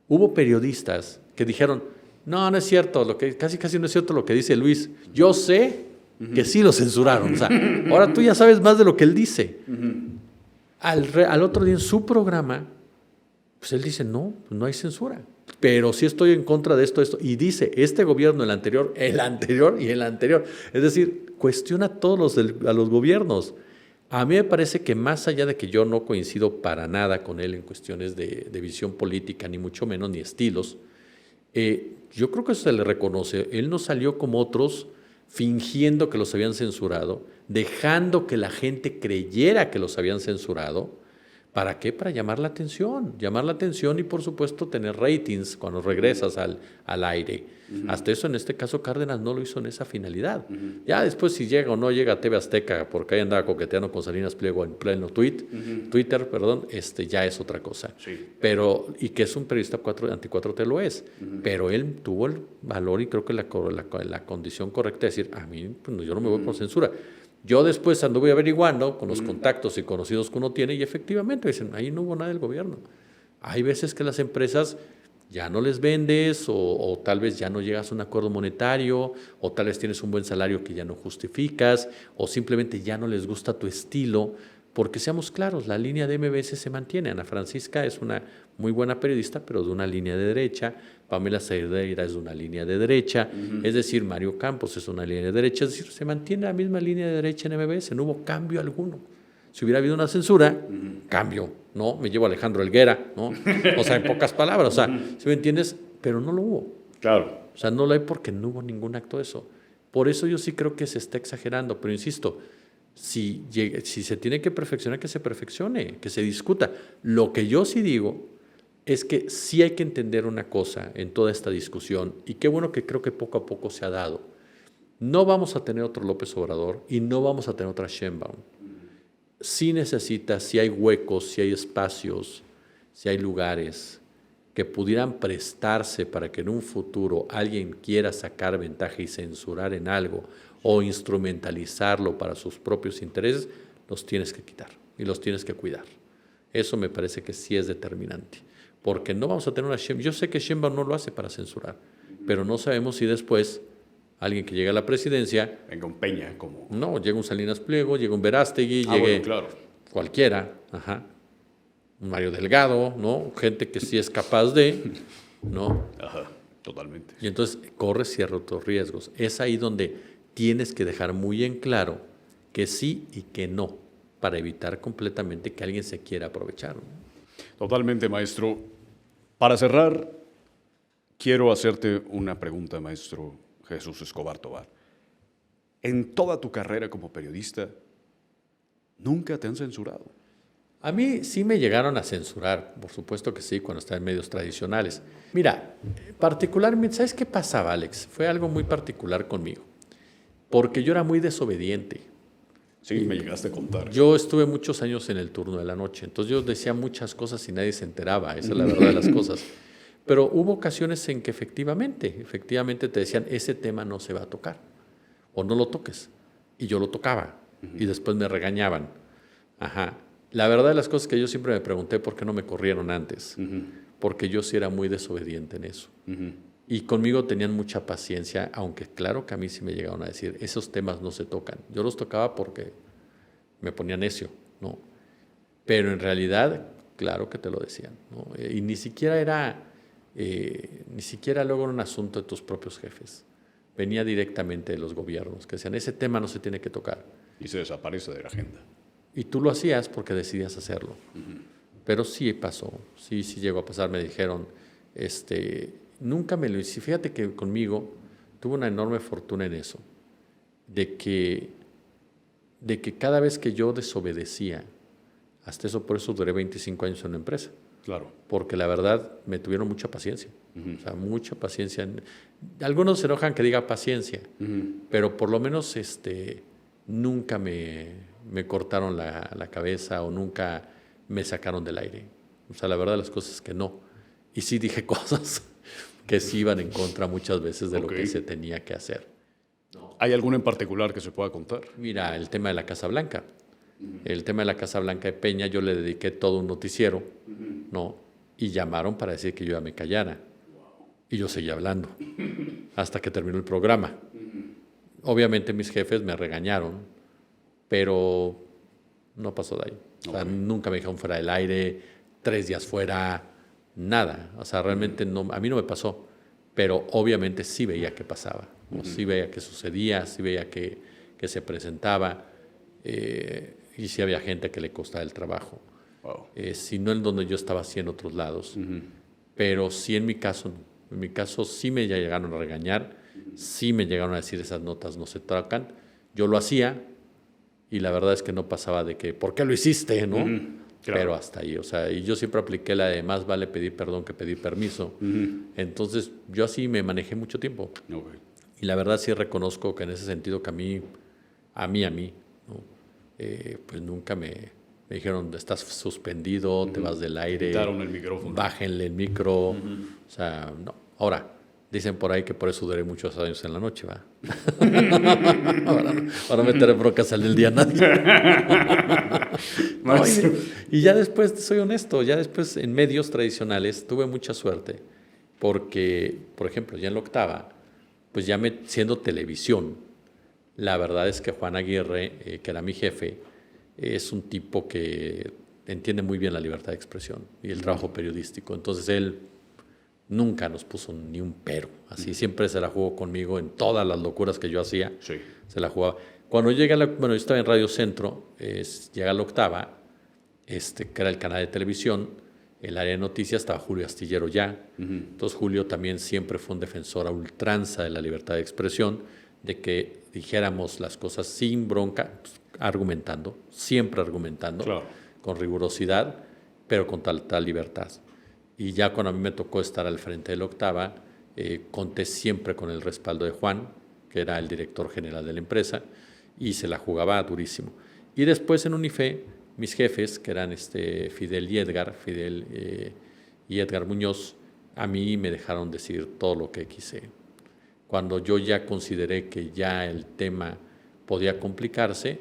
Hubo periodistas que dijeron, no es cierto, casi no es cierto lo que dice Luis. Yo sé que sí lo censuraron. O sea, ahora tú ya sabes más de lo que él dice. Al otro día en su programa, pues él dice, no hay censura. Pero sí estoy en contra de esto. Y dice, este gobierno, el anterior y el anterior. Es decir, cuestiona a todos a los gobiernos. A mí me parece que más allá de que yo no coincido para nada con él en cuestiones de visión política, ni mucho menos, ni estilos, yo creo que eso se le reconoce. Él no salió como otros fingiendo que los habían censurado, dejando que la gente creyera que los habían censurado. ¿Para qué? Para llamar la atención y por supuesto tener ratings cuando regresas al aire. Hasta eso en este caso Cárdenas no lo hizo en esa finalidad. Ya después si llega o no llega a TV Azteca porque ahí andaba coqueteando con Salinas Pliego en pleno Twitter, ya es otra cosa.
Sí.
Pero, y que es un periodista anti-4T lo es, pero él tuvo el valor y creo que la condición correcta de decir, a mí pues, yo no me voy por censura. Yo después anduve averiguando con los contactos y conocidos que uno tiene y efectivamente dicen, ahí no hubo nada del gobierno. Hay veces que las empresas ya no les vendes o tal vez ya no llegas a un acuerdo monetario o tal vez tienes un buen salario que ya no justificas o simplemente ya no les gusta tu estilo, porque seamos claros, la línea de MBS se mantiene. Ana Francisca es una muy buena periodista, pero de una línea de derecha. Pamela Cerdeira es de una línea de derecha. Es decir, Mario Campos es una línea de derecha. Es decir, se mantiene la misma línea de derecha en MBS. No hubo cambio alguno. Si hubiera habido una censura, cambio, ¿no? Me llevo a Alejandro Helguera, ¿no? O sea, en pocas palabras, o sea, ¿sí me entiendes? Pero no lo hubo.
Claro.
O sea, no lo hay porque no hubo ningún acto de eso. Por eso yo sí creo que se está exagerando, pero insisto, si se tiene que perfeccionar, que se perfeccione, que se discuta. Lo que yo sí digo es que sí hay que entender una cosa en toda esta discusión, y qué bueno que creo que poco a poco se ha dado. No vamos a tener otro López Obrador y no vamos a tener otra Sheinbaum. Sí necesitas, si hay huecos, si hay espacios, si hay lugares que pudieran prestarse para que en un futuro alguien quiera sacar ventaja y censurar en algo o instrumentalizarlo para sus propios intereses, los tienes que quitar y los tienes que cuidar. Eso me parece que sí es determinante, porque no vamos a tener una Sheinbaum. Yo sé que Sheinbaum no lo hace para censurar, pero no sabemos si después alguien que llegue a la presidencia...
Venga un Peña como...
No, llega un Salinas Pliego, llega un Verástegui, llegue
bueno, claro.
cualquiera, un Mario Delgado, ¿no? Gente que sí es capaz de, ¿no?
Ajá, totalmente.
Y entonces corres ciertos riesgos. Es ahí donde tienes que dejar muy en claro que sí y que no, para evitar completamente que alguien se quiera aprovechar, ¿no?
Totalmente, maestro. Para cerrar, quiero hacerte una pregunta, maestro Jesús Escobar Tovar. En toda tu carrera como periodista, ¿nunca te han censurado?
A mí sí me llegaron a censurar, por supuesto que sí, cuando estaba en medios tradicionales. Mira, particularmente, ¿sabes qué pasaba, Alex? Fue algo muy particular conmigo, porque yo era muy desobediente.
Sí, me llegaste a contar.
Yo estuve muchos años en el turno de la noche, entonces yo decía muchas cosas y nadie se enteraba, esa es la verdad de las cosas. Pero hubo ocasiones en que efectivamente te decían, ese tema no se va a tocar, o no lo toques. Y yo lo tocaba, y después me regañaban. La verdad de las cosas es que yo siempre me pregunté por qué no me corrieron antes, porque yo sí era muy desobediente en eso. Y conmigo tenían mucha paciencia, aunque claro que a mí sí me llegaron a decir, esos temas no se tocan. Yo los tocaba porque me ponía necio, ¿no? Pero en realidad, claro que te lo decían, ¿no? Y ni siquiera luego era un asunto de tus propios jefes. Venía directamente de los gobiernos, que decían, ese tema no se tiene que tocar.
Y se desaparece de la agenda.
Y tú lo hacías porque decidías hacerlo. Pero sí pasó, sí llegó a pasar. Me dijeron, nunca me lo hice. Fíjate que conmigo tuve una enorme fortuna en eso, de que cada vez que yo desobedecía, hasta eso, por eso duré 25 años en una empresa.
Claro.
Porque la verdad me tuvieron mucha paciencia. O sea, mucha paciencia. Algunos se enojan que diga paciencia, pero por lo menos nunca me cortaron la cabeza o nunca me sacaron del aire. O sea, la verdad de las cosas es que no. Y sí dije cosas que sí iban en contra muchas veces de lo que se tenía que hacer.
¿Hay alguno en particular que se pueda contar?
Mira, el tema de la Casa Blanca. El tema de la Casa Blanca de Peña, yo le dediqué todo un noticiero, ¿no? Y llamaron para decir que yo ya me callara. Y yo seguía hablando hasta que terminó el programa. Obviamente mis jefes me regañaron, pero no pasó de ahí. O sea, nunca me dijeron fuera del aire, 3 días fuera, nada. O sea, realmente no, a mí no me pasó, pero obviamente sí veía que pasaba, ¿no? Sí veía que sucedía, sí veía que se presentaba, y sí había gente que le costaba el trabajo.
Wow.
Si no en donde yo estaba, así en otros lados. Pero sí en mi caso, no. En mi caso sí me llegaron a regañar, sí me llegaron a decir esas notas no se tocan. Yo lo hacía y la verdad es que no pasaba de que, ¿por qué lo hiciste? ¿No?
Claro.
Pero hasta ahí, o sea, y yo siempre apliqué la de más vale pedir perdón que pedir permiso. Entonces yo así me manejé mucho tiempo.
Okay.
Y la verdad sí reconozco que en ese sentido que a mí, ¿no? Pues nunca me dijeron, estás suspendido, te vas del aire,
Quitaron el micrófono.
bájenle el micro, o sea, no. Ahora, Dicen por ahí que por eso duré muchos años en la noche, ¿va? Ahora meter broncas al del día a nadie. No, y ya después, soy honesto, ya después en medios tradicionales tuve mucha suerte porque, por ejemplo, ya en la octava, pues ya siendo televisión, la verdad es que Juan Aguirre, que era mi jefe, es un tipo que entiende muy bien la libertad de expresión y el trabajo periodístico. Entonces él nunca nos puso ni un pero. Así siempre se la jugó conmigo en todas las locuras que yo hacía.
Sí.
Se la jugaba. Cuando llega, yo estaba en Radio Centro, llega la octava, que era el canal de televisión, el área de noticias estaba Julio Astillero ya. Entonces Julio también siempre fue un defensor a ultranza de la libertad de expresión, de que dijéramos las cosas sin bronca, pues, argumentando, siempre argumentando, claro, con rigurosidad, pero con tal libertad. Y ya cuando a mí me tocó estar al frente de la octava, conté siempre con el respaldo de Juan, que era el director general de la empresa, y se la jugaba durísimo. Y después en Unife, mis jefes, que eran Fidel y Edgar Muñoz, a mí me dejaron decir todo lo que quise. Cuando yo ya consideré que ya el tema podía complicarse,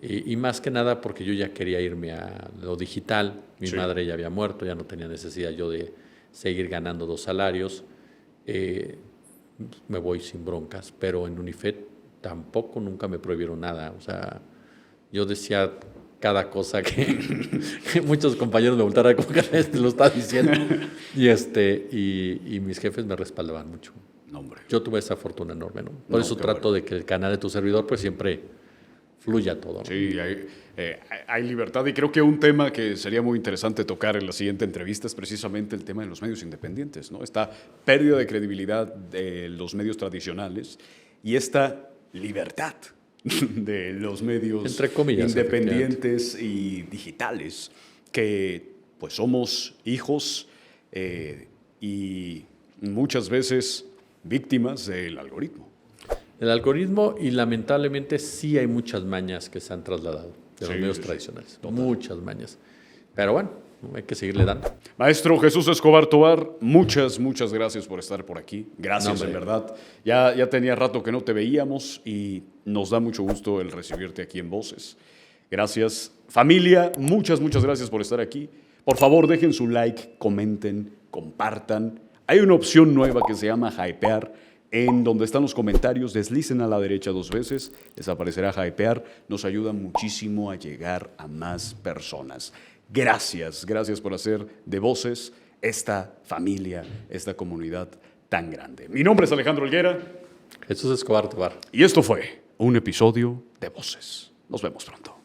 y más que nada porque yo ya quería irme a lo digital. Mi madre ya había muerto, ya no tenía necesidad yo de seguir ganando 2 salarios. Me voy sin broncas, pero en Unifed tampoco nunca me prohibieron nada. O sea, yo decía cada cosa que muchos compañeros me voltaron como que lo está diciendo. Y mis jefes me respaldaban mucho.
No, hombre.
Yo tuve esa fortuna enorme, ¿no? Por eso trato de que el canal de tu servidor pues siempre fluya todo, ¿no?
Sí, hay libertad, y creo que un tema que sería muy interesante tocar en la siguiente entrevista es precisamente el tema de los medios independientes, ¿no? Esta pérdida de credibilidad de los medios tradicionales y esta libertad de los medios, entre comillas, independientes y digitales, que pues somos hijos y muchas veces víctimas del algoritmo.
El algoritmo, y lamentablemente sí hay muchas mañas que se han trasladado de los medios tradicionales. Total. Muchas mañas. Pero bueno, hay que seguirle dando.
Maestro Jesús Escobar Tovar, muchas gracias por estar por aquí. Gracias, en verdad. Ya tenía rato que no te veíamos y nos da mucho gusto el recibirte aquí en Voces. Gracias. Familia, muchas gracias por estar aquí. Por favor, dejen su like, comenten, compartan. Hay una opción nueva que se llama Hypear, en donde están los comentarios. Deslicen a la derecha 2 veces, les aparecerá Hypear. Nos ayuda muchísimo a llegar a más personas. Gracias por hacer de Voces esta familia, esta comunidad tan grande. Mi nombre es Alejandro Helguera.
Jesús Escobar Tovar.
Y esto fue un episodio de Voces. Nos vemos pronto.